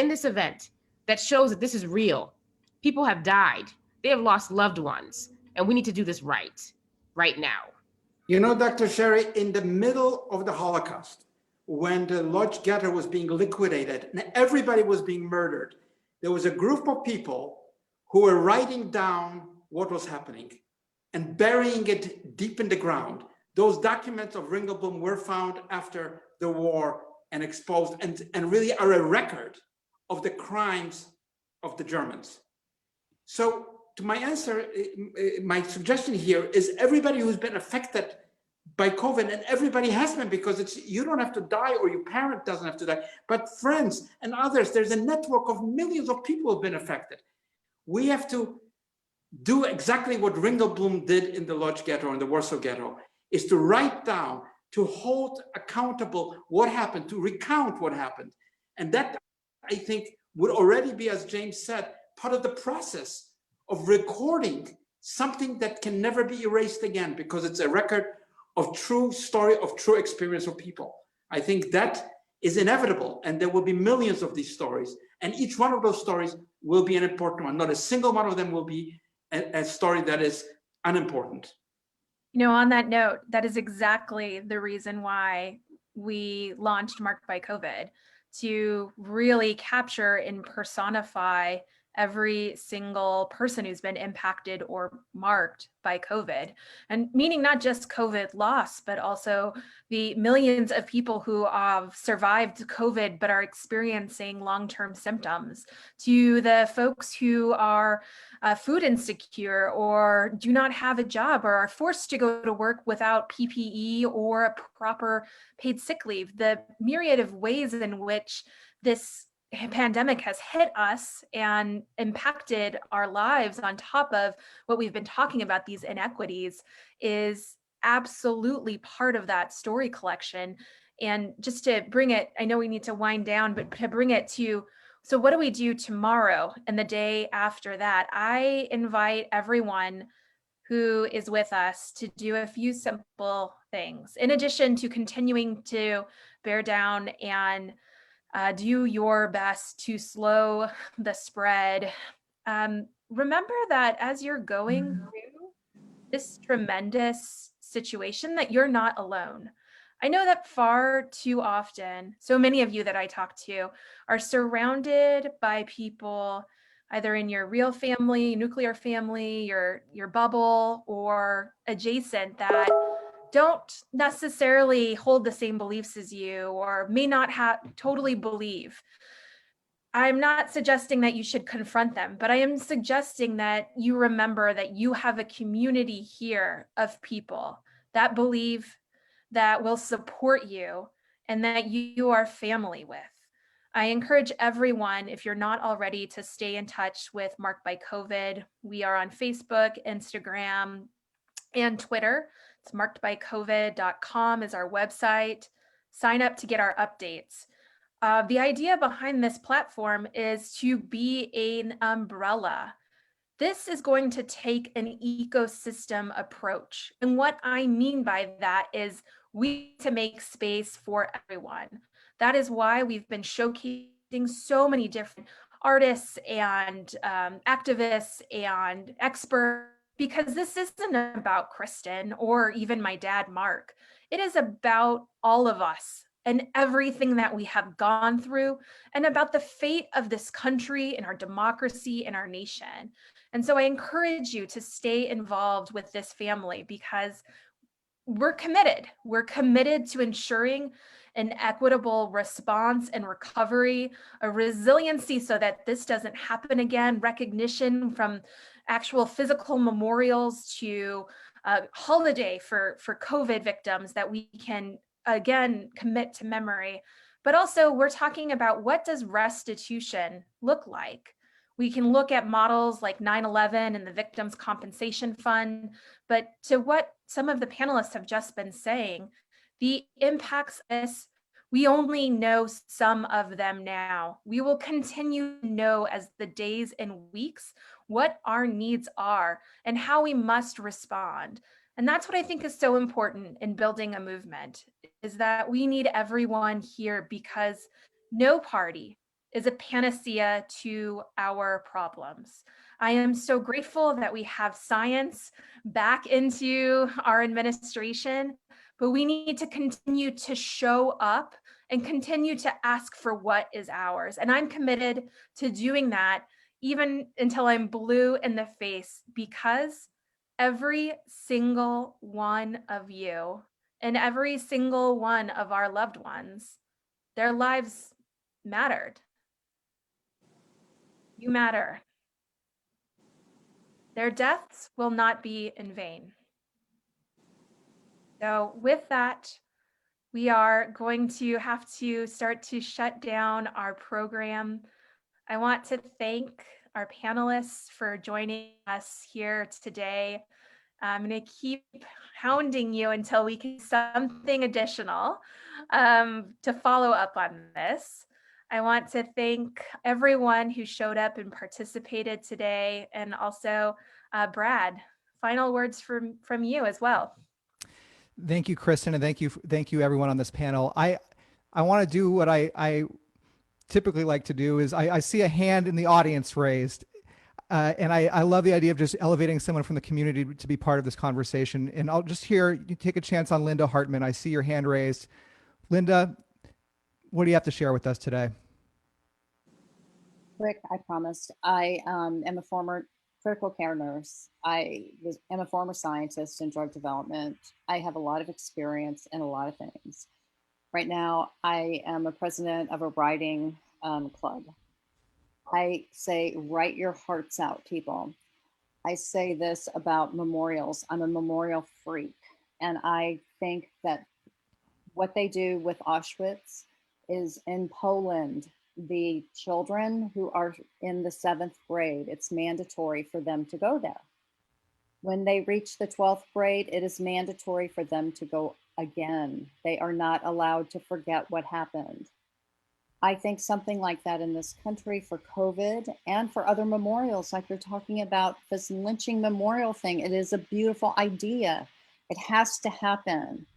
this event that shows that this is real. People have died. They have lost loved ones, and we need to do this right now. You know, Dr. Sherry, in the middle of the Holocaust, when the Lodz ghetto was being liquidated and everybody was being murdered, there was a group of people who were writing down what was happening and burying it deep in the ground. Those documents of Ringelblum were found after the war and exposed and really are a record of the crimes of the Germans. So to my answer, my suggestion here is everybody who's been affected by COVID, and everybody has been, because you don't have to die or your parent doesn't have to die, but friends and others, there's a network of millions of people who have been affected. We have to do exactly what Ringelblum did in the Lodz ghetto and the Warsaw ghetto, is to write down, to hold accountable what happened, to recount what happened. And that, I think, would already be, as James said, part of the process of recording something that can never be erased again, because it's a record of true story, of true experience of people. I think that is inevitable, and there will be millions of these stories, and each one of those stories will be an important one. Not a single one of them will be a story that is unimportant. You know, on that note, that is exactly the reason why we launched Marked by COVID, to really capture and personify every single person who's been impacted or marked by COVID, and meaning not just COVID loss, but also the millions of people who have survived COVID but are experiencing long-term symptoms, to the folks who are food insecure or do not have a job or are forced to go to work without PPE or a proper paid sick leave. The myriad of ways in which this pandemic has hit us and impacted our lives, on top of what we've been talking about, these inequities, is absolutely part of that story collection. And just to bring it, I know we need to wind down, but to bring it to, so what do we do tomorrow and the day after that? I invite everyone who is with us to do a few simple things, in addition to continuing to bear down and do your best to slow the spread. Remember that as you're going through this tremendous situation, that you're not alone. I know that far too often, so many of you that I talk to are surrounded by people either in your real family, nuclear family, your bubble, or adjacent, that don't necessarily hold the same beliefs as you or may not totally believe. I'm not suggesting that you should confront them, but I am suggesting that you remember that you have a community here of people that believe, that will support you, and that you are family with. I encourage everyone, if you're not already, to stay in touch with Marked by COVID. We are on Facebook, Instagram, and Twitter. It's markedbycovid.com is our website. Sign up to get our updates. The idea behind this platform is to be an umbrella. This is going to take an ecosystem approach. And what I mean by that is we need to make space for everyone. That is why we've been showcasing so many different artists and activists and experts, because this isn't about Kristin or even my dad, Mark. It is about all of us and everything that we have gone through, and about the fate of this country and our democracy and our nation. And so I encourage you to stay involved with this family, because we're committed. We're committed to ensuring an equitable response and recovery, a resiliency so that this doesn't happen again, recognition from actual physical memorials to a holiday for COVID victims, that we can again, commit to memory. But also we're talking about, what does restitution look like? We can look at models like 9/11 and the Victims' Compensation Fund, but to what some of the panelists have just been saying, the impacts of this, we only know some of them now. We will continue to know as the days and weeks what our needs are and how we must respond. And that's what I think is so important in building a movement, is that we need everyone here, because no party is a panacea to our problems. I am so grateful that we have science back into our administration, but we need to continue to show up and continue to ask for what is ours. And I'm committed to doing that even until I'm blue in the face, because every single one of you and every single one of our loved ones, their lives mattered. You matter. Their deaths will not be in vain. So with that, we are going to have to start to shut down our program. I want to thank our panelists for joining us here today. I'm going to keep hounding you until we can do something additional to follow up on this. I want to thank everyone who showed up and participated today, and also Brad, final words from you as well. Thank you, Kristin, and thank you everyone on this panel. I want to do what I typically like to do, is I see a hand in the audience raised. And I love the idea of just elevating someone from the community to be part of this conversation. And I'll just you take a chance on Linda Hartman. I see your hand raised. Linda, what do you have to share with us today? Rick, I promised. I am a former critical care nurse. am a former scientist in drug development. I have a lot of experience in a lot of things. Right now, I am a president of a writing club. I say, write your hearts out, people. I say this about memorials. I'm a memorial freak. And I think that what they do with Auschwitz is, in Poland, the children who are in the 7th grade, it's mandatory for them to go there. When they reach the 12th grade, it is mandatory for them to go again. They are not allowed to forget what happened. I think something like that in this country for COVID and for other memorials, like you're talking about this lynching memorial thing, it is a beautiful idea. It has to happen.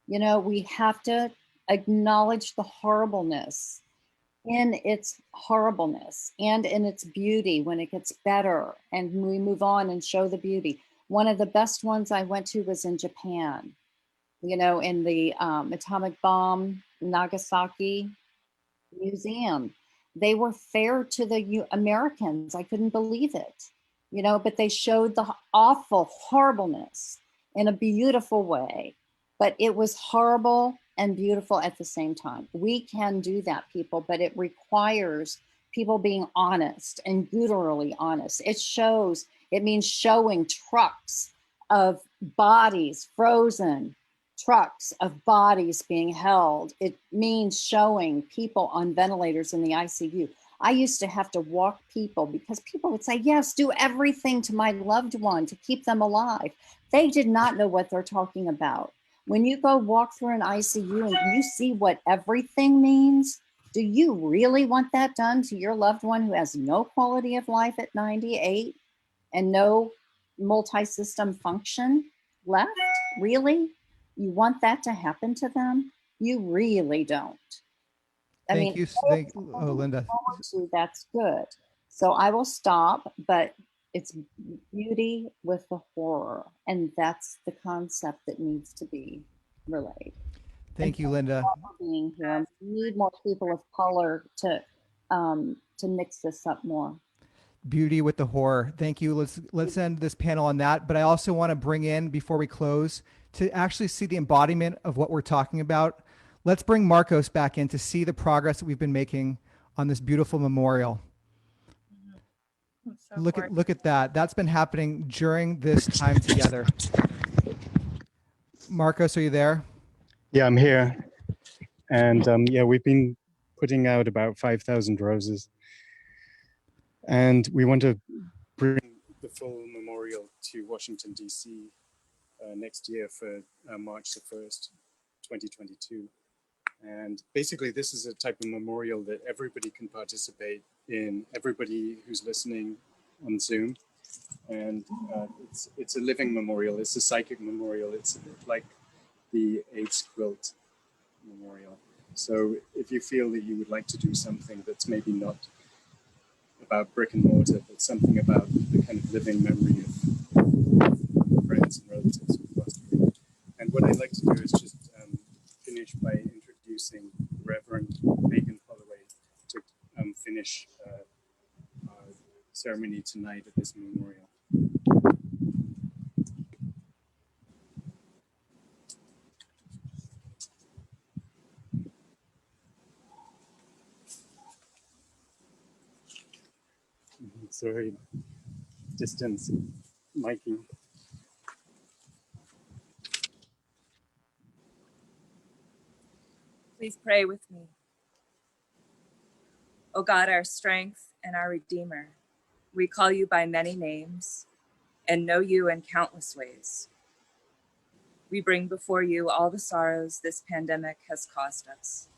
You know, we have to acknowledge the horribleness in its horribleness and in its beauty when it gets better and we move on and show the beauty. One of the best ones I went to was in Japan, you know, in the atomic bomb, Nagasaki museum. They were fair to the Americans. I couldn't believe it, you know, but they showed the awful horribleness in a beautiful way. But it was horrible and beautiful at the same time. We can do that, people, but it requires people being honest and gutturally honest. It means showing trucks of bodies frozen, trucks of bodies being held. It means showing people on ventilators in the ICU. I used to have to walk people because people would say, yes, do everything to my loved one to keep them alive. They did not know what they're talking about. When you go walk through an ICU and you see what everything means, do you really want that done to your loved one who has no quality of life at 98 and no multi-system function left? Really? You want that to happen to them? You really don't. Thank you. Oh, Linda. That's good. So I will stop, but it's beauty with the horror. And that's the concept that needs to be relayed. Thank you, Linda. For being here. We need more people of color to mix this up more. Beauty with the horror. Thank you. Let's end this panel on that. But I also want to bring in, before we close, to actually see the embodiment of what we're talking about. Let's bring Marcos back in to see the progress that we've been making on this beautiful memorial. So look at that. That's been happening during this time together. Marcos, are you there? Yeah, I'm here. And yeah, we've been putting out about 5,000 roses. And we want to bring the full memorial to Washington, D.C. Next year for March the 1st, 2022. And basically, this is a type of memorial that everybody can participate in, everybody who's listening on Zoom. And it's a living memorial, it's a psychic memorial, it's like the AIDS quilt memorial. So if you feel that you would like to do something that's maybe not about brick and mortar, but something about the kind of living memory of friends and relatives who've passed away. And what I'd like to do is just finish by introducing Reverend Megan Holloway to finish our ceremony tonight at this memorial. Sorry, distance, miking. Please pray with me. O God, our strength and our Redeemer, we call you by many names and know you in countless ways. We bring before you all the sorrows this pandemic has caused us.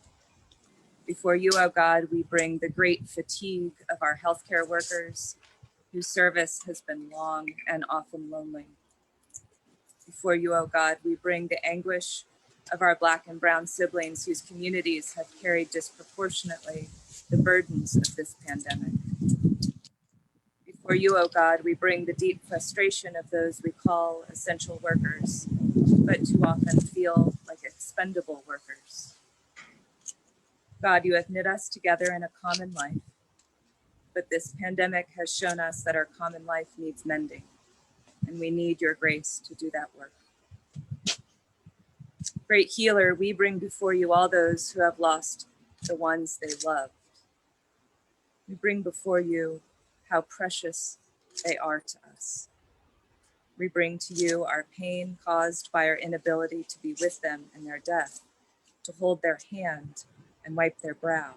Before you, O God, we bring the great fatigue of our healthcare workers, whose service has been long and often lonely. Before you, O God, we bring the anguish of our Black and Brown siblings whose communities have carried disproportionately the burdens of this pandemic. Before you, O God, we bring the deep frustration of those we call essential workers, but too often feel like expendable workers. God, you have knit us together in a common life, but this pandemic has shown us that our common life needs mending, and we need your grace to do that work. Great healer, we bring before you all those who have lost the ones they loved. We bring before you how precious they are to us. We bring to you our pain caused by our inability to be with them in their death, to hold their hand and wipe their brow.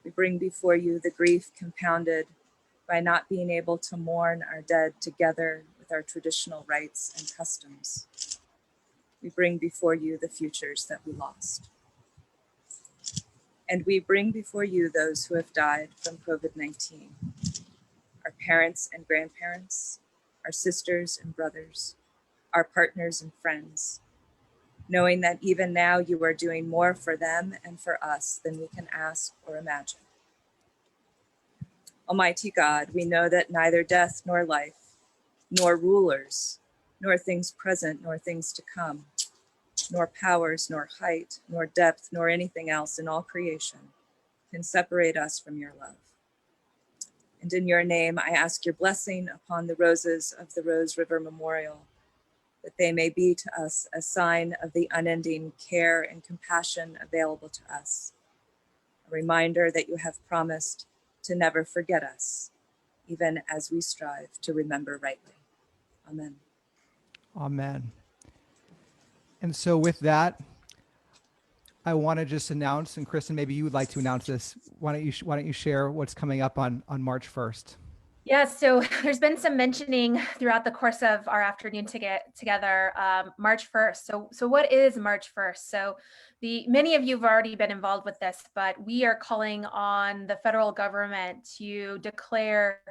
We bring before you the grief compounded by not being able to mourn our dead together with our traditional rites and customs. We bring before you the futures that we lost. And we bring before you those who have died from COVID-19, our parents and grandparents, our sisters and brothers, our partners and friends, knowing that even now you are doing more for them and for us than we can ask or imagine. Almighty God, we know that neither death nor life, nor rulers, nor things present, nor things to come, nor powers, nor height, nor depth, nor anything else in all creation can separate us from your love. And in your name, I ask your blessing upon the roses of the Rose River Memorial, that they may be to us a sign of the unending care and compassion available to us, a reminder that you have promised to never forget us, even as we strive to remember rightly. Amen. Amen. And so with that, I want to just announce, and Kristin, maybe you would like to announce this. Why don't you share what's coming up on March 1st? Yeah, so there's been some mentioning throughout the course of our afternoon together, March 1st. So what is March 1st? So many of you have already been involved with this, but we are calling on the federal government to declare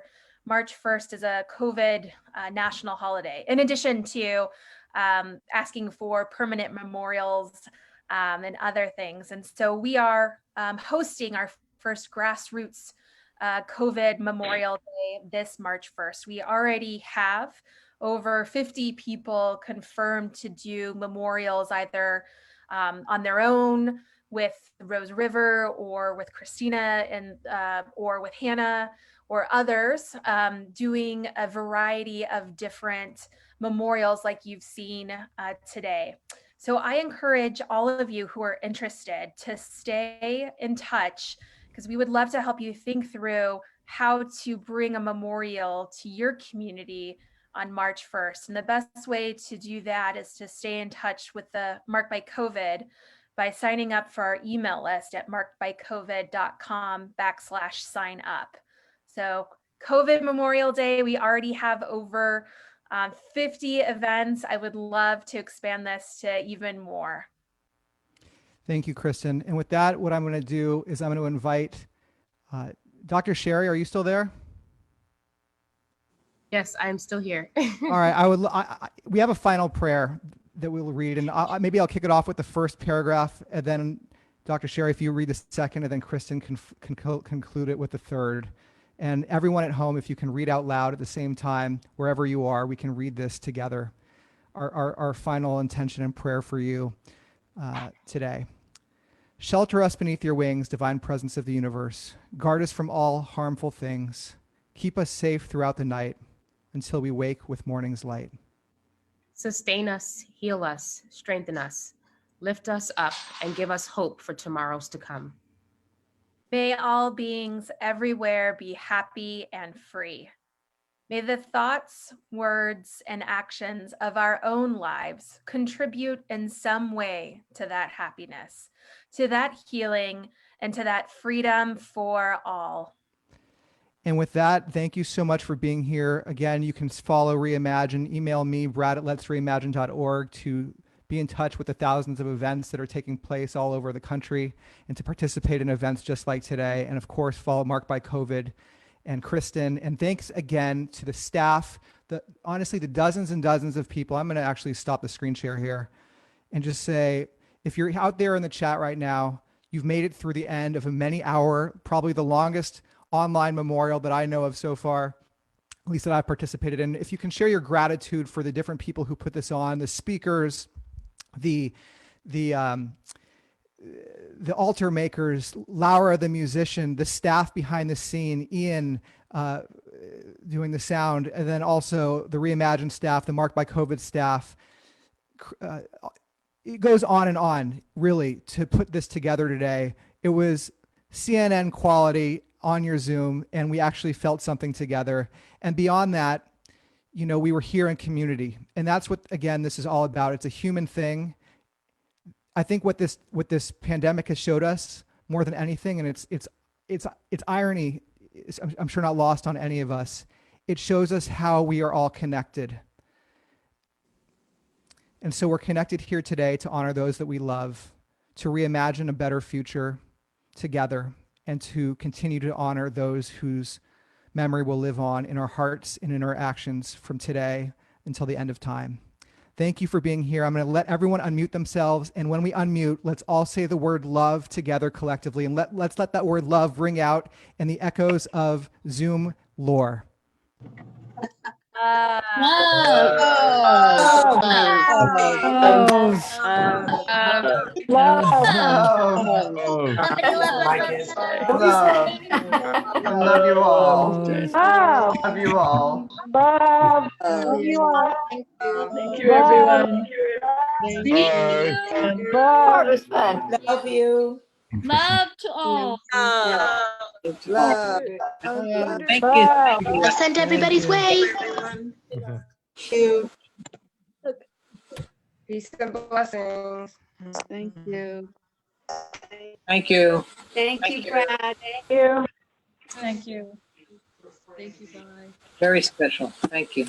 March 1st as a COVID national holiday, in addition to asking for permanent memorials and other things. And so we are hosting our first grassroots COVID Memorial Day this March 1st. We already have over 50 people confirmed to do memorials either on their own with Rose River or with Christina and or with Hannah or others doing a variety of different memorials like you've seen today. So I encourage all of you who are interested to stay in touch, because we would love to help you think through how to bring a memorial to your community on March 1st. And the best way to do that is to stay in touch with the Marked by COVID by signing up for our email list at markedbycovid.com/sign up. So COVID Memorial Day, we already have over 50 events. I would love to expand this to even more. Thank you, Kristin. And with that, what I'm going to do is I'm going to invite Dr. Sherry. Are you still there? Yes, I'm still here. All right. We have a final prayer that we'll read, and maybe I'll kick it off with the first paragraph, and then Dr. Sherry, if you read the second, and then Kristin can conclude it with the third. And everyone at home, if you can read out loud at the same time, wherever you are, we can read this together. Our final intention and prayer for you today. Shelter us beneath your wings, divine presence of the universe. Guard us from all harmful things. Keep us safe throughout the night until we wake with morning's light. Sustain us, heal us, strengthen us, lift us up, and give us hope for tomorrows to come. May all beings everywhere be happy and free. May the thoughts, words, and actions of our own lives contribute in some way to that happiness, to that healing, and to that freedom for all. And with that, thank you so much for being here. Again, you can follow ReImagine. Email me, brad@letsreimagine.org, to be in touch with the thousands of events that are taking place all over the country and to participate in events just like today. And of course, follow Marked by COVID and Kristin. And thanks again to the staff, honestly, the dozens and dozens of people. I'm going to actually stop the screen share here and just say, if you're out there in the chat right now, you've made it through the end of a many-hour, probably the longest online memorial that I know of so far, at least that I've participated in. If you can share your gratitude for the different people who put this on, the speakers, the altar makers, Laura, the musician, the staff behind the scene, Ian doing the sound, and then also the ReImagine staff, the Marked by COVID staff. It goes on, really, to put this together today. It was CNN quality on your Zoom, and we actually felt something together. And beyond that, you know, we were here in community, and that's what, again, this is all about. It's a human thing. I think what this pandemic has showed us more than anything, and it's irony, I'm sure not lost on any of us. It shows us how we are all connected. And so we're connected here today to honor those that we love, to reimagine a better future together, and to continue to honor those whose memory will live on in our hearts and in our actions from today until the end of time. Thank you for being here. I'm going to let everyone unmute themselves. And when we unmute, let's all say the word love together collectively. And let's let that word love ring out in the echoes of Zoom lore. I love you all. Love you all. Love you all. Thank you, everyone. Thank you. Love you. Love to all. Love. Thank you. I'll send everybody's way. Thank you. Peace and blessings. Thank you. Thank you. Thank you, Brad. Thank you. Thank you. Thank you, bye. Very special. Thank you.